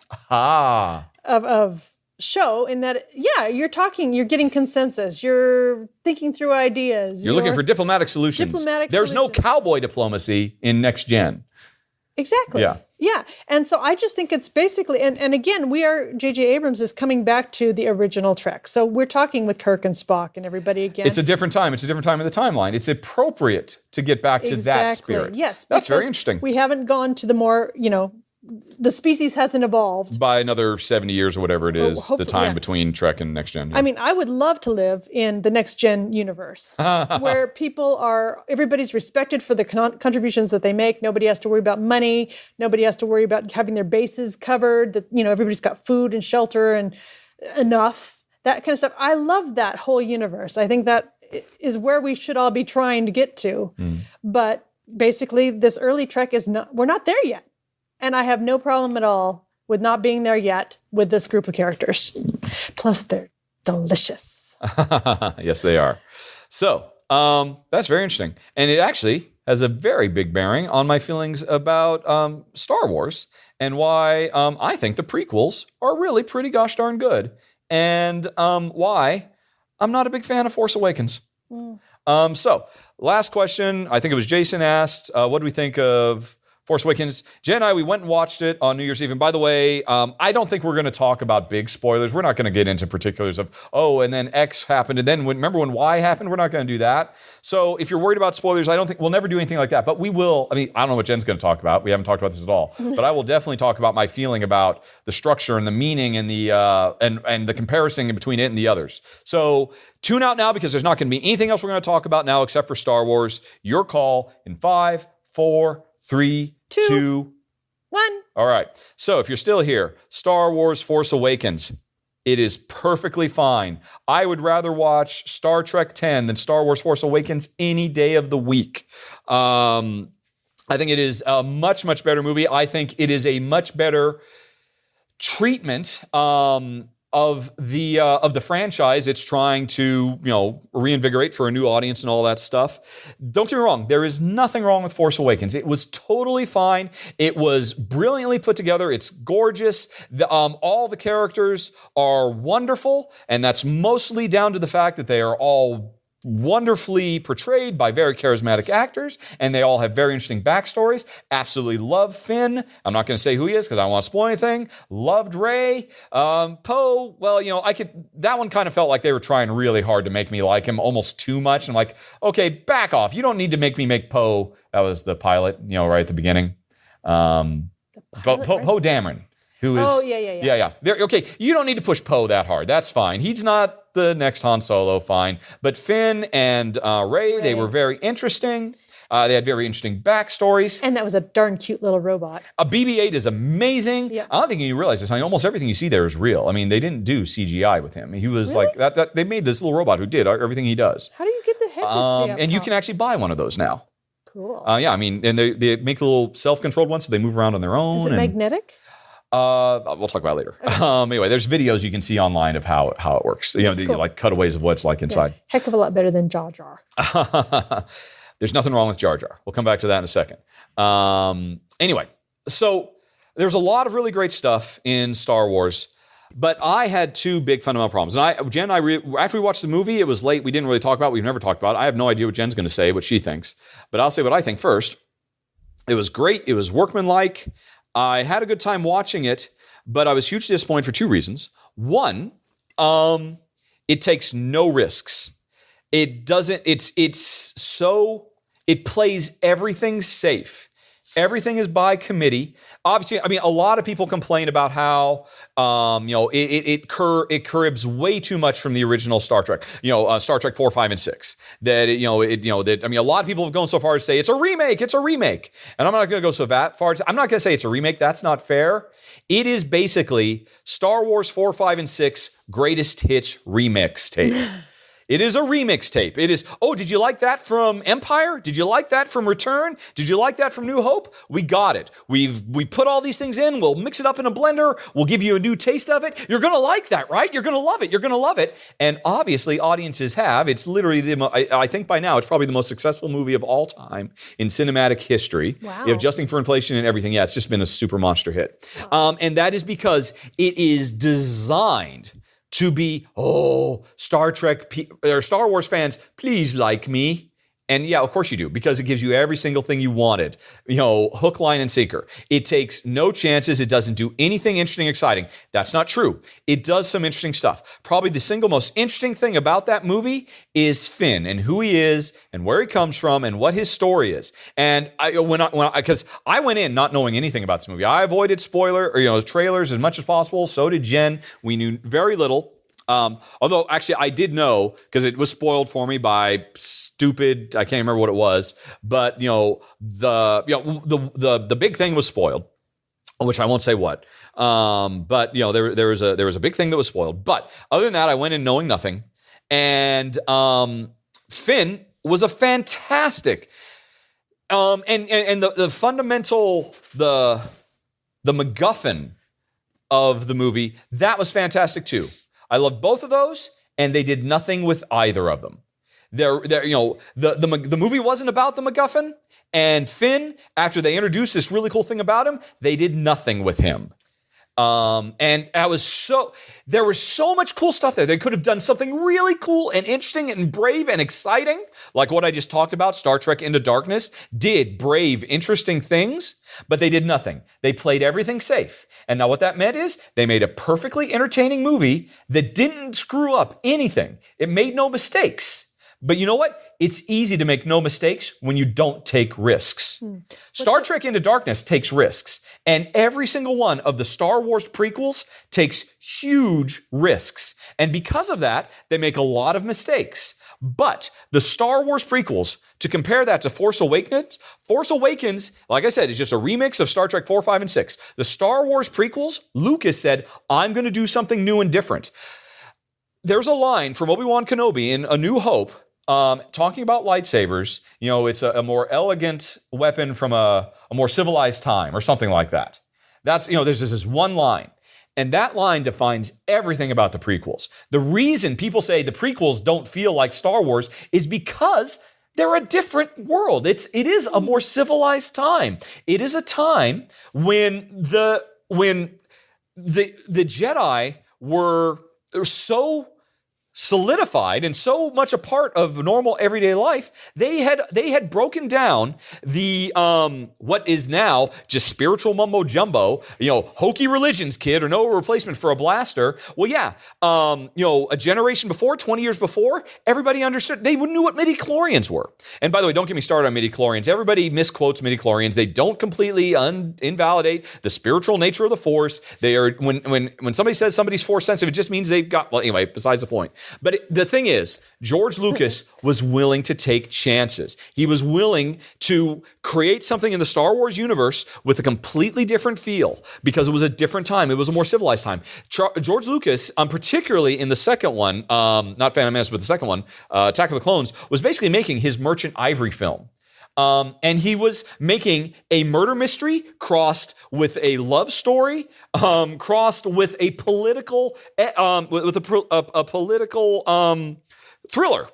show in that, you're getting consensus. You're thinking through ideas. You're looking for diplomatic solutions. There's no cowboy diplomacy in Next Gen. Exactly. Yeah. And so I just think it's basically, and again, J.J. Abrams is coming back to the original Trek. So we're talking with Kirk and Spock and everybody again. It's a different time. It's a different time in the timeline. It's appropriate to get back to that spirit. Yes. That's very interesting. We haven't gone to the more, the species hasn't evolved. By another 70 years or whatever it is, the time between Trek and Next Gen. Yeah. I mean, I would love to live in the Next Gen universe where everybody's respected for the contributions that they make. Nobody has to worry about money. Nobody has to worry about having their bases covered. That, everybody's got food and shelter and enough, that kind of stuff. I love that whole universe. I think that is where we should all be trying to get to. But basically, this early Trek we're not there yet. And I have no problem at all with not being there yet with this group of characters. Plus, they're delicious. Yes, they are. So, that's very interesting. And it actually has a very big bearing on my feelings about Star Wars and why I think the prequels are really pretty gosh darn good. And why I'm not a big fan of Force Awakens. So, last question. I think it was Jason asked, what do we think of Force Awakens? Jen and I, we went and watched it on New Year's Eve. And by the way, I don't think we're going to talk about big spoilers. We're not going to get into particulars of, and then X happened. And then remember when Y happened? We're not going to do that. So if you're worried about spoilers, I don't think we'll never do anything like that. But we will. I mean, I don't know what Jen's going to talk about. We haven't talked about this at all. But I will definitely talk about my feeling about the structure and the meaning and the and the comparison between it and the others. So tune out now because there's not going to be anything else we're going to talk about now except for Star Wars. Your call in 5, 4, 3, 2, 1. All right. So if you're still here, Star Wars Force Awakens, it is perfectly fine. I would rather watch Star Trek 10 than Star Wars Force Awakens any day of the week. I think it is a much, much better movie. I think it is a much better treatment of the franchise. It's trying to, reinvigorate for a new audience and all that stuff. Don't get me wrong. There is nothing wrong with Force Awakens. It was totally fine. It was brilliantly put together. It's gorgeous. All the characters are wonderful. And that's mostly down to the fact that they are all wonderfully portrayed by very charismatic actors, and they all have very interesting backstories. Absolutely love Finn. I'm not going to say who he is because I don't want to spoil anything. Loved Rey. Poe, well, that one kind of felt like they were trying really hard to make me like him almost too much. I'm like, okay, back off. You don't need to make me make Poe. That was the pilot, right at the beginning. Poe Dameron. Who is? Oh, yeah. Okay, you don't need to push Poe that hard. That's fine. He's not the next Han Solo, fine. But Finn and Rey, they were very interesting. They had very interesting backstories. And that was a darn cute little robot. A BB-8 is amazing. Yep. I don't think you realize this. Almost everything you see there is real. I mean, they didn't do CGI with him. He was like that. They made this little robot who did everything he does. How do you get the head to stay up And you top? can actually buy one of those now. Cool. And they make a little self-controlled one, so they move around on their own. Is it magnetic? We'll talk about it later. Okay. Anyway, there's videos you can see online of how it works. Cool. Like cutaways of what it's like inside. Yeah. Heck of a lot better than Jar Jar. There's nothing wrong with Jar Jar. We'll come back to that in a second. Anyway, so there's a lot of really great stuff in Star Wars, but I had two big fundamental problems. And after we watched the movie, it was late. We didn't really talk about it. We've never talked about it. I have no idea what Jen's going to say, what she thinks. But I'll say what I think first. It was great. It was workmanlike. I had a good time watching it, but I was hugely disappointed for two reasons. One, it takes no risks. It doesn't, it plays everything safe. Everything is by committee. Obviously, a lot of people complain about how, it cribs way too much from the original Star Trek. Star Trek 4, 5, and 6. That a lot of people have gone so far as to say it's a remake. It's a remake, and I'm not going to go so far. I'm not going to say it's a remake. That's not fair. It is basically Star Wars 4, 5, and 6 greatest hits remix tape. It is a remix tape. It is, did you like that from Empire? Did you like that from Return? Did you like that from New Hope? We got it. We put all these things in. We'll mix it up in a blender. We'll give you a new taste of it. You're going to like that, right? You're going to love it. You're going to love it. And obviously audiences have. It's literally, I think by now, it's probably the most successful movie of all time in cinematic history. Wow. You have adjusting for inflation and everything. Yeah, it's just been a super monster hit. Wow. And that is because it is designed to be, Star Trek or Star Wars fans, please like me. And yeah, of course you do, because it gives you every single thing you wanted. Hook, line, and sinker. It takes no chances. It doesn't do anything interesting, exciting. That's not true. It does some interesting stuff. Probably the single most interesting thing about that movie is Finn and who he is and where he comes from and what his story is. And because I went in not knowing anything about this movie. I avoided trailers as much as possible. So did Jen. We knew very little. Although actually I did know because it was spoiled for me by stupid, I can't remember what it was, but the big thing was spoiled, which I won't say what. But there was a big thing that was spoiled. But other than that, I went in knowing nothing, and Finn was a fantastic, and the fundamental the MacGuffin of the movie, that was fantastic too. I loved both of those, and they did nothing with either of them. The movie wasn't about the MacGuffin, and Finn, after they introduced this really cool thing about him, they did nothing with him. And there was so much cool stuff there. They could have done something really cool and interesting and brave and exciting, like what I just talked about. Star Trek Into Darkness did brave, interesting things, but they did nothing. They played everything safe. And now what that meant is they made a perfectly entertaining movie that didn't screw up anything. It made no mistakes. But you know what? It's easy to make no mistakes when you don't take risks. Star Trek Into Darkness takes risks. And every single one of the Star Wars prequels takes huge risks. And because of that, they make a lot of mistakes. But the Star Wars prequels, to compare that to Force Awakens, like I said, is just a remix of Star Trek 4, 5, and 6. The Star Wars prequels, Lucas said, I'm going to do something new and different. There's a line from Obi-Wan Kenobi in A New Hope, talking about lightsabers. It's a more elegant weapon from a more civilized time or something like that. That's, there's this one line. And that line defines everything about the prequels. The reason people say the prequels don't feel like Star Wars is because they're a different world. It is a more civilized time. It is a time when the Jedi were so solidified and so much a part of normal everyday life, they had broken down the what is now just spiritual mumbo jumbo, hokey religions, kid, or no replacement for a blaster. Well, yeah, a generation before, 20 years before, everybody understood. They knew what midichlorians were. And by the way, don't get me started on midichlorians. Everybody misquotes midichlorians. They don't completely invalidate the spiritual nature of the Force. They are when somebody says somebody's Force sensitive, it just means they've got. Well, anyway, besides the point. But the thing is, George Lucas was willing to take chances. He was willing to create something in the Star Wars universe with a completely different feel because it was a different time. It was a more civilized time. George Lucas, particularly in the second one, not Phantom Menace, but the second one, Attack of the Clones, was basically making his Merchant Ivory film. And he was making a murder mystery crossed with a love story, crossed with a political, thriller.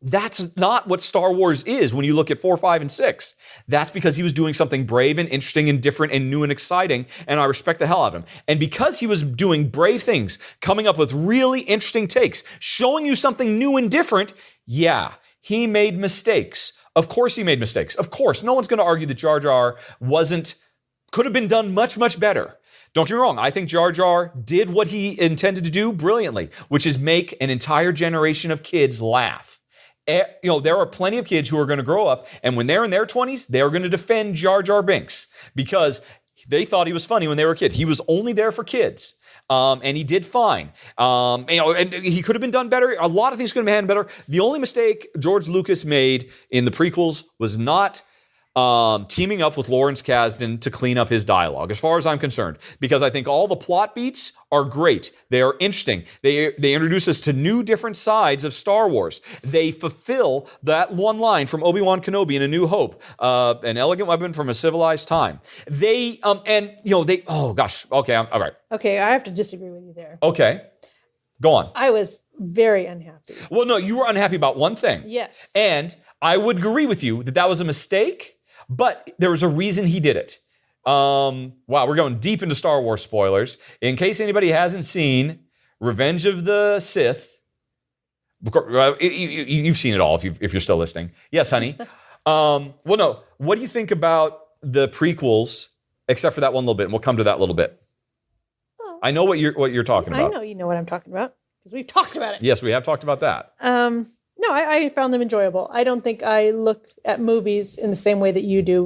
That's not what Star Wars is when you look at 4, 5, and 6. That's because he was doing something brave and interesting and different and new and exciting, and I respect the hell out of him. And because he was doing brave things, coming up with really interesting takes, showing you something new and different, yeah, he made mistakes. Of course he made mistakes. Of course. No one's going to argue that Jar Jar could have been done much, much better. Don't get me wrong. I think Jar Jar did what he intended to do brilliantly, which is make an entire generation of kids laugh. There are plenty of kids who are going to grow up, and when they're in their 20s, they're going to defend Jar Jar Binks because they thought he was funny when they were a kid. He was only there for kids. And he did fine. And he could have been done better. A lot of things could have been done better. The only mistake George Lucas made in the prequels was not teaming up with Lawrence Kasdan to clean up his dialogue, as far as I'm concerned, because I think all the plot beats are great. They are interesting. They introduce us to new, different sides of Star Wars. They fulfill that one line from Obi-Wan Kenobi in A New Hope, an elegant weapon from a civilized time. Oh gosh, okay, all right. Okay, I have to disagree with you there. Okay, go on. I was very unhappy. Well, no, you were unhappy about one thing. Yes. And I would agree with you that was a mistake, but there was a reason he did it. Wow, we're going deep into Star Wars spoilers. In case anybody hasn't seen Revenge of the Sith, you've seen it all if you're still listening. Yes, honey. Well, no. What do you think about the prequels, except for that one little bit? And we'll come to that little bit. Oh, I know what you're talking about. I know you know what I'm talking about because we've talked about it. Yes, we have talked about that. No, I found them enjoyable. I don't think I look at movies in the same way that you do.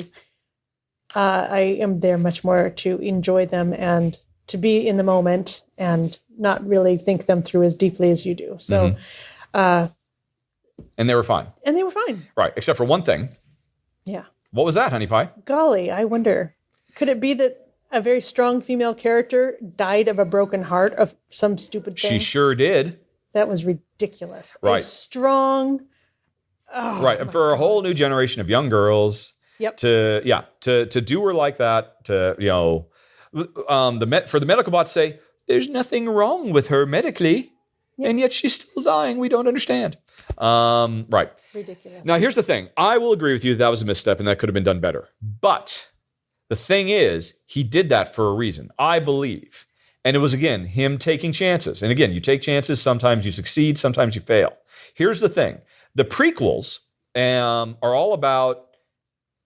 I am there much more to enjoy them and to be in the moment and not really think them through as deeply as you do. So, and they were fine. And they were fine. Right, except for one thing. Yeah. What was that, honey pie? Golly, I wonder. Could it be that a very strong female character died of a broken heart of some stupid thing? She sure did. That was ridiculous. Right. A strong. Oh, right. And for a whole new generation of young girls to do her like that, for the medical bots say, there's nothing wrong with her medically, and yet she's still dying. We don't understand. Right. Ridiculous. Now, here's the thing. I will agree with you that was a misstep and that could have been done better. But the thing is, he did that for a reason, I believe. And it was, again, him taking chances. And again, you take chances. Sometimes you succeed. Sometimes you fail. Here's the thing. The prequels are all about...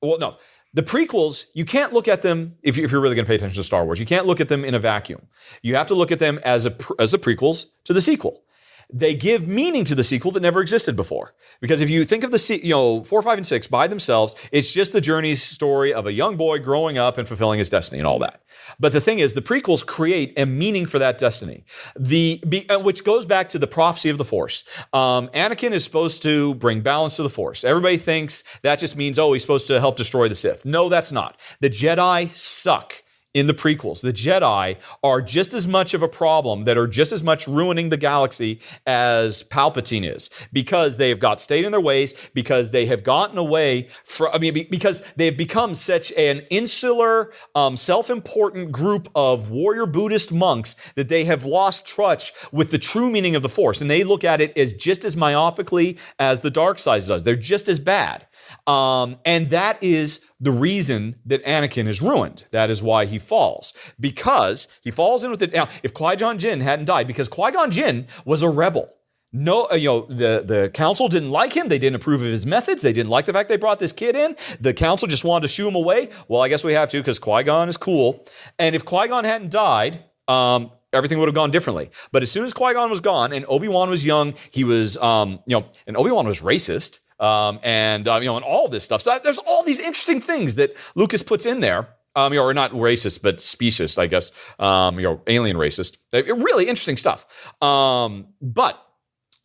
Well, no. The prequels, you can't look at them, if you're really going to pay attention to Star Wars, you can't look at them in a vacuum. You have to look at them as the prequels to the sequel. They give meaning to the sequel that never existed before. Because if you think of the 4, 5, and 6 by themselves, it's just the journey story of a young boy growing up and fulfilling his destiny and all that. But the thing is, the prequels create a meaning for that destiny, which goes back to the prophecy of the Force. Anakin is supposed to bring balance to the Force. Everybody thinks that just means, he's supposed to help destroy the Sith. No, that's not. The Jedi suck. In the prequels, the Jedi are just as much of a problem that are just as much ruining the galaxy as Palpatine is, because they have stayed in their ways, because they have gotten away from, because they have become such an insular, self-important group of warrior Buddhist monks that they have lost touch with the true meaning of the Force, and they look at it as just as myopically as the dark side does. They're just as bad, and that is the reason that Anakin is ruined. That is why he falls. Because he falls in with it. Now, if Qui-Gon Jinn hadn't died, because Qui-Gon Jinn was a rebel. No, the council didn't like him. They didn't approve of his methods. They didn't like the fact they brought this kid in. The council just wanted to shoo him away. Well, I guess we have to because Qui-Gon is cool. And if Qui-Gon hadn't died, everything would have gone differently. But as soon as Qui-Gon was gone and Obi-Wan was young, he was, and Obi-Wan was racist, and all this stuff. So there's all these interesting things that Lucas puts in there. Or not racist, but specious, I guess. Alien racist. Really interesting stuff.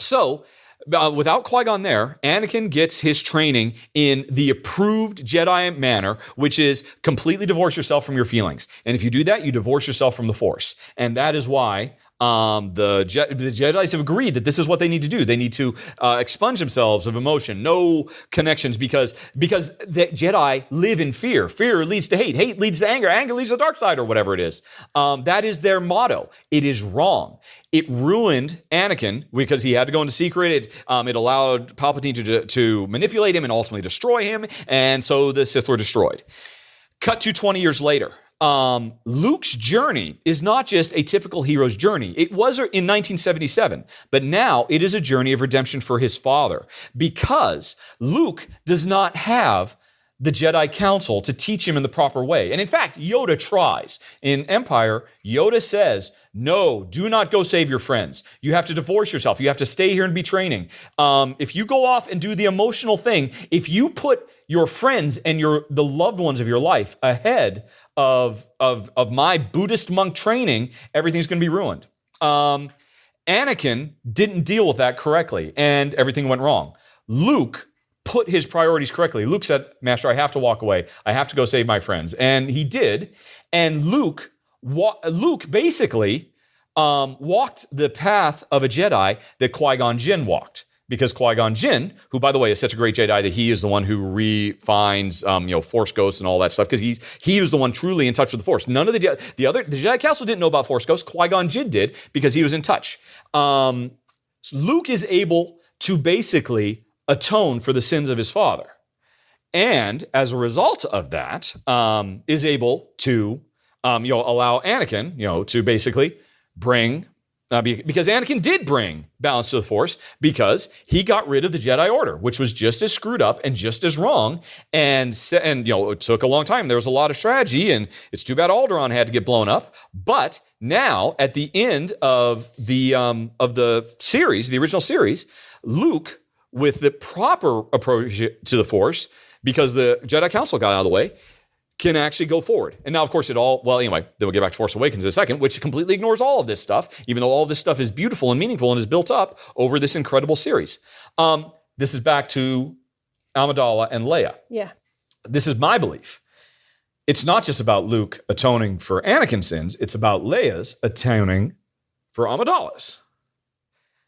So, without Qui-Gon there, Anakin gets his training in the approved Jedi manner, which is completely divorce yourself from your feelings. And if you do that, you divorce yourself from the Force. And that is why the Jedis have agreed that this is what they need to do. They need to expunge themselves of emotion, no connections, because the Jedi live in fear. Fear leads to hate. Hate leads to anger. Anger leads to the dark side, or whatever it is. That is their motto. It is wrong. It ruined Anakin because he had to go into secret. It allowed Palpatine to manipulate him and ultimately destroy him. And so the Sith were destroyed. Cut to 20 years later. Luke's journey is not just a typical hero's journey. It was in 1977, but now it is a journey of redemption for his father because Luke does not have the Jedi Council to teach him in the proper way. And in fact, Yoda tries. In Empire, Yoda says, no, do not go save your friends. You have to divorce yourself. You have to stay here and be training. If you go off and do the emotional thing, if you put your friends and the loved ones of your life ahead of my Buddhist monk training, everything's going to be ruined. Anakin didn't deal with that correctly, and everything went wrong. Luke put his priorities correctly. Luke said, Master, I have to walk away. I have to go save my friends. And he did. And Luke basically walked the path of a Jedi that Qui-Gon Jinn walked. Because Qui-Gon Jinn, who, by the way, is such a great Jedi that he is the one who refines, Force ghosts and all that stuff, because he was the one truly in touch with the Force. None of the Jedi Council didn't know about Force ghosts. Qui-Gon Jinn did because he was in touch. So Luke is able to basically atone for the sins of his father, and as a result of that, is able to, allow Anakin, to basically bring. Because Anakin did bring balance to the Force because he got rid of the Jedi Order, which was just as screwed up and just as wrong. And it took a long time. There was a lot of strategy, and it's too bad Alderaan had to get blown up. But now, at the end of the series, the original series, Luke, with the proper approach to the Force, because the Jedi Council got out of the way, can actually go forward. And now, of course, then we'll get back to Force Awakens in a second, which completely ignores all of this stuff, even though all of this stuff is beautiful and meaningful and is built up over this incredible series. This is back to Amidala and Leia. Yeah. This is my belief. It's not just about Luke atoning for Anakin's sins, it's about Leia's atoning for Amidala's.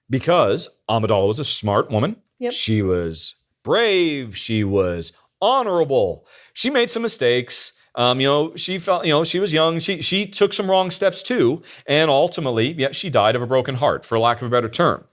Because Amidala was a smart woman. Yep. She was brave. She was honorable. She made some mistakes. She felt, she was young. She took some wrong steps too. And ultimately, she died of a broken heart, for lack of a better term.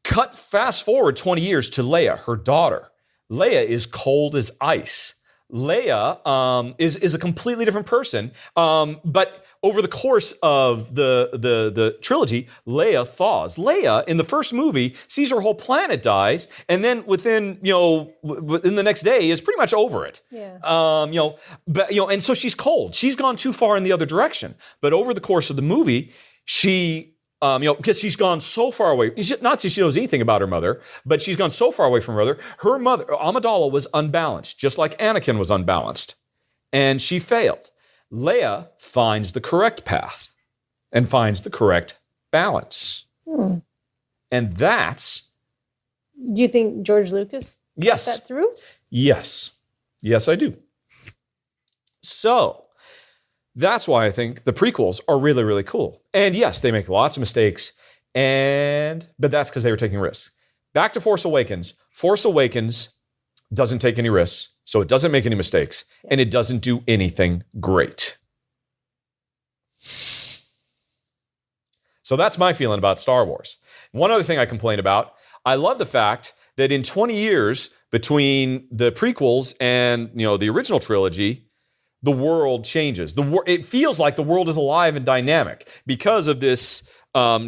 Fast forward 20 years to Leia, her daughter. Leia is cold as ice. Leia is a completely different person. But over the course of the trilogy, Leia thaws. Leia, in the first movie, sees her whole planet dies, and then within the next day is pretty much over it. Yeah. And so she's cold. She's gone too far in the other direction. But over the course of the movie, she because she's gone so far away. Not that she knows anything about her mother, but she's gone so far away from her mother. Her mother, Amidala, was unbalanced, just like Anakin was unbalanced. And she failed. Leia finds the correct path and finds the correct balance. And that's... Do you think George Lucas got that through? Yes. Yes, I do. So... that's why I think the prequels are really, really cool. And yes, they make lots of mistakes, but that's because they were taking risks. Back to Force Awakens. Force Awakens doesn't take any risks, so it doesn't make any mistakes, and it doesn't do anything great. So that's my feeling about Star Wars. One other thing I complain about, I love the fact that in 20 years between the prequels and the original trilogy, the world changes. It feels like the world is alive and dynamic because of this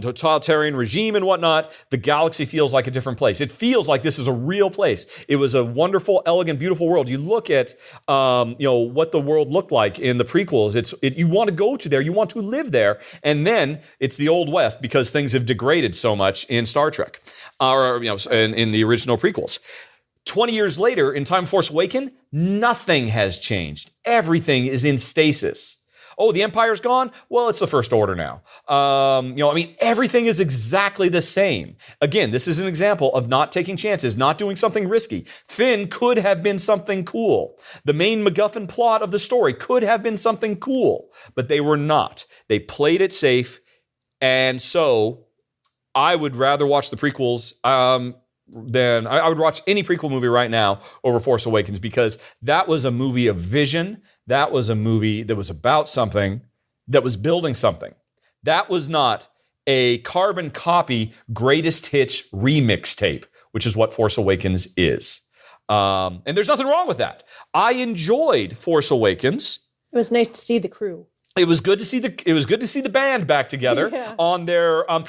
totalitarian regime and whatnot, the galaxy feels like a different place. It feels like this is a real place. It was a wonderful, elegant, beautiful world. You look at what the world looked like in the prequels. You want to go to there. You want to live there. And then it's the Old West because things have degraded so much in Star Trek, or in the original prequels. 20 years later, in Time Force Awakens, nothing has changed. Everything is in stasis. Oh, the Empire's gone? Well, it's the First Order now. Everything is exactly the same. Again, this is an example of not taking chances, not doing something risky. Finn could have been something cool. The main MacGuffin plot of the story could have been something cool, but they were not. They played it safe, and so I would rather watch the prequels than I would watch any prequel movie right now over Force Awakens, because that was a movie of vision. That was a movie that was about something, that was building something. That was not a carbon copy greatest hits remix tape, which is what Force Awakens is. And there's nothing wrong with that. I enjoyed Force Awakens. It was nice to see the crew. It was good to see the band back together on their on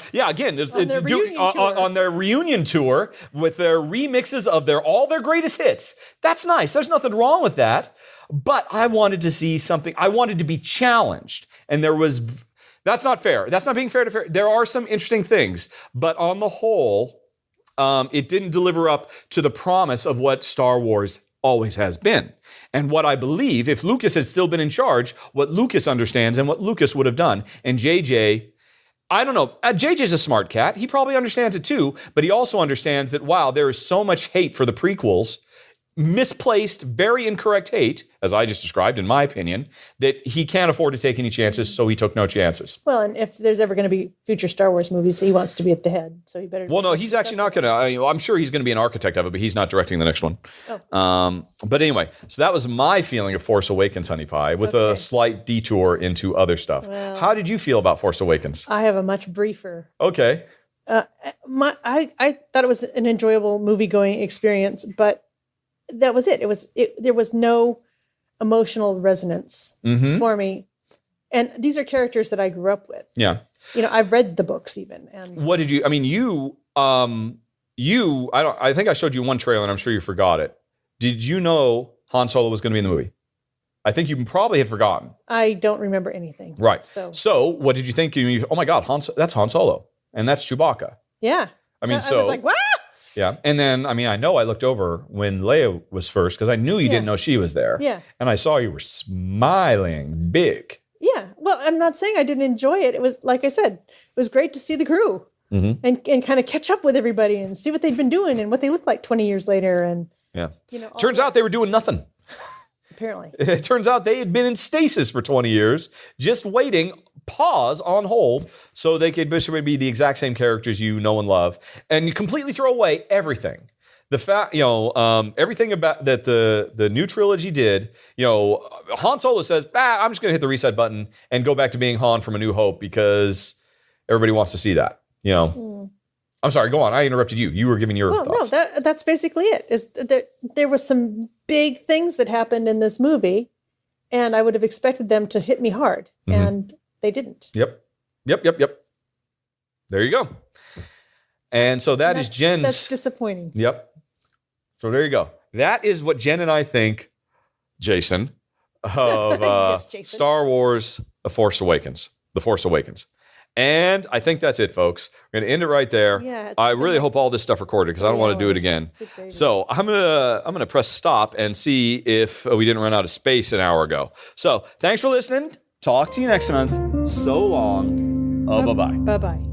their reunion tour with their remixes of all their greatest hits. That's nice. There's nothing wrong with that. But I wanted to see something. I wanted to be challenged, and that's not fair. That's not being fair to fair. There are some interesting things, but on the whole, it didn't deliver up to the promise of what Star Wars always has been. And what I believe, if Lucas had still been in charge, what Lucas understands and what Lucas would have done. And JJ, I don't know, JJ's a smart cat. He probably understands it too, but he also understands that, wow, there is so much hate for the prequels, misplaced, very incorrect hate, as I just described, in my opinion, that he can't afford to take any chances, so he took no chances. Well, and if there's ever going to be future Star Wars movies, he wants to be at the head, so he better... Well, no, he's actually not going to... I'm sure he's going to be an architect of it, but he's not directing the next one. Oh. But anyway, so that was my feeling of Force Awakens, Honey Pie, with a slight detour into other stuff. Well, how did you feel about Force Awakens? I have a much briefer... Okay. I thought it was an enjoyable movie-going experience, but that was it. There was no emotional resonance for me. And these are characters that I grew up with. Yeah. I've read the books even. And what did you, I think I showed you one trailer and I'm sure you forgot it. Did you know Han Solo was going to be in the movie? I think you probably had forgotten. I don't remember anything. Right. So what did you think? Oh my God, that's Han Solo. And that's Chewbacca. Yeah. I was like, what? Yeah. And then, I know I looked over when Leia was first because I knew you didn't know she was there. Yeah. And I saw you were smiling big. Yeah. Well, I'm not saying I didn't enjoy it. It was, like I said, it was great to see the crew and kind of catch up with everybody and see what they'd been doing and what they look like 20 years later. And, turns out they were doing nothing. Apparently. It turns out they had been in stasis for 20 years, just waiting, pause, on hold, so they could basically be the exact same characters you know and love, and you completely throw away everything. The fact, everything about that the new trilogy did, Han Solo says, I'm just going to hit the reset button and go back to being Han from A New Hope because everybody wants to see that, I'm sorry, go on. I interrupted you. You were giving your thoughts. No, that's basically it. There were some big things that happened in this movie, and I would have expected them to hit me hard, and they didn't. Yep. There you go. And so that's Jen's... That's disappointing. Yep. So there you go. That is what Jen and I think, Jason, of Yes, Jason. Star Wars, The Force Awakens. And I think that's it, folks. We're going to end it right there. Yeah, I really hope all this stuff recorded because I don't want to do it again. So I'm gonna press stop and see if we didn't run out of space an hour ago. So thanks for listening. Talk to you next month. So long. Bye-bye. Bye-bye.